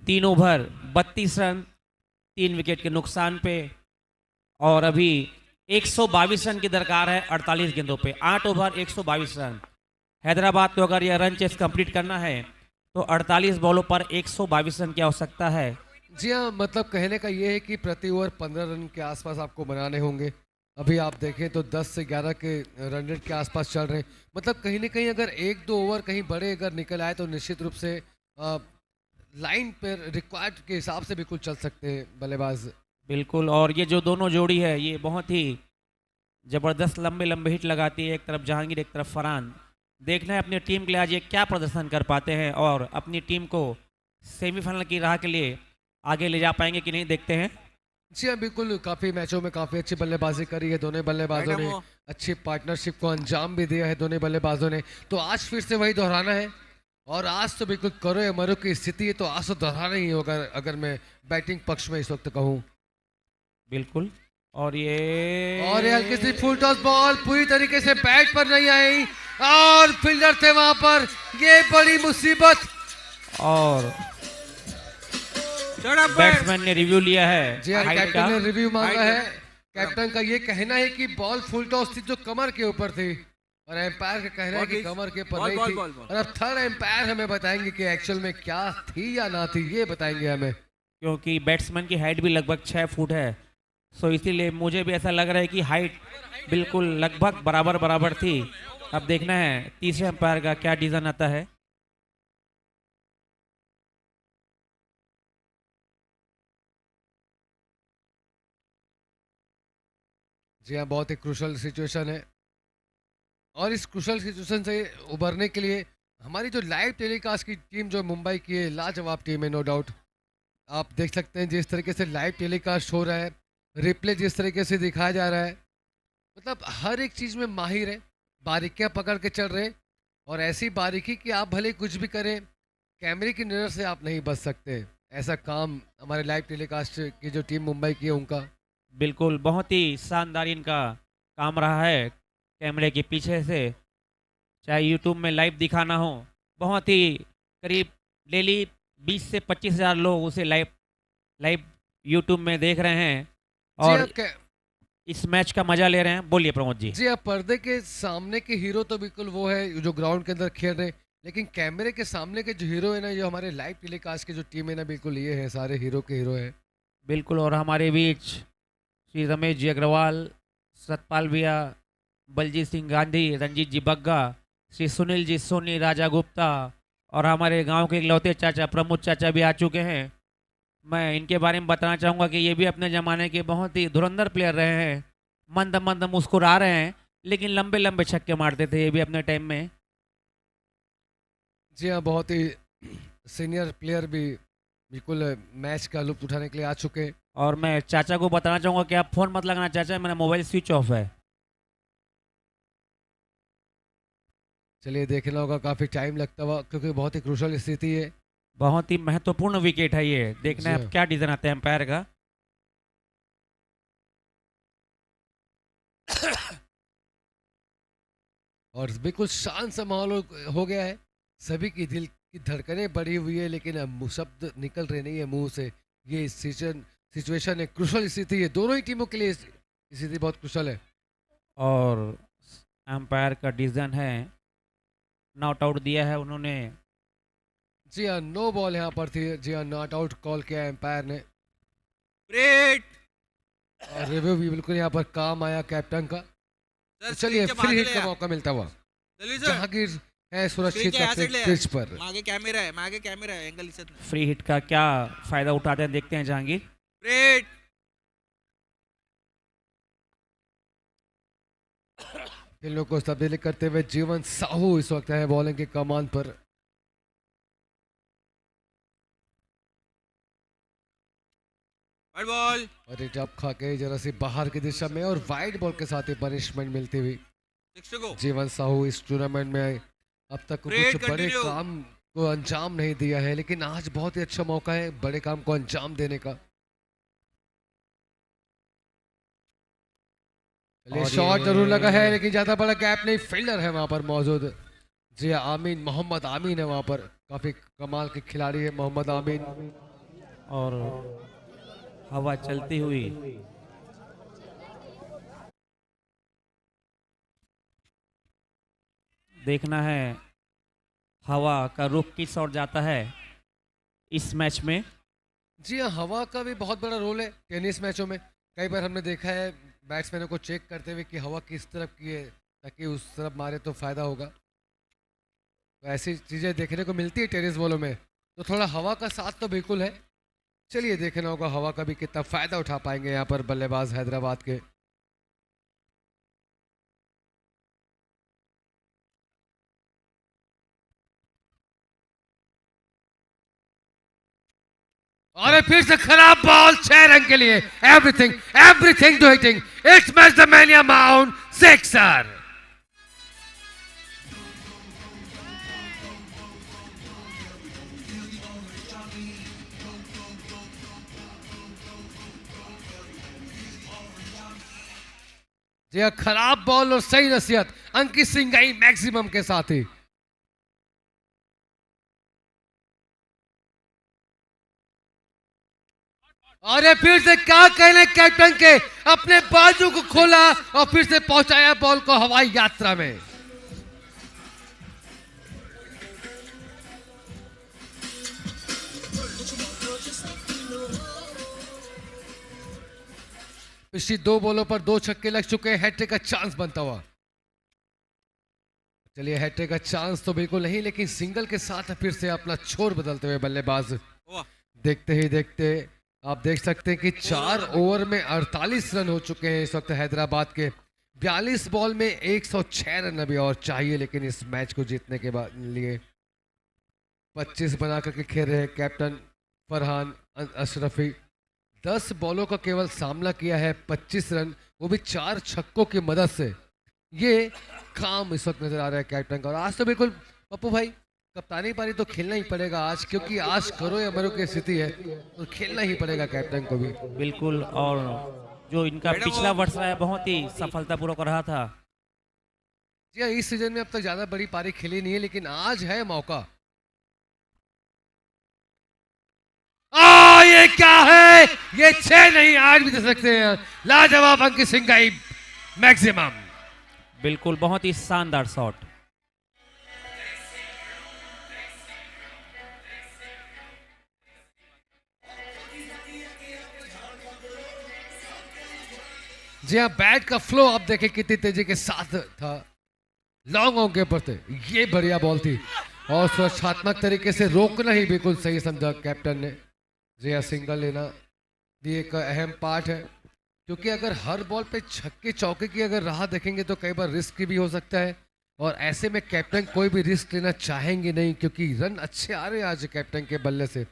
तीन ओवर 32 रन 3 विकेट के नुकसान पे, और अभी 122 रन की दरकार है 48 गेंदों पे। 8 ओवर 122 रन। हैदराबाद को अगर यह रन चेस कंप्लीट करना है तो 48 बॉलों पर 122 रन की आवश्यकता है। जी हाँ, मतलब कहने का ये है कि प्रति ओवर 15 रन के आसपास आपको बनाने होंगे। अभी आप देखें तो 10 से 11 के रन रेट के आसपास चल रहे हैं। मतलब कहीं ना कहीं अगर 1-2 ओवर कहीं बड़े अगर निकल आए तो निश्चित रूप से लाइन पर रिक्वायर्ड के हिसाब से बिल्कुल चल सकते हैं बल्लेबाज। बिल्कुल, और ये जो दोनों जोड़ी है ये बहुत ही ज़बरदस्त लंबे लंबे हिट लगाती है, एक तरफ जहांगीर एक तरफ फरहान। देखना है अपनी टीम के लिए आज ये क्या प्रदर्शन कर पाते हैं और अपनी टीम को सेमीफाइनल की राह के लिए आगे ले जा पाएंगे कि नहीं, देखते हैं। जी हाँ, बिल्कुल काफ़ी मैचों में काफ़ी अच्छी बल्लेबाजी करी है दोनों बल्लेबाजों ने, अच्छी पार्टनरशिप को अंजाम भी दिया है दोनों बल्लेबाजों ने। तो आज फिर से वही दोहराना है, और आज तो बिल्कुल करो या मरो की स्थिति है, तो आज तो दोहराना ही होगा अगर मैं बैटिंग पक्ष में इस वक्त कहूँ। बिल्कुल, और ये हल्की सी फुल टॉस बॉल पूरी तरीके से बैट पर नहीं आई, और फील्डर थे वहां पर, ये बड़ी मुसीबत। और बैट्समैन ने रिव्यू लिया है जी हाँ, हाइट कैप्टन का। ने रिव्यू मांगा है। कैप्टन का ये कहना है कि बॉल फुल टॉस थी जो कमर के ऊपर थी, और एम्पायर का कहना है कि कमर के ऊपर नहीं थी। और अब थर्ड एम्पायर हमें बताएंगे कि एक्चुअल में क्या थी या ना थी, ये बताएंगे हमें। क्योंकि बैट्समैन की हाइट भी लगभग 6 फुट है, सो इसीलिए मुझे भी ऐसा लग रहा है कि हाइट बिल्कुल लगभग बराबर बराबर थी। अब देखना है तीसरे अंपायर का क्या डिसीजन आता है। जी हाँ, बहुत ही क्रूशल सिचुएशन है, और इस क्रूशल सिचुएशन से उबरने के लिए हमारी जो लाइव टेलीकास्ट की टीम जो मुंबई की है, लाजवाब टीम है नो डाउट। आप देख सकते हैं जिस तरीके से लाइव टेलीकास्ट हो रहा है, रिप्ले जिस तरीके से दिखाया जा रहा है, मतलब हर एक चीज़ में माहिर है, बारीकियां पकड़ के चल रहे हैं, और ऐसी बारीकी कि आप भले कुछ भी करें, कैमरे की नज़र से आप नहीं बच सकते। ऐसा काम हमारे लाइव टेलीकास्ट की जो टीम मुंबई की है उनका। बिल्कुल, बहुत ही शानदार इनका काम रहा है कैमरे के पीछे से, चाहे यूट्यूब में लाइव दिखाना हो। बहुत ही करीब डेली 20 से 25 हज़ार लोग उसे लाइव यूट्यूब में देख रहे हैं और इस मैच का मजा ले रहे हैं। बोलिए प्रमोद जी। जी, अब पर्दे के सामने के हीरो तो बिल्कुल वो है जो ग्राउंड के अंदर खेल रहे हैं, लेकिन कैमरे के सामने के जो हीरो है ना, ये हमारे लाइव टेलीकास्ट की जो टीम है ना, बिल्कुल ये है, सारे हीरो के हीरो है। बिल्कुल, और हमारे बीच श्री रमेश जी अग्रवाल, सतपाल भैया, बलजीत सिंह गांधी, रंजीत जी बग्गा, श्री सुनील जी सोनी, राजा गुप्ता, और हमारे गांव के इकलौते चाचा प्रमोद चाचा भी आ चुके हैं। मैं इनके बारे में बताना चाहूँगा कि ये भी अपने ज़माने के बहुत ही धुरंधर प्लेयर रहे हैं। मंद मंद मुस्कुरा रहे हैं, लेकिन लंबे लंबे छक्के मारते थे ये भी अपने टाइम में। जी हाँ, बहुत ही सीनियर प्लेयर भी बिल्कुल मैच का लुत्फ उठाने के लिए आ चुके हैं। और मैं चाचा को बताना चाहूँगा कि आप फ़ोन मत लगाना चाचा, मेरा मोबाइल स्विच ऑफ है। चलिए, देखना होगा, काफ़ी टाइम लगता हुआ, क्योंकि बहुत ही क्रूशल स्थिति है। बहुत ही महत्वपूर्ण विकेट है ये, देखना है जी अब क्या डिसीजन आता है एम्पायर का। और बिल्कुल शांत सा माहौल हो गया है, सभी की दिल की धड़कनें बढ़ी हुई है, लेकिन अब शब्द निकल रहे नहीं है मुंह से। ये सिचुएशन है, क्रूशल स्थिति है, दोनों ही टीमों के लिए स्थिति बहुत क्रूशल है। और एम्पायर का डिसीजन है, नॉट आउट दिया है उन्होंने। जी हाँ, नो बॉल यहाँ पर थी। जी हाँ, नॉट आउट कॉल किया एम्पायर ने। और रिव्यू भी बिल्कुल यहाँ पर काम आया कैप्टन का। तो चलिए, फ्री हिट का मौका मिलता हुआ। जहांगीर है सुरक्षित पिच पर। मागे कैमरा है, मागे कैमरा है, एंगल दिसत नाही। फ्री हिट का क्या फायदा उठाते हैं, देखते हैं जहांगीर। ब्रेट इन लोगों को तब्दीली करते हुए जीवन साहू इस वक्त है बॉलिंग के कमान पर। वाइड बॉल, और एक जब खा के जरा सी बाहर की दिशा में, और वाइड बॉल के साथ ही पनिशमेंट मिलती हुई 6 to go। जीवन साहू इस टूर्नामेंट में अब तक Great, कुछ बड़े continue। काम को अंजाम नहीं दिया है, लेकिन आज बहुत ही अच्छा मौका है बड़े काम को अंजाम देने का। शॉट जरूर लगा है, लेकिन ज्यादा बड़ा गैप नहीं, फील्डर है वहां पर मौजूद। जी आमीन, मोहम्मद आमीन है वहां पर, काफी कमाल के खिलाड़ी है मोहम्मद आमीन। और हवा चलती हुई देखना है हवा का रुख किस ओर जाता है इस मैच में। जी हाँ, हवा का भी बहुत बड़ा रोल है टेनिस मैचों में। कई बार हमने देखा है बैट्समैनों को चेक करते हुए कि हवा किस तरफ की है, ताकि उस तरफ मारे तो फायदा होगा। तो ऐसी चीज़ें देखने को मिलती है टेनिस बॉलों में। तो थोड़ा हवा का साथ तो बिल्कुल है। चलिए देखना होगा हवा का भी कितना फायदा उठा पाएंगे यहाँ पर बल्लेबाज हैदराबाद के। और फिर से खराब बॉल 6 रन के लिए। Everything everything to hitting, it's match the mania mount sixer. जी हाँ, खराब बॉल और सही नसीहत अंकित सिंह गई मैक्सिमम के साथ ही। और ये फिर से क्या कहने कैप्टन के, अपने बाजू को खोला और फिर से पहुंचाया बॉल को हवाई यात्रा में। पिछली 2 बॉलों पर 2 छक्के लग चुके हैं, हैट्रिक का चांस बनता हुआ। चलिए हैट्रिक का चांस तो बिल्कुल नहीं, लेकिन सिंगल के साथ फिर से अपना छोर बदलते हुए बल्लेबाज। देखते ही देखते आप देख सकते हैं कि 4 ओवर में 48 रन हो चुके हैं इस वक्त हैदराबाद के। 42 बॉल में 106 रन अभी और चाहिए, लेकिन इस मैच को जीतने के बाद लिए 25 बना करके खेल रहे हैं कैप्टन फरहान अशरफी। 10 बॉलों का केवल सामना किया है, 25 रन, वो भी 4 छक्कों की मदद से। ये काम इस वक्त नजर आ रहा है कैप्टन का। और आज तो बिल्कुल पप्पू भाई कप्तानी पारी तो खेलना ही पड़ेगा आज, क्योंकि आज करो या मरो की स्थिति है, तो खेलना ही पड़ेगा कैप्टन को भी। बिल्कुल, और जो इनका पिछला वर्ष है बहुत ही सफलतापूर्वक रहा था। जी हाँ, इस सीजन में अब तक ज्यादा बड़ी पारी खेली नहीं है, लेकिन आज है मौका। ये क्या है, ये 6 नहीं 8 भी दे सकते हैं। लाजवाब अंकित सिंह का मैक्सिमम। बिल्कुल, बहुत ही शानदार शॉट। जी हाँ, बैट का फ्लो आप देखें कितनी तेजी के साथ था, लॉन्ग ऑन के ऊपर थे। ये बढ़िया बॉल थी और सुरक्षात्मक तरीके से रोकना ही बिल्कुल सही समझा कैप्टन ने। जी हाँ, सिंगल लेना ये एक अहम पार्ट है, क्योंकि अगर हर बॉल पे छक्के चौके की अगर राह देखेंगे तो कई बार रिस्क भी हो सकता है, और ऐसे में कैप्टन कोई भी रिस्क लेना चाहेंगे नहीं, क्योंकि रन अच्छे आ रहे हैं आज कैप्टन के बल्ले से।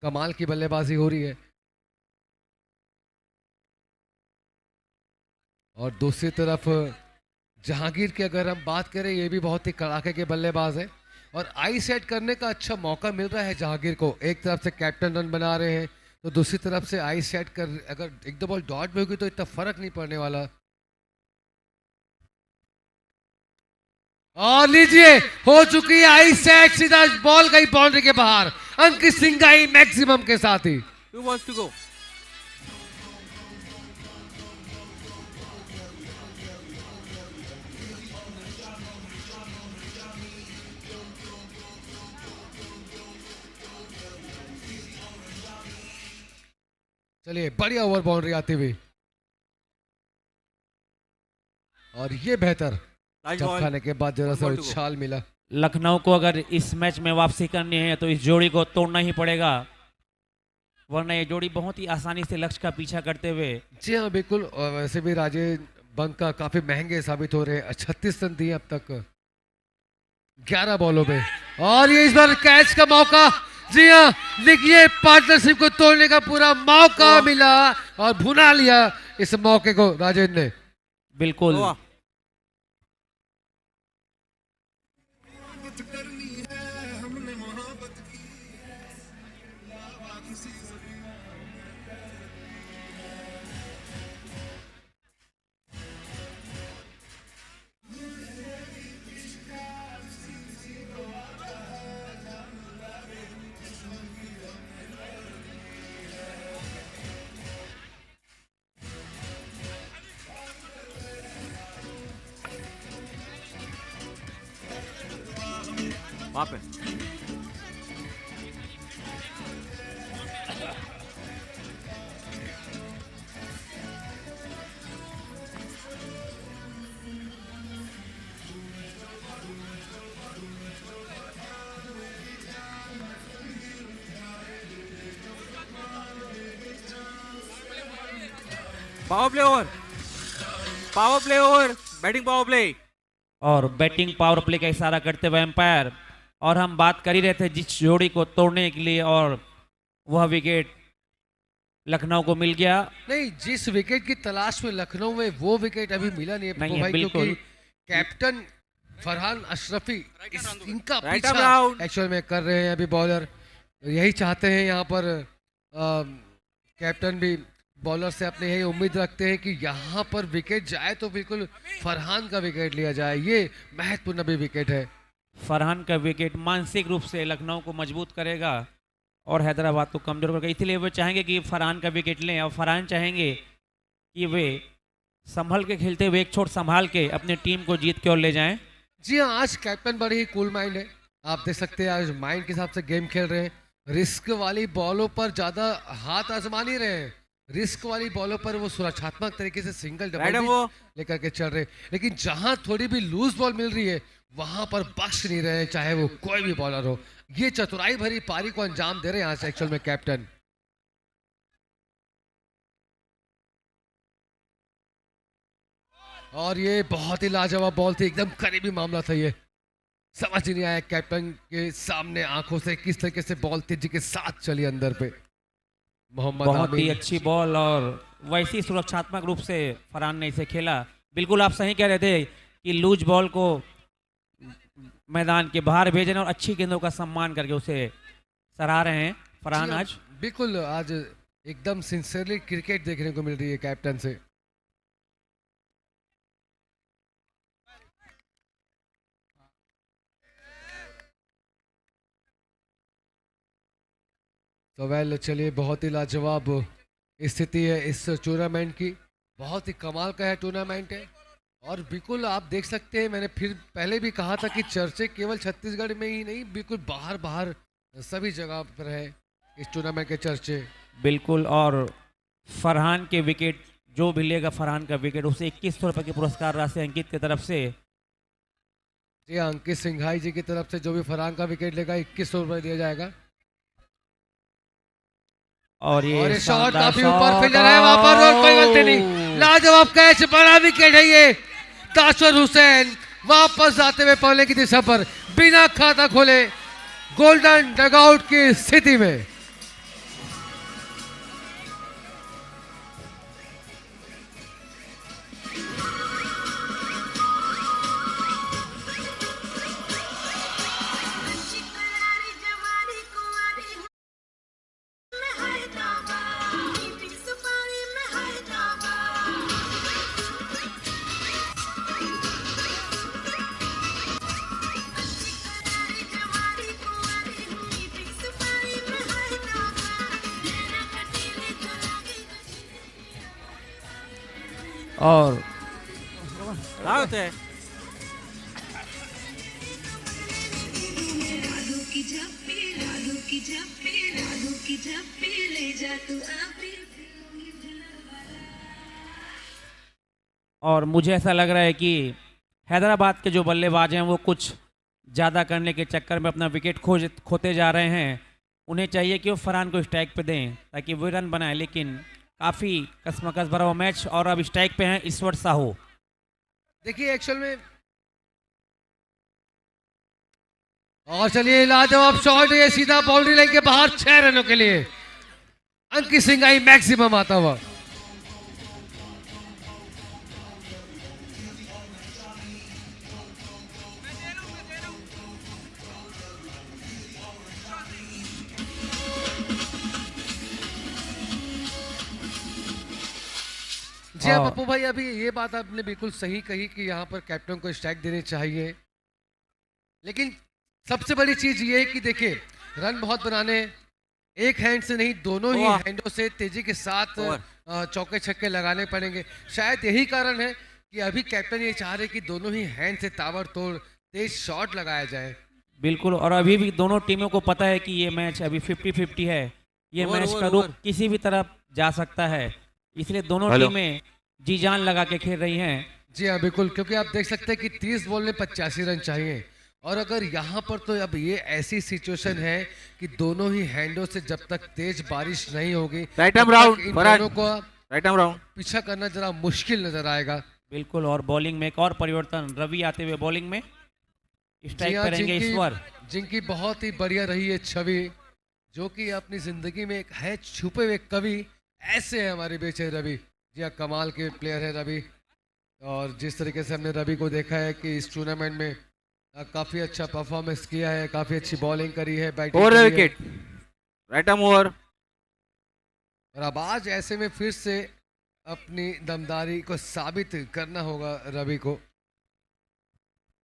कमाल की बल्लेबाजी हो रही है। और दूसरी तरफ जहांगीर की अगर हम बात करें, ये भी बहुत ही कड़ाके के बल्लेबाज है और आई सेट करने का अच्छा मौका मिल रहा है जहांगीर को। एक तरफ से कैप्टन रन बना रहे हैं, तो दूसरी तरफ से आई सेट कर, अगर 1-2 बॉल डॉट में होगी तो इतना फर्क नहीं पड़ने वाला। और लीजिए, हो चुकी है आई सेट, सीधा बॉल गई बाउंड्री के बाहर, अंकित सिंह गई मैक्सिमम के साथ ही। 2 balls to go. चलिए, बढ़िया ओवर बाउंड्री आती हुई, और ये बेहतर जब खाने के बाद जरा सा उछाल मिला। लखनऊ को अगर इस मैच में वापसी करनी है तो इस जोड़ी को तोड़ना ही पड़ेगा, वरना ये जोड़ी बहुत ही आसानी से लक्ष्य का पीछा करते हुए। जी हाँ बिल्कुल, और वैसे भी राजेश बंका काफी महंगे साबित हो रहे हैं। 36 रन दिए अब तक 11 बॉलों पे, और ये इस बार कैच का मौका। जी हाँ, देखिए पार्टनरशिप को तोड़ने का पूरा मौका मिला और भुना लिया इस मौके को राजेंद्र ने। बिल्कुल, वहां पे power play over, power play over, batting power play. और बैटिंग पावर प्ले का इशारा करते हुए एम्पायर। और हम बात कर ही रहे थे जिस जोड़ी को तोड़ने के लिए, और वह विकेट लखनऊ को मिल गया। नहीं, जिस विकेट की तलाश में लखनऊ में, वो विकेट अभी मिला नहीं है नहीं पप्पू है, भाई, बिल्कुल। क्योंकि कैप्टन फरहान अशरफी इनका Right पीछा arm round। एक्चुअल में कर रहे हैं अभी बॉलर। यही चाहते हैं यहाँ पर कैप्टन भी बॉलर से अपने यही उम्मीद रखते हैं कि यहाँ पर विकेट जाए तो बिल्कुल फरहान का विकेट लिया जाए। ये महत्वपूर्ण भी विकेट है। फरहान का विकेट मानसिक रूप से लखनऊ को मजबूत करेगा और हैदराबाद को कमजोर करेगा, इसलिए वे चाहेंगे कि फरहान का विकेट लें, और फरहान चाहेंगे कि वे संभल के खेलते हुए एक छोट संभाल के अपनी टीम को जीत की ओर ले जाएं। जी हाँ, आज कैप्टन बड़ी ही कूल माइंड है। आप देख सकते हैं आज माइंड के हिसाब से गेम खेल रहे हैं। रिस्क वाली बॉलों पर ज्यादा हाथ आजमा नहीं रहे हैं। रिस्क वाली बॉलों पर वो सुरक्षात्मक तरीके से सिंगल राइट डबल वो लेकर के चल रहे हैं। लेकिन जहां थोड़ी भी लूज बॉल मिल रही है वहां पर बख्श नहीं रहे हैं, चाहे वो कोई भी बॉलर हो। ये चतुराई भरी पारी को अंजाम दे रहे हैं आज एक्चुअल में कैप्टन। और ये बहुत ही लाजवाब बॉल थी, एकदम करीबी मामला था। ये समझ ही नहीं आया कैप्टन के सामने आंखों से किस तरीके से बॉल तेजी के साथ चली अंदर पे। मोहम्मद बहुत ही आमीन। अच्छी बॉल, और वैसी सुरक्षात्मक रूप से फरहान ने इसे खेला। बिल्कुल आप सही कह रहे थे कि लूज बॉल को मैदान के बाहर भेजने और अच्छी गेंदों का सम्मान करके उसे सराह रहे हैं फरहान जी हाँ, आज। बिल्कुल आज एकदम सिंसियरली क्रिकेट देखने को मिल रही है कैप्टन से। तो वेल चलिए, बहुत ही लाजवाब स्थिति है इस टूर्नामेंट की। बहुत ही कमाल का है टूर्नामेंट है। और बिल्कुल आप देख सकते हैं, मैंने फिर पहले भी कहा था कि चर्चे केवल छत्तीसगढ़ में ही नहीं, बिल्कुल बाहर बाहर सभी जगह पर है इस टूर्नामेंट के चर्चे। बिल्कुल, और फरहान के विकेट जो भी लेगा फरहान का विकेट, उसे 2100 रुपये की पुरस्कार राशि अंकित की तरफ से। जी हाँ, अंकित सिंघाई जी की तरफ से जो भी फरहान का विकेट लेगा 2100 रुपये दिया जाएगा। और ये शॉट शानदार काफी शॉट, ऊपर फील्डर है वहां पर, और कोई गलती नहीं। लाजवाब कैच, बड़ा विकेट है ये। ताशुर हुसैन वापस आते हुए पौने की दिशा पर बिना खाता खोले गोल्डन डगआउट की स्थिति में। और क्या होता है? और मुझे ऐसा लग रहा है कि हैदराबाद के जो बल्लेबाज हैं वो कुछ ज़्यादा करने के चक्कर में अपना विकेट खोते जा रहे हैं। उन्हें चाहिए कि वो फरहान को स्ट्राइक पे दें ताकि वो रन बनाए, लेकिन काफ़ी कसमकस भरा हुआ मैच। और अब स्ट्राइक पे हैं ईश्वर साहू। देखिए एक्चुअल में, और चलिए लाजवाब शॉट, ये सीधा बाउंड्री लाइन के बाहर 6 रनों के लिए अंकित सिंघाई मैक्सिमम आता हुआ। जी हाँ पप्पू भाई, अभी ये बात आपने बिल्कुल सही कही कि यहाँ पर कैप्टन को स्ट्राइक देनी चाहिए, लेकिन सबसे बड़ी चीज ये है कि देखिए रन बहुत बनाने एक हैंड से नहीं, दोनों ही हैंडों से तेजी के साथ चौके छक्के लगाने पड़ेंगे। शायद यही कारण है कि अभी कैप्टन ये चाह रहे कि दोनों ही हैंड से ताबड़तोड़ तेज शॉट लगाया जाए। बिल्कुल, और अभी भी दोनों टीमों को पता है कि ये मैच अभी 50-50 है। ये मैच का रुख किसी भी तरफ जा सकता है, इसलिए दोनों टीमें जी जान लगा के खेल रही हैं। जी हाँ बिल्कुल, क्योंकि आप देख सकते हैं कि 30 बॉल में 85 रन चाहिए, और अगर यहाँ पर तो अब ये ऐसी सिचुएशन है कि दोनों ही हैंडों से जब तक तेज बारिश नहीं होगी राइट आर्म राउंड, इन दोनों को राइट आर्म राउंड। पीछा करना जरा मुश्किल नजर आएगा। बिल्कुल, और बॉलिंग में एक और परिवर्तन, रवि आते हुए बॉलिंग में स्ट्राइक जी हाँ, पर रहेंगे ईश्वर। जिनकी बहुत ही बढ़िया रही है छवि, जो कि अपनी जिंदगी में एक है छुपे हुए कवि, ऐसे है हमारे बीच है रवि। जी हाँ, कमाल के प्लेयर है रवि। और जिस तरीके से हमने रवि को देखा है कि इस टूर्नामेंट में काफी अच्छा परफॉर्मेंस किया है, काफी अच्छी बॉलिंग करी है, बैटिंग ओवर करी है। Wicket, right arm over. और अब आज ऐसे में फिर से अपनी दमदारी को साबित करना होगा रवि को।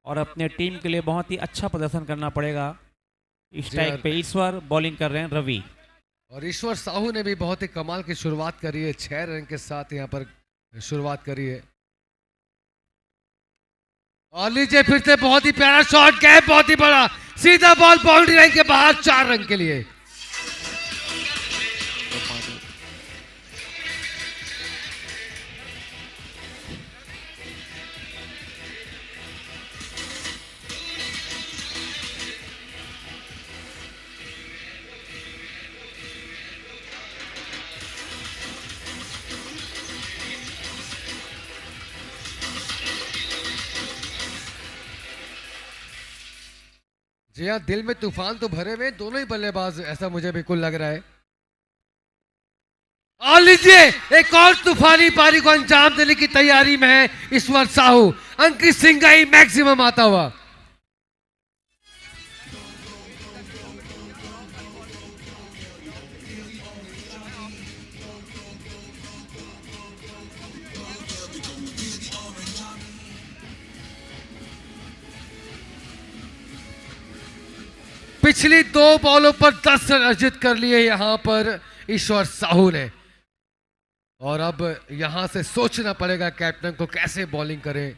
और अपने टीम के लिए बहुत ही अच्छा प्रदर्शन करना पड़ेगा। स्ट्राइक पे ईश्वर, बॉलिंग कर रहे हैं रवि। और ईश्वर साहू ने भी बहुत ही कमाल की शुरुआत करी है, 6 रन के साथ यहाँ पर शुरुआत करी है। और लीजिए फिर से बहुत ही प्यारा शॉट गया, बहुत ही बड़ा सीधा बॉल बाउंड्री लाइन के बाहर, 4 रन के लिए। जी हाँ, दिल में तूफान तो भरे हुए दोनों ही बल्लेबाज, ऐसा मुझे बिल्कुल लग रहा है। और लीजिए एक और तूफानी पारी को अंजाम देने की तैयारी में है ईश्वर साहू। अंकित सिंह का ही मैक्सिमम आता हुआ। पिछली 2 बॉलों पर 10 रन अर्जित कर लिए यहां पर ईश्वर साहू ने। और अब यहां से सोचना पड़ेगा कैप्टन को कैसे बॉलिंग करें,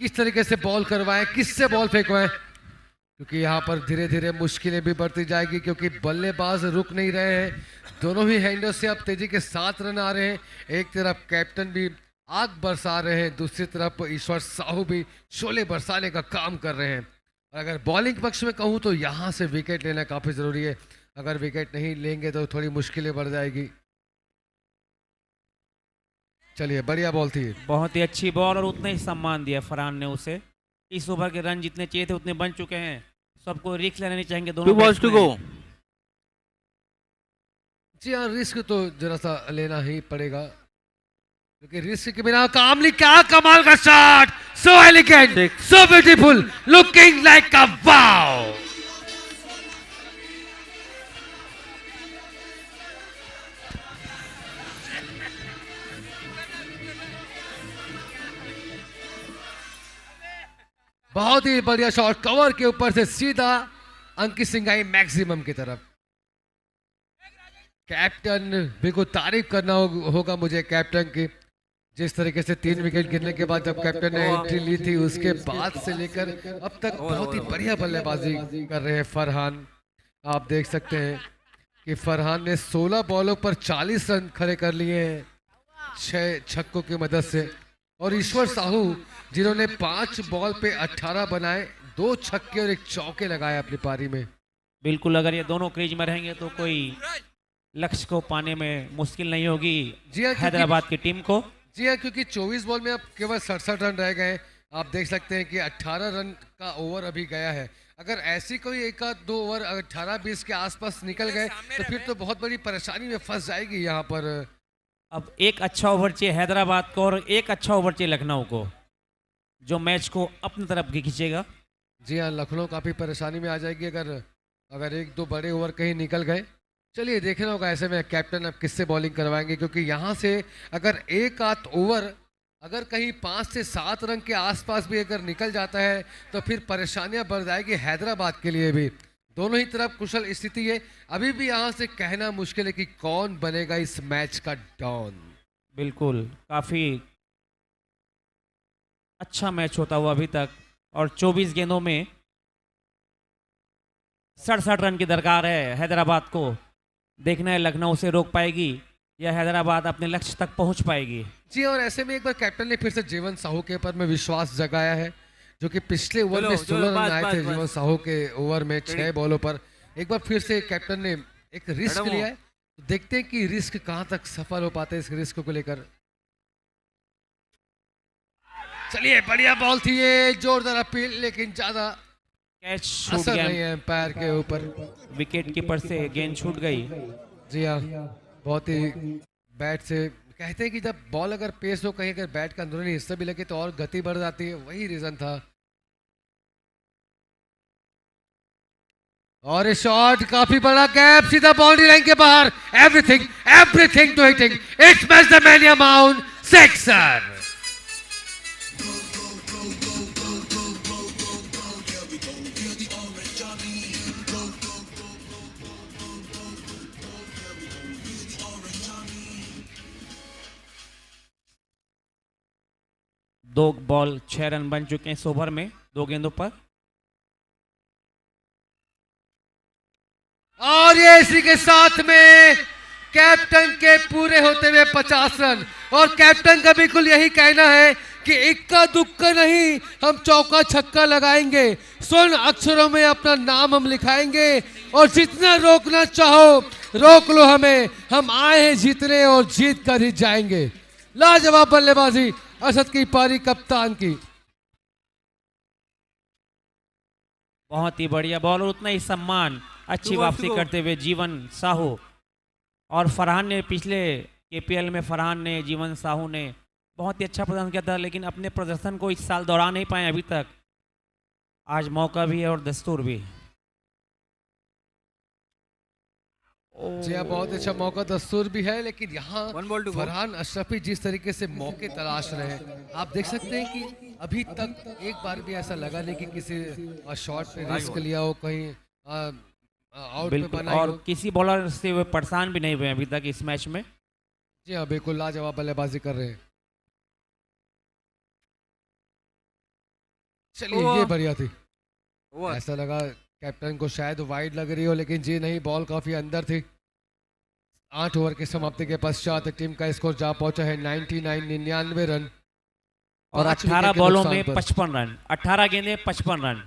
किस तरीके से बॉल करवाएं, किससे बॉल फेंकवाएं, क्योंकि यहां पर धीरे धीरे मुश्किलें भी बढ़ती जाएगी, क्योंकि बल्लेबाज रुक नहीं रहे हैं। दोनों ही हैंडों से अब तेजी के 7 रन आ रहे हैं। एक तरफ कैप्टन भी आग बरसा रहे हैं, दूसरी तरफ ईश्वर साहू भी शोले बरसाने का काम कर रहे हैं। और अगर बॉलिंग पक्ष में कहूं तो यहां से विकेट लेना काफी जरूरी है। अगर विकेट नहीं लेंगे तो थोड़ी मुश्किलें बढ़ जाएगी। चलिए, बढ़िया बॉल थी, बहुत ही अच्छी बॉल, और उतना ही सम्मान दिया फरहान ने उसे। इस ओवर के रन जितने चाहिए थे उतने बन चुके हैं। सबको रिस्क लेना नहीं चाहेंगे दोनों। 2 balls to go। जी हाँ, रिस्क तो जरा सा लेना ही पड़ेगा, क्योंकि रिस्क के बिना काम नहीं। क्या कमाल का shot, so elegant, so beautiful, looking like a wow. बहुत ही बढ़िया शॉट, कवर के ऊपर से सीधा अंकित सिंह आई मैक्सिमम की तरफ। कैप्टन बिल्कुल तारीफ करना होगा मुझे कैप्टन की, जिस तरीके से 3 विकेट गिरने के बाद जब कैप्टन ने एंट्री ली थी, उसके बाद से लेकर अब तक बहुत ही बढ़िया बल्लेबाजी कर रहे हैं फरहान। आप देख सकते हैं कि फरहान ने 16 बॉलों पर 40 रन खड़े कर लिए हैं 6 छक्कों की मदद से। और ईश्वर साहू जिन्होंने 5 बॉल पे 18 बनाए, 2 छक्के और 1 चौके लगाए अपनी पारी में। बिल्कुल, अगर ये दोनों क्रीज में रहेंगे तो कोई लक्ष्य को पाने में मुश्किल नहीं होगी जी हाँ, हैदराबाद की टीम को। जी हाँ, क्योंकि 24 बॉल में अब केवल 67 रन रह गए। आप देख सकते हैं कि 18 रन का ओवर अभी गया है। अगर ऐसी कोई 1-2 ओवर 18-20 के आसपास निकल गए तो फिर तो बहुत बड़ी परेशानी में फंस जाएगी यहाँ पर। अब एक अच्छा ओवर चाहिए हैदराबाद को, और एक अच्छा ओवर चाहिए लखनऊ को, जो मैच को अपनी तरफ खींचेगा। जी हाँ, लखनऊ काफ़ी परेशानी में आ जाएगी अगर 1-2 बड़े ओवर कहीं निकल गए। चलिए, देखना होगा ऐसे में कैप्टन अब किससे बॉलिंग करवाएंगे, क्योंकि यहाँ से अगर 1-8 ओवर अगर कहीं 5 से 7 रन के आसपास भी अगर निकल जाता है तो फिर परेशानियां बढ़ जाएगी हैदराबाद के लिए भी। दोनों ही तरफ कुशल स्थिति है। अभी भी यहाँ से कहना मुश्किल है कि कौन बनेगा इस मैच का डॉन। बिल्कुल, काफी अच्छा मैच होता हुआ अभी तक, और 24 गेंदों में 67 रन की दरकार है हैदराबाद को। देखना है लखनऊ से रोक पाएगी या हैदराबाद अपने लक्ष्य तक पहुंच पाएगी। जी, और ऐसे में एक बार कैप्टन ने फिर से जीवन साहू के ऊपर में विश्वास जगाया है, जो कि पिछले ओवर में 16 रन आए थे जीवन साहू के ओवर में 6 बॉलों पर। एक बार फिर से कैप्टन ने एक रिस्क लिया है तो देखते हैं कि रिस्क कहां तक सफल हो पाते हैं इस रिस्क को लेकर। चलिए बढ़िया बॉल थी ये, जोरदार अपील, लेकिन ज्यादा कैच छूट असर गया, नहीं है एम्पायर के ऊपर। विकेट कीपर से गेंद छूट गई। जी हाँ, बहुत ही बैट से कहते हैं कि जब बॉल अगर पेस हो, कहीं अगर बैट का अंदरूनी हिस्सा भी लगे तो और गति बढ़ जाती है, वही रीजन था। और ये शॉट काफी बड़ा गैप, सीधा बाउंड्री लाइन के बाहर। Everything to hitting, it's match the mania mount sixer. दो बॉल 6 रन बन चुके हैं इस ओवर में, 2 गेंदों पर। और ये इसी के साथ में कैप्टन के पूरे होते हुए 50 रन। और कैप्टन का बिल्कुल यही कहना है कि इक्का दुक्का नहीं, हम चौका छक्का लगाएंगे, स्वर्ण अक्षरों में अपना नाम हम लिखाएंगे, और जितना रोकना चाहो रोक लो हमें, हम आए हैं जीतने और जीत कर ही जाएंगे। लाजवाब बल्लेबाजी असद की पारी कप्तान की। बहुत ही बढ़िया बॉल और उतना ही सम्मान, अच्छी वापसी करते हुए जीवन साहू। और फरहान ने पिछले केपीएल में फरहान ने, जीवन साहू ने बहुत ही अच्छा प्रदर्शन किया था, लेकिन अपने प्रदर्शन को इस साल दोहरा नहीं पाए अभी तक। आज मौका भी है और दस्तूर भी। जी हाँ, बहुत अच्छा मौका दस्तूर भी है, लेकिन यहाँ One ball to go. Farhan Ashrafi जिस तरीके से मौके तलाश रहे हैं, आप देख सकते हैं कि अभी तक एक बार भी ऐसा लगा नहीं कि किसी शॉट पे रिस्क लिया हो, कहीं आउट पे बिल्कुल, बनाई और हो। किसी बॉलर से वे परेशान भी नहीं हुए अभी तक इस मैच में। जी हाँ, बिल्कुल लाजवाब बल्लेबाजी कर रहे हैं। चलिए ये बढ़िया थी। ओवर। ऐसा लगा कैप्टन को शायद वाइड लग रही हो, लेकिन जी नहीं, बॉल काफी अंदर थी। 8 ओवर की समाप्ति के पश्चात टीम का स्कोर जा पहुंचा है 99 रन और 5 18 विकेट के बॉलों नुकसान में पर। 55 रन, 18 गेंदें 55 रन।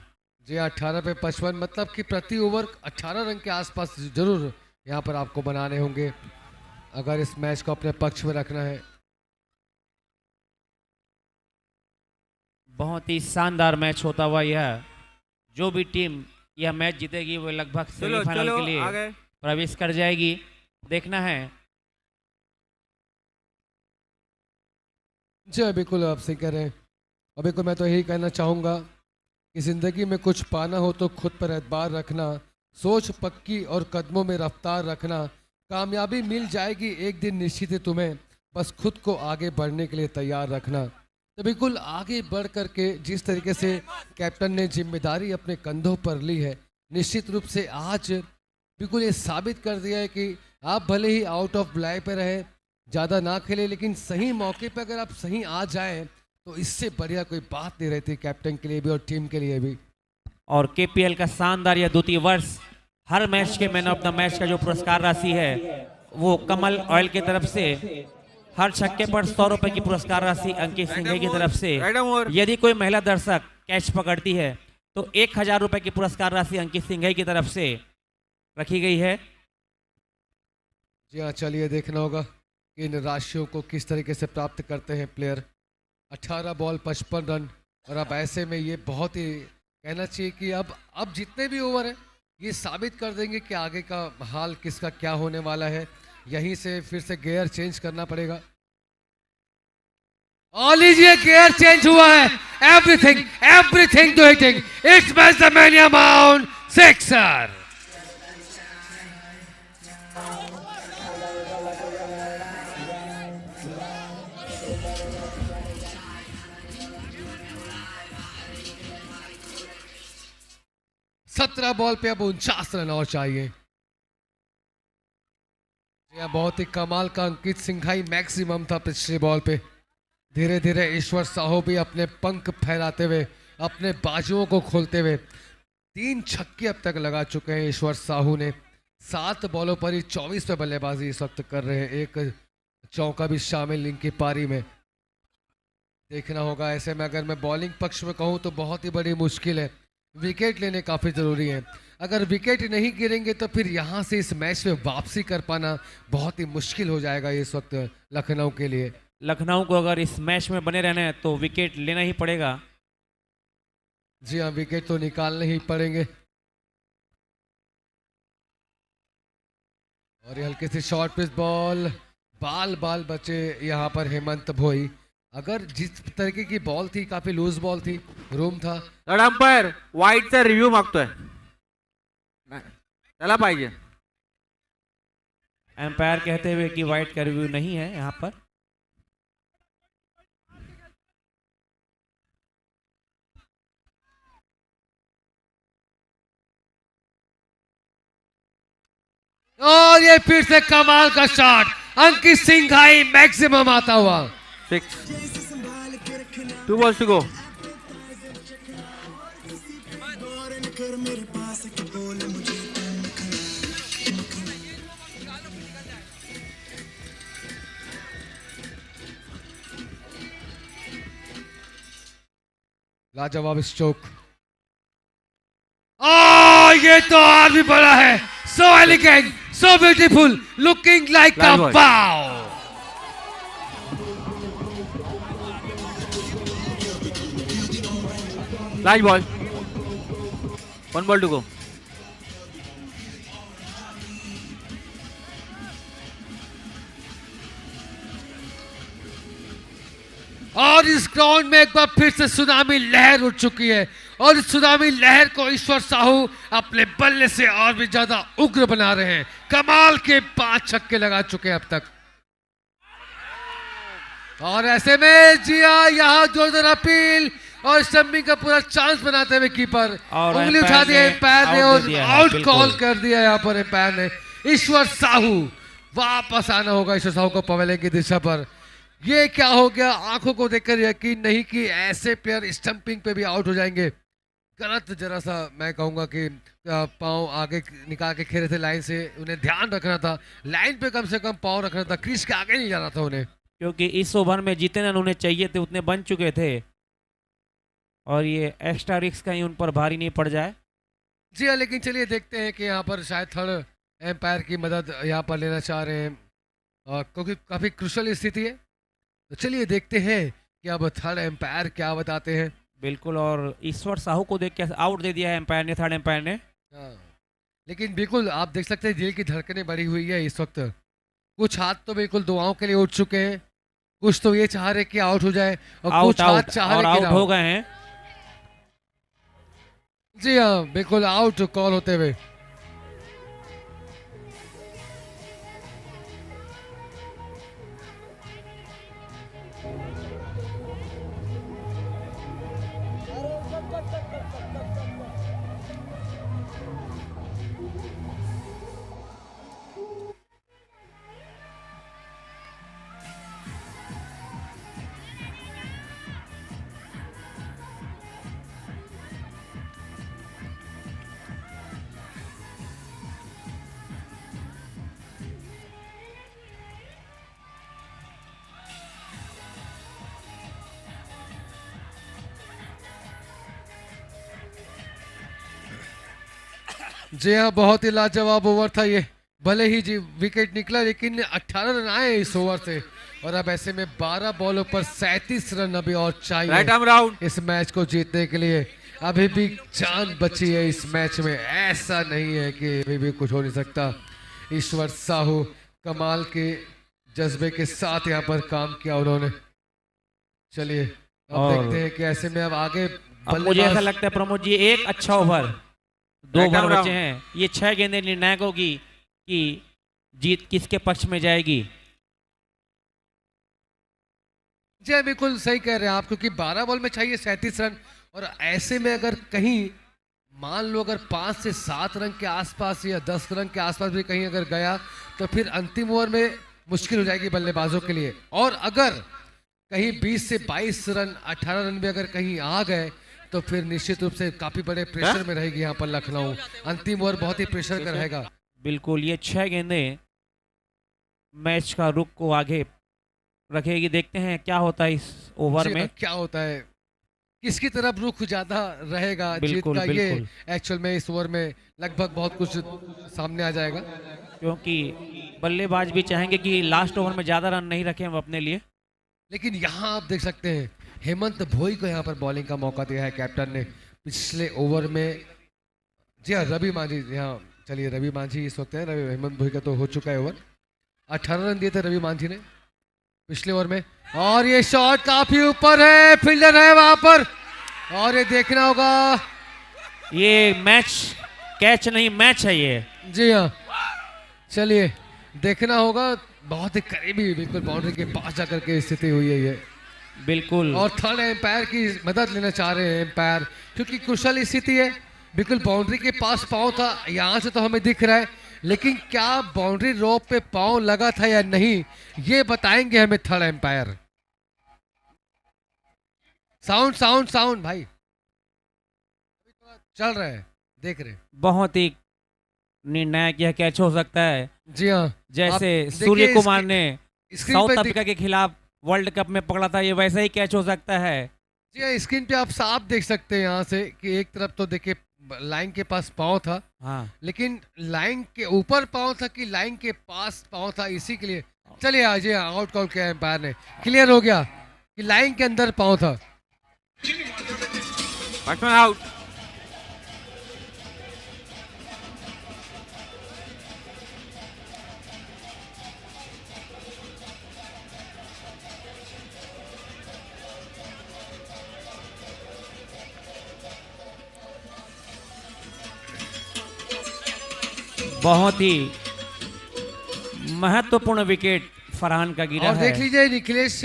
जी 18 पे 55, मतलब कि प्रति ओवर 18 रन के आसपास जरूर यहाँ पर आपको बनाने होंगे अगर इस मैच को अपने पक्ष में रखना है। बहुत ही शानदार मैच होता हुआ यह, जो भी टीम यह मैच जीतेगी वो लगभग चलो सेमीफाइनल चलो के लिए आ गए। प्रवेश कर जाएगी। देखना है। जी बिल्कुल आप सही कह रहे हैं। अभी को मैं तो यही कहना चाहूँगा कि ज़िंदगी में कुछ पाना हो तो खुद पर एतबार रखना, सोच पक्की और कदमों में रफ्तार रखना, कामयाबी मिल जाएगी एक दिन निश्चित ही तुम्हें, बस खुद को आगे बढ़ने के लिए तैयार रखना। तो बिल्कुल आगे बढ़ करके जिस तरीके से कैप्टन ने जिम्मेदारी अपने कंधों पर ली है, निश्चित रूप से आज बिल्कुल ये साबित कर दिया है कि आप भले ही आउट ऑफ ब्लाई पे रहे, ज़्यादा ना खेले, लेकिन सही मौके पर अगर आप सही आ जाएं तो इससे बढ़िया कोई बात नहीं रहती कैप्टन के लिए भी और टीम के लिए भी। और केपीएल का शानदार यह द्वितीय वर्ष, हर मैच के मैन ऑफ द मैच का जो पुरस्कार राशि है वो कमल ऑयल की तरफ से, हर छक्के पर 100 रुपए की पुरस्कार राशि अंकित सिंघे की तरफ से। यदि कोई महिला दर्शक कैच पकड़ती है तो 1000 रुपए की पुरस्कार राशि अंकित सिंघे की तरफ से रखी गई है। जी हाँ, चलिए देखना होगा कि इन राशियों को किस तरीके से प्राप्त करते हैं प्लेयर। 18 बॉल 55 रन, और अब ऐसे में ये बहुत ही कहना चाहिए कि अब जितने भी ओवर हैं ये साबित कर देंगे कि आगे का हाल किसका क्या होने वाला है। यहीं से फिर से गियर चेंज करना पड़ेगा। और लीजिए गियर चेंज हुआ है। Everything to hitting, it's match the mania mount sixer. सत्रह बॉल पे अब 49 रन और चाहिए। यह बहुत ही कमाल का अंकित सिंघाई मैक्सिमम था पिछले बॉल पे। धीरे धीरे ईश्वर साहू भी अपने पंख फैलाते हुए, अपने बाजुओं को खोलते हुए 3 छक्के अब तक लगा चुके हैं ईश्वर साहू ने। 7 बॉलों पर ही 24 पे बल्लेबाजी इस वक्त कर रहे हैं, एक चौका भी शामिल इनकी पारी में। देखना होगा ऐसे में, अगर मैं बॉलिंग पक्ष में कहूँ तो बहुत ही बड़ी मुश्किल है, विकेट लेने काफ़ी ज़रूरी है। अगर विकेट नहीं गिरेंगे तो फिर यहाँ से इस मैच में वापसी कर पाना बहुत ही मुश्किल हो जाएगा इस वक्त लखनऊ के लिए। लखनऊ को अगर इस मैच में बने रहना है तो विकेट लेना ही पड़ेगा। जी हाँ, विकेट तो निकालने ही पड़ेंगे। और ये हल्के से शॉर्ट पिच बॉल, बाल बाल बचे यहाँ पर हेमंत भोई। अगर जिस तरीके की बॉल थी, काफी लूज बॉल थी, रूम था। थर्ड अंपायर वाईटचा रिव्ह्यू मागतोय, त्याला पाहिजे। एम्पायर कहते हुए कि वाइट का रिव्यू नहीं है यहाँ पर। और ये फिर से कमाल का शॉट, अंकित सिंघाई मैक्सिमम आता हुआ। 6, 2 balls to go। लाजवाब स्ट्रोक। ये तो और भी बड़ा है। सो elegant, so beautiful, looking like a Last ball। Wow. Last ball, 1 ball to go। और इस ग्राउंड में एक बार फिर से सुनामी लहर उठ चुकी है और इस सुनामी लहर को ईश्वर साहू अपने बल्ले से और भी ज्यादा उग्र बना रहे हैं। कमाल के 5 छक्के लगा चुके हैं अब तक। और ऐसे में जिया यहाँ जोरदार अपील और स्टंपिंग का पूरा चांस बनाते हुए कीपर और उंगली उठा दी एम्पायर ने out और दे दिया है, आउट बिल्कुल। कॉल कर दिया यहाँ पर एम्पायर ने। ईश्वर साहू वापस आना होगा ईश्वर साहू को पवेलियन की दिशा पर। ये क्या हो गया, आंखों को देखकर यकीन नहीं कि ऐसे प्लेयर स्टंपिंग पे भी आउट हो जाएंगे। गलत जरा सा मैं कहूंगा कि पाँव आगे निकाल के खेले थे लाइन से, उन्हें ध्यान रखना था, लाइन पे कम से कम पाँव रखना था, क्रीज के आगे नहीं जाना था उन्हें। क्योंकि इस ओवर में जितने रन उन्हें चाहिए थे उतने बन चुके थे और ये एक्स्ट्रा रिस्क कहीं उन पर भारी नहीं पड़ जाए। जी हाँ, लेकिन चलिए देखते हैं कि यहाँ पर शायद थर्ड एम्पायर की मदद यहाँ पर लेना चाह रहे हैं और क्योंकि काफ़ी क्रुशल स्थिति है। तो चलिए देखते हैं कि अब थर्ड एम्पायर क्या बताते हैं। बिल्कुल, और ईश्वर साहू को देख के आउट दे दिया है एम्पायर ने, थर्ड एम्पायर ने। हाँ, लेकिन बिल्कुल आप देख सकते हैं दिल की धड़कनें बढ़ी हुई है इस वक्त। कुछ हाथ तो बिल्कुल दुआओं के लिए उठ चुके हैं, कुछ तो ये चाह रहे कि आउट हो जाए और आउट कुछ हाथ आउट चाह और रहे कि आउट ना हो गए हैं। जी हाँ, बिल्कुल आउट कॉल होते हुए। जी हाँ, बहुत ही लाजवाब ओवर था ये। भले ही जी विकेट निकला लेकिन 18 रन आए इस ओवर से और अब ऐसे में 12 बॉलों पर 37 रन अभी और चाहिए राइट आर्म राउंड। इस मैच को जीतने के लिए। अभी भी जान बची है इस मैच में, ऐसा नहीं है कि अभी भी कुछ हो नहीं सकता। ईश्वर साहू कमाल के जज्बे के साथ यहाँ पर काम किया उन्होंने। चलिए अब और देखते हैं कि ऐसे में अब आगे अब मुझे ऐसा लगता है प्रमोद जी, एक अच्छा ओवर, 2 Right ओवर arm बचे हैं, ये 6 गेंदें निर्णायक होगी कि जीत किसके पक्ष में जाएगी। जी हाँ, बिल्कुल सही कह रहे हैं आप, क्योंकि 12 बॉल में चाहिए 37 रन और ऐसे में अगर कहीं मान लो अगर 5 से 7 रन के आसपास या 10 रन के आसपास भी कहीं अगर गया तो फिर अंतिम ओवर में मुश्किल हो जाएगी बल्लेबाजों के लिए। और अगर कहीं 20 से 22 रन 18 रन भी अगर कहीं आ गए तो फिर निश्चित रूप से काफी बड़े प्रेशर में रहेगी यहाँ पर लखनऊ। अंतिम ओवर बहुत ही प्रेशर का रहेगा। बिल्कुल, ये 6 गेंदें मैच का रुख को आगे रखेगी। देखते हैं क्या होता है इस ओवर जी में। हाँ, क्या होता है। किसकी तरफ रुख ज्यादा रहेगा जीत बिल्कुल, का, ये बिल्कुल। एक्चुअल में इस ओवर में लगभग बहुत कुछ सामने आ जाएगा। क्योंकि बल्लेबाज भी चाहेंगे कि लास्ट ओवर में ज़्यादा रन नहीं रखें हम अपने लिए। लेकिन यहाँ आप देख सकते हैं हेमंत भोई को यहाँ पर बॉलिंग का मौका दिया है कैप्टन ने पिछले ओवर में। जी हाँ, रवि मांझी, यहाँ चलिए रवि मांझी इस वक्त है, रवि हेमंत भोई का तो हो चुका है ओवर। 18 रन दिए थे रवि मांझी ने पिछले ओवर में, और ये शॉट काफी ऊपर है, फील्डर है वहां पर, और ये देखना होगा। ये मैच कैच नहीं मैच है ये। जी हाँ, चलिए देखना होगा, बहुत ही करीबी बिल्कुल बाउंड्री के पास जाकर के स्थिति हुई है ये। बिल्कुल, और थर्ड एम्पायर की मदद लेना चाह रहे हैं एम्पायर, क्योंकि कुशल स्थिति है, बिल्कुल बाउंड्री के पास पांव था, यहाँ से तो हमें दिख रहा है, लेकिन क्या बाउंड्री रोप पे पांव लगा था या नहीं ये बताएंगे हमें third umpire. Sound sound sound भाई चल रहा है, देख रहे हैं। बहुत ही निर्णायक यह कैच हो सकता है। जी हाँ, जैसे आप देखिए सूर्य कुमार ने स्क्रीन साउथ पे अफ्रीका के खिलाफ वर्ल्ड कप में पकड़ा था, ये वैसा ही कैच हो सकता है। जी हाँ, स्क्रीन पे आप साफ देख सकते हैं यहाँ से कि एक तरफ तो देखिए लाइन के पास पांव था, हाँ, लेकिन लाइन के ऊपर पांव था कि लाइन के पास पांव था, इसी के लिए चलिए आज आउट कॉल किया एम्पायर ने, क्लियर हो गया कि लाइन के अंदर पांव था। Batsman out. बहुत ही महत्वपूर्ण विकेट फरहान का गिरा और है। देख लीजिए निखिलेश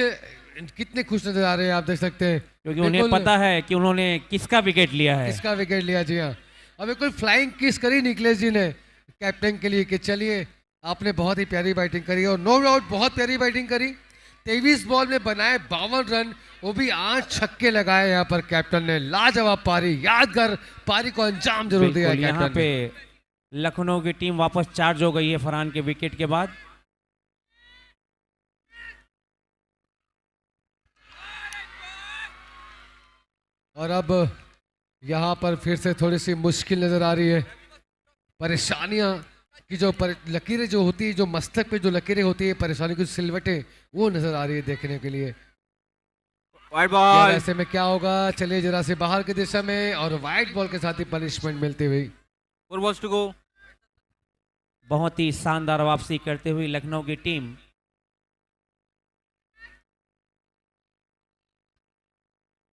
कितने खुश नजर आ रहे हैं, आप देख सकते हैं, क्योंकि उन्हें बिल्कुल पता है कि उन्होंने किसका विकेट लिया है। किसका विकेट लिया। जी हाँ, और बिल्कुल फ्लाइंग किस करी निखिलेश जी ने कैप्टन के लिए कि चलिए आपने बहुत ही प्यारी बैटिंग करी, और नो डाउट बहुत प्यारी बैटिंग करी। 23 बॉल में बनाए 52 रन, वो भी 8 छक्के लगाए यहाँ पर कैप्टन ने। लाजवाब पारी, यादगार पारी को अंजाम जरूर दिया है बिल्कुल, यहाँ कैप्टन पे ने। लखनऊ की टीम वापस चार्ज हो गई है फरहान के विकेट के बाद। और अब यहाँ पर फिर से थोड़ी सी मुश्किल नजर आ रही है, परेशानियां की जो लकीरें जो होती है, जो मस्तक पे जो लकीरें होती है, परेशानी की सिलवटें वो नजर आ रही है देखने के लिए। वाइड यार बॉल। ऐसे में क्या होगा, चलिए जरा से बाहर की दिशा में, और वाइट बॉल के साथ ही पनिशमेंट मिलती हुई। 4 balls to go। बहुत ही शानदार वापसी करते हुए लखनऊ की टीम।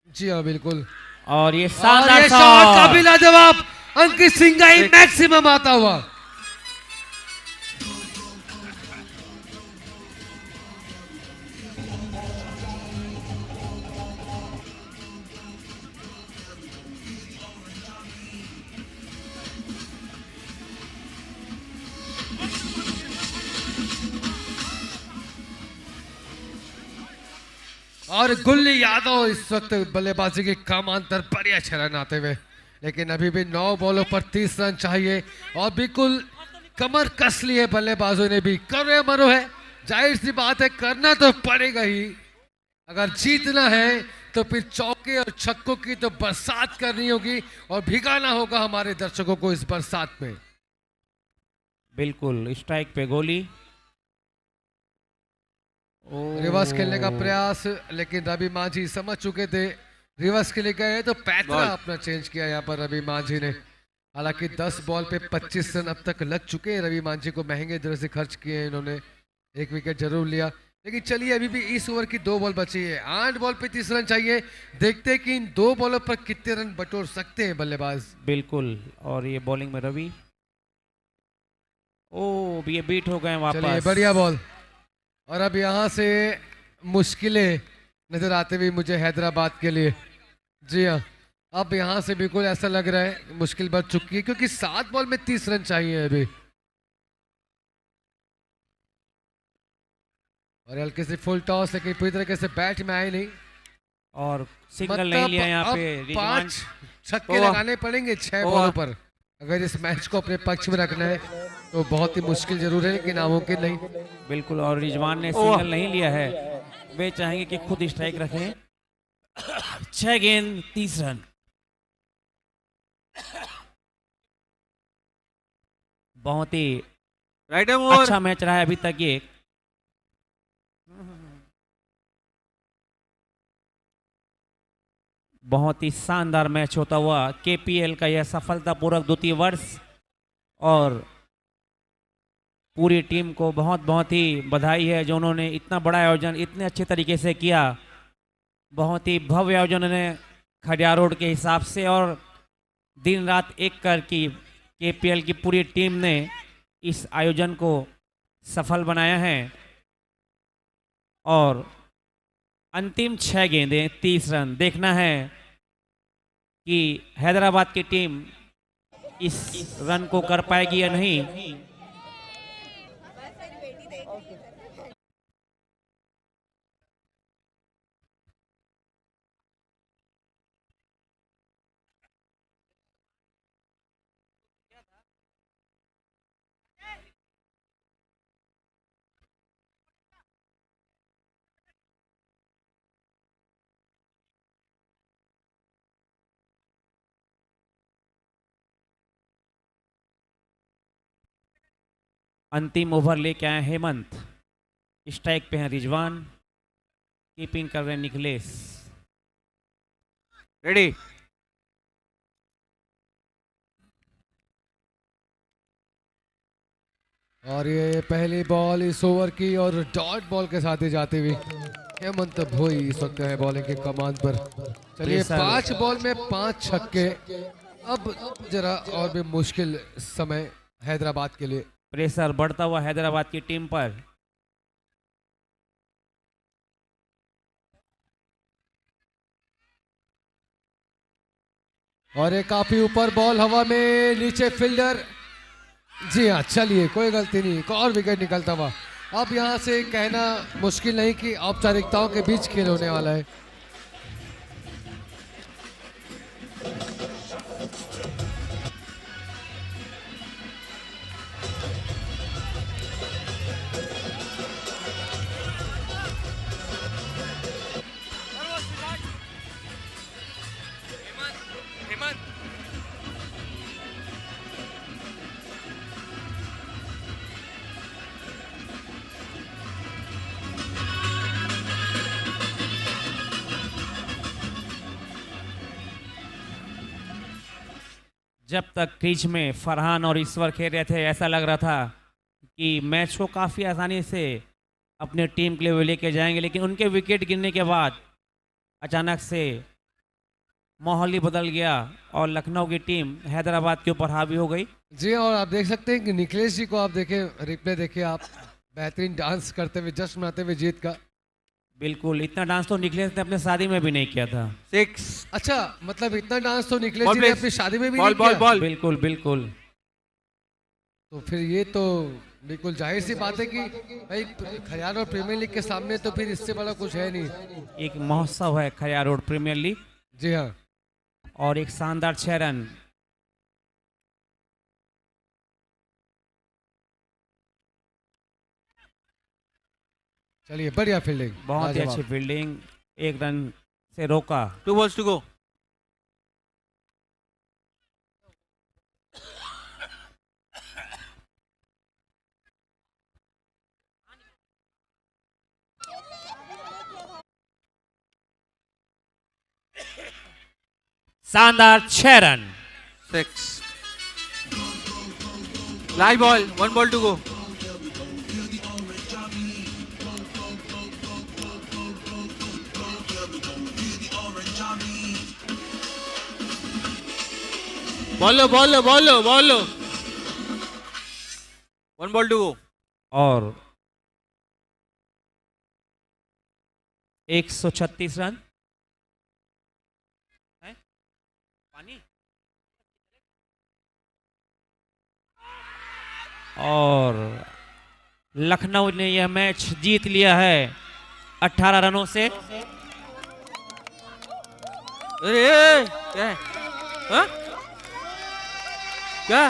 जी हाँ बिल्कुल, और ये और शानदार ये शॉट काफी लाजवाब, अंकित सिंह का ही मैक्सिमम आता हुआ। और गुल्ली यादव इस वक्त बल्लेबाजी के कम अंतर पर ही अच्छे रन आते हुए, लेकिन अभी भी 9 बॉलों पर 30 रन चाहिए, और बिल्कुल कमर कस ली है बल्लेबाजों ने भी। करो या मरो है, जाहिर सी बात है करना तो पड़ेगा ही। अगर जीतना है तो फिर चौके और छक्कों की तो बरसात करनी होगी, और भिगाना होगा हमारे दर्शकों को इस बरसात में। बिल्कुल स्ट्राइक पे गोली। रिवर्स खेलने का प्रयास, लेकिन रवि मांझी समझ चुके थे रिवर्स के लिए गए, तो पैतरा बॉल। अपना चेंज किया यहाँ पर रवि मांझी ने। हालांकि 10 बॉल पे 25 रन अब तक लग चुके हैं, रवि मांझी को महंगे दर से खर्च किए हैं इन्होंने, एक विकेट जरूर लिया। लेकिन चलिए अभी भी इस ओवर की 2 बॉल बची है, 8 बॉल पे 30 रन चाहिए। देखते हैं कि इन 2 बॉलों पर कितने रन बटोर सकते हैं बल्लेबाज। बिल्कुल, और ये बॉलिंग में रवि, ओ ये बीट हो गए चलिए वापस। बढ़िया बॉल, और अब यहाँ से मुश्किलें नजर आते हुए मुझे हैदराबाद के लिए। जी हाँ, अब यहाँ से बिल्कुल ऐसा लग रहा है मुश्किल बढ़ चुकी है, क्योंकि 7 बॉल में 30 रन चाहिए अभी। और हल्के से फुल टॉस, लेकिन पूरी तरीके से बैट में आए नहीं, और सिग्नल नहीं लिया यहाँ पे। अब रिजवान 5 छक्के लगाने पड़ेंगे 6 बॉलों पर, अगर इस मैच को अपने पक्ष में रखना है तो बहुत ही मुश्किल जरूर है, लेकिन नामुमकिन नहीं। बिल्कुल, और रिजवान ने सिग्नल नहीं लिया है, वे चाहेंगे कि खुद स्ट्राइक रखें। 6 गेंद 30 रन। बहुत ही राइट आर्म ओवर। अच्छा मैच रहा है अभी तक ये। बहुत ही शानदार मैच होता हुआ केपीएल का यह सफलतापूर्वक द्वितीय वर्ष, और पूरी टीम को बहुत बहुत ही बधाई है जो उन्होंने इतना बड़ा आयोजन इतने अच्छे तरीके से किया। बहुत ही भव्य आयोजन उन्होंने खडियार रोड के हिसाब से, और दिन रात एक कर की केपीएल की पूरी टीम ने इस आयोजन को सफल बनाया है। और अंतिम 6 गेंदें 30 रन। देखना है कि हैदराबाद की टीम इस रन को कर पाएगी या नहीं। अंतिम ओवर लेके आए हेमंत, स्ट्राइक पे हैं रिजवान, कीपिंग कर रहे हैं निखिलेश। रेडी। और ये पहली बॉल इस ओवर की, और डॉट बॉल के साथ ही जाती हुई हेमंत भोई इस वक्त है बॉलिंग के कमान पर। चलिए, 5 बॉल में 5 छक्के। अब जरा और भी मुश्किल समय हैदराबाद के लिए। प्रेशर बढ़ता हुआ हैदराबाद की टीम पर। और ये काफी ऊपर बॉल हवा में, नीचे फील्डर। जी हाँ, चलिए, कोई गलती नहीं, एक और विकेट निकलता हुआ। अब यहाँ से कहना मुश्किल नहीं कि औपचारिकताओं के बीच खेल होने वाला है। जब तक क्रीज में फरहान और ईश्वर खेल रहे थे, ऐसा लग रहा था कि मैच को काफ़ी आसानी से अपने टीम के लिए वो लेके जाएंगे, लेकिन उनके विकेट गिरने के बाद अचानक से माहौल ही बदल गया और लखनऊ की टीम हैदराबाद के ऊपर हावी हो गई। जी, और आप देख सकते हैं कि निखिलेश जी को आप देखें, रिप्ले देखिए आप, बेहतरीन डांस करते हुए, जश्न मनाते हुए जीत का। बिल्कुल, इतना डांस तो निखिलेश ने अपने शादी में भी नहीं किया था। 6। अच्छा, मतलब इतना डांस तो निखिलेश Ball जी ने please. अपनी शादी में भी बॉल नहीं बॉल किया। बॉल। बिल्कुल बिल्कुल। तो फिर ये तो बिल्कुल जाहिर सी बात है कि भाई खरियार और प्रीमियर लीग के सामने तो फिर इससे बड़ा कुछ है नहीं। एक महोत्सव है खरियार रोड प्रीमियर लीग, जी हाँ, और एक शानदार 6 रन। चलिए, बढ़िया फील्डिंग, बहुत ही अच्छी फील्डिंग, 1 रन से रोका। 2 balls to go। शानदार 6 run. 6। Live ball, 1 ball to go। Bowler bowler bowler bowler. 1 ball to go। और 136 रन। है? पानी। और लखनऊ ने यह मैच जीत लिया है 18 रनों से। अरे क्या है? हाँ? क्या?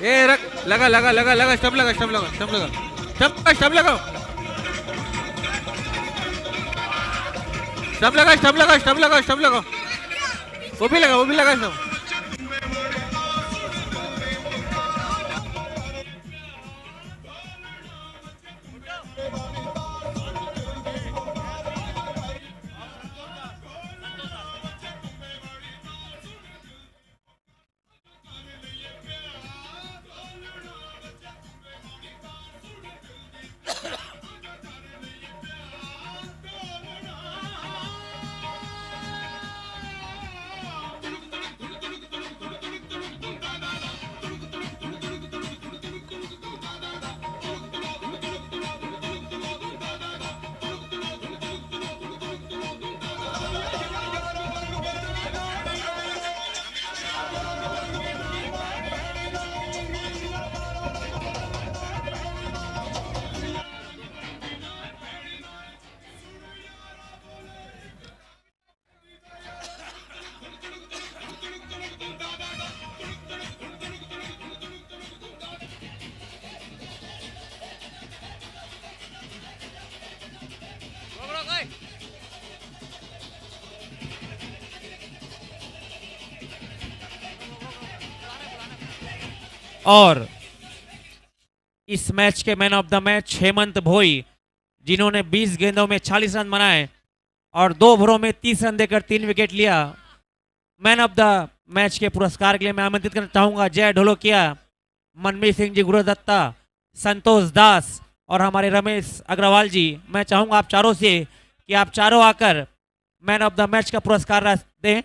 ए रख, लगा लगा लगा लगा, स्टंप लगा, स्टंप लगा, स्टंप लगा, स्टंप स्टंप लगा, स्टंप लगा, स्टंप लगा, स्टंप लगा, स्टंप लगा, वो भी लगा, वो भी लगा स्टंप। और इस मैच के man of the match Hemant Bhoi, जिन्होंने 20 गेंदों में 40 रन बनाए और 2 ओवरों में 30 रन देकर 3 विकेट लिया। मैन ऑफ द मैच के पुरस्कार के लिए मैं आमंत्रित करना चाहूंगा जय ढोलकिया, मनमीत सिंह जी गुरुदत्ता, संतोष दास और हमारे रमेश अग्रवाल जी। मैं चाहूंगा आप चारों से कि आप चारों आकर मैन ऑफ द मैच का पुरस्कार दें।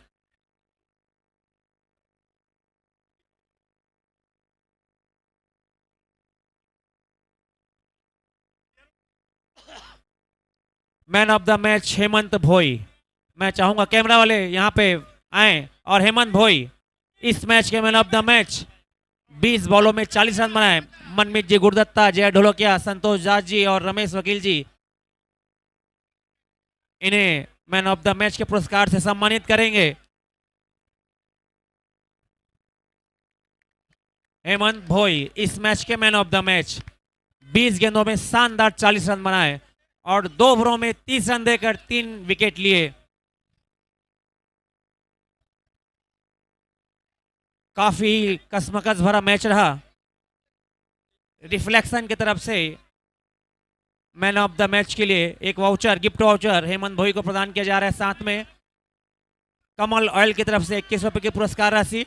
Man of the match Hemant Bhoi. मैं चाहूंगा कैमरा वाले यहाँ पे आए और हेमंत भोई इस मैच के मैन ऑफ द मैच 20 बॉलों में 40 रन बनाए। मनमीत जी गुरुदत्ता, जय ढोलकिया, संतोष दास जी और रमेश वकील जी इन्हें मैन ऑफ द मैच के पुरस्कार से सम्मानित करेंगे। हेमंत भोई इस मैच के मैन ऑफ द मैच, 20 गेंदों में शानदार 40 रन बनाए और 2 ओवरों में 30 रन देकर 3 विकेट लिए। काफी कसमकस भरा मैच रहा। रिफ्लेक्शन की तरफ से मैन ऑफ द मैच के लिए एक वाउचर, गिफ्ट वाउचर हेमंत भोई को प्रदान किया जा रहा है। साथ में कमल ऑयल की तरफ से 21 रुपए की पुरस्कार राशि।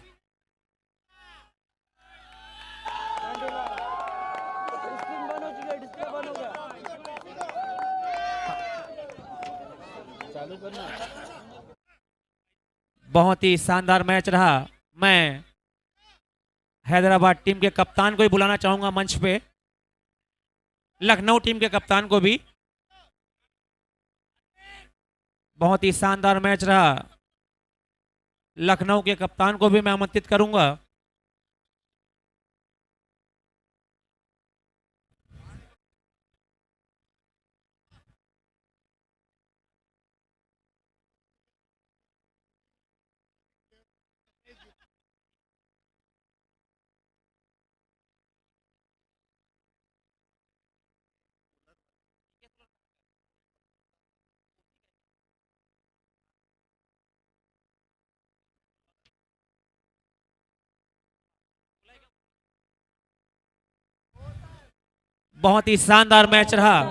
बहुत ही शानदार मैच रहा। मैं हैदराबाद टीम के कप्तान को भी बुलाना चाहूंगा मंच पे, लखनऊ टीम के कप्तान को भी। बहुत ही शानदार मैच रहा। लखनऊ के कप्तान को भी मैं आमंत्रित करूंगा। बहुत ही शानदार मैच रहा।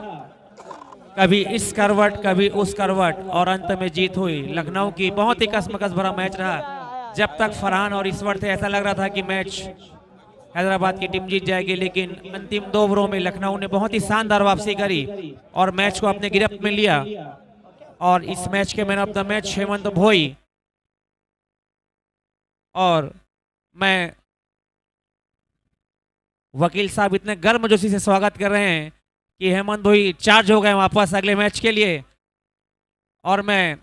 कभी इस करवट कभी उस करवट और अंत में जीत हुई लखनऊ की। बहुत ही कसमकस भरा मैच रहा। जब तक फरहान और ईश्वर थे ऐसा लग रहा था कि मैच हैदराबाद की टीम जीत जाएगी, लेकिन अंतिम 2 ओवरों में लखनऊ ने बहुत ही शानदार वापसी करी और मैच को अपने गिरफ्त में लिया। और इस मैच के man of the match Hemant Bhoi. और मैं वकील साहब इतने गर्मजोशी से स्वागत कर रहे हैं कि हेमंत भोई चार्ज हो गए वापस अगले मैच के लिए। और मैं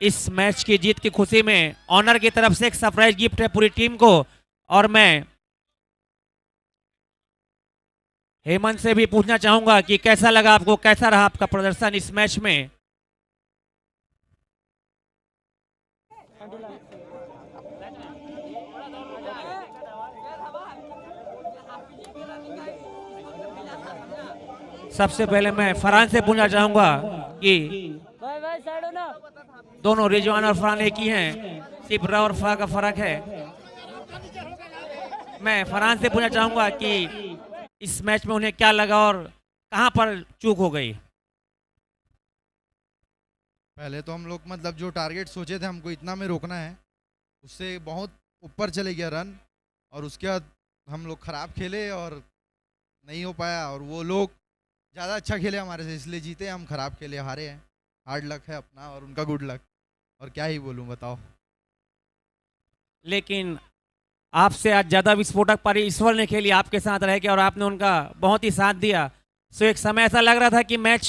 इस मैच की जीत की खुशी में ऑनर की तरफ से एक सरप्राइज गिफ्ट है पूरी टीम को। और मैं हेमंत से भी पूछना चाहूंगा कि कैसा लगा आपको, कैसा रहा आपका प्रदर्शन इस मैच में। सबसे पहले मैं फरहान से पूछना चाहूंगा कि दोनों रिजवान और फरहान एक ही हैं, सिर्फ र और फा का फर्क है। मैं फरहान से पूछना चाहूंगा कि इस मैच में उन्हें क्या लगा और कहां पर चूक हो गई। पहले तो हम लोग मतलब जो टारगेट सोचे थे हमको इतना में रोकना है, उससे बहुत ऊपर चले गया रन, और उसके बाद हम लोग खराब खेले और नहीं हो पाया, और वो लोग ज़्यादा अच्छा खेले हमारे से, इसलिए जीते। हम खराब खेले, हारे हैं। हार्ड लक है अपना और उनका गुड लक, और क्या ही बोलूं, बताओ। लेकिन आपसे आज ज्यादा विस्फोटक पारी ईश्वर ने खेली, आपके साथ रह के, और आपने उनका बहुत ही साथ दिया। सो एक समय ऐसा लग रहा था कि मैच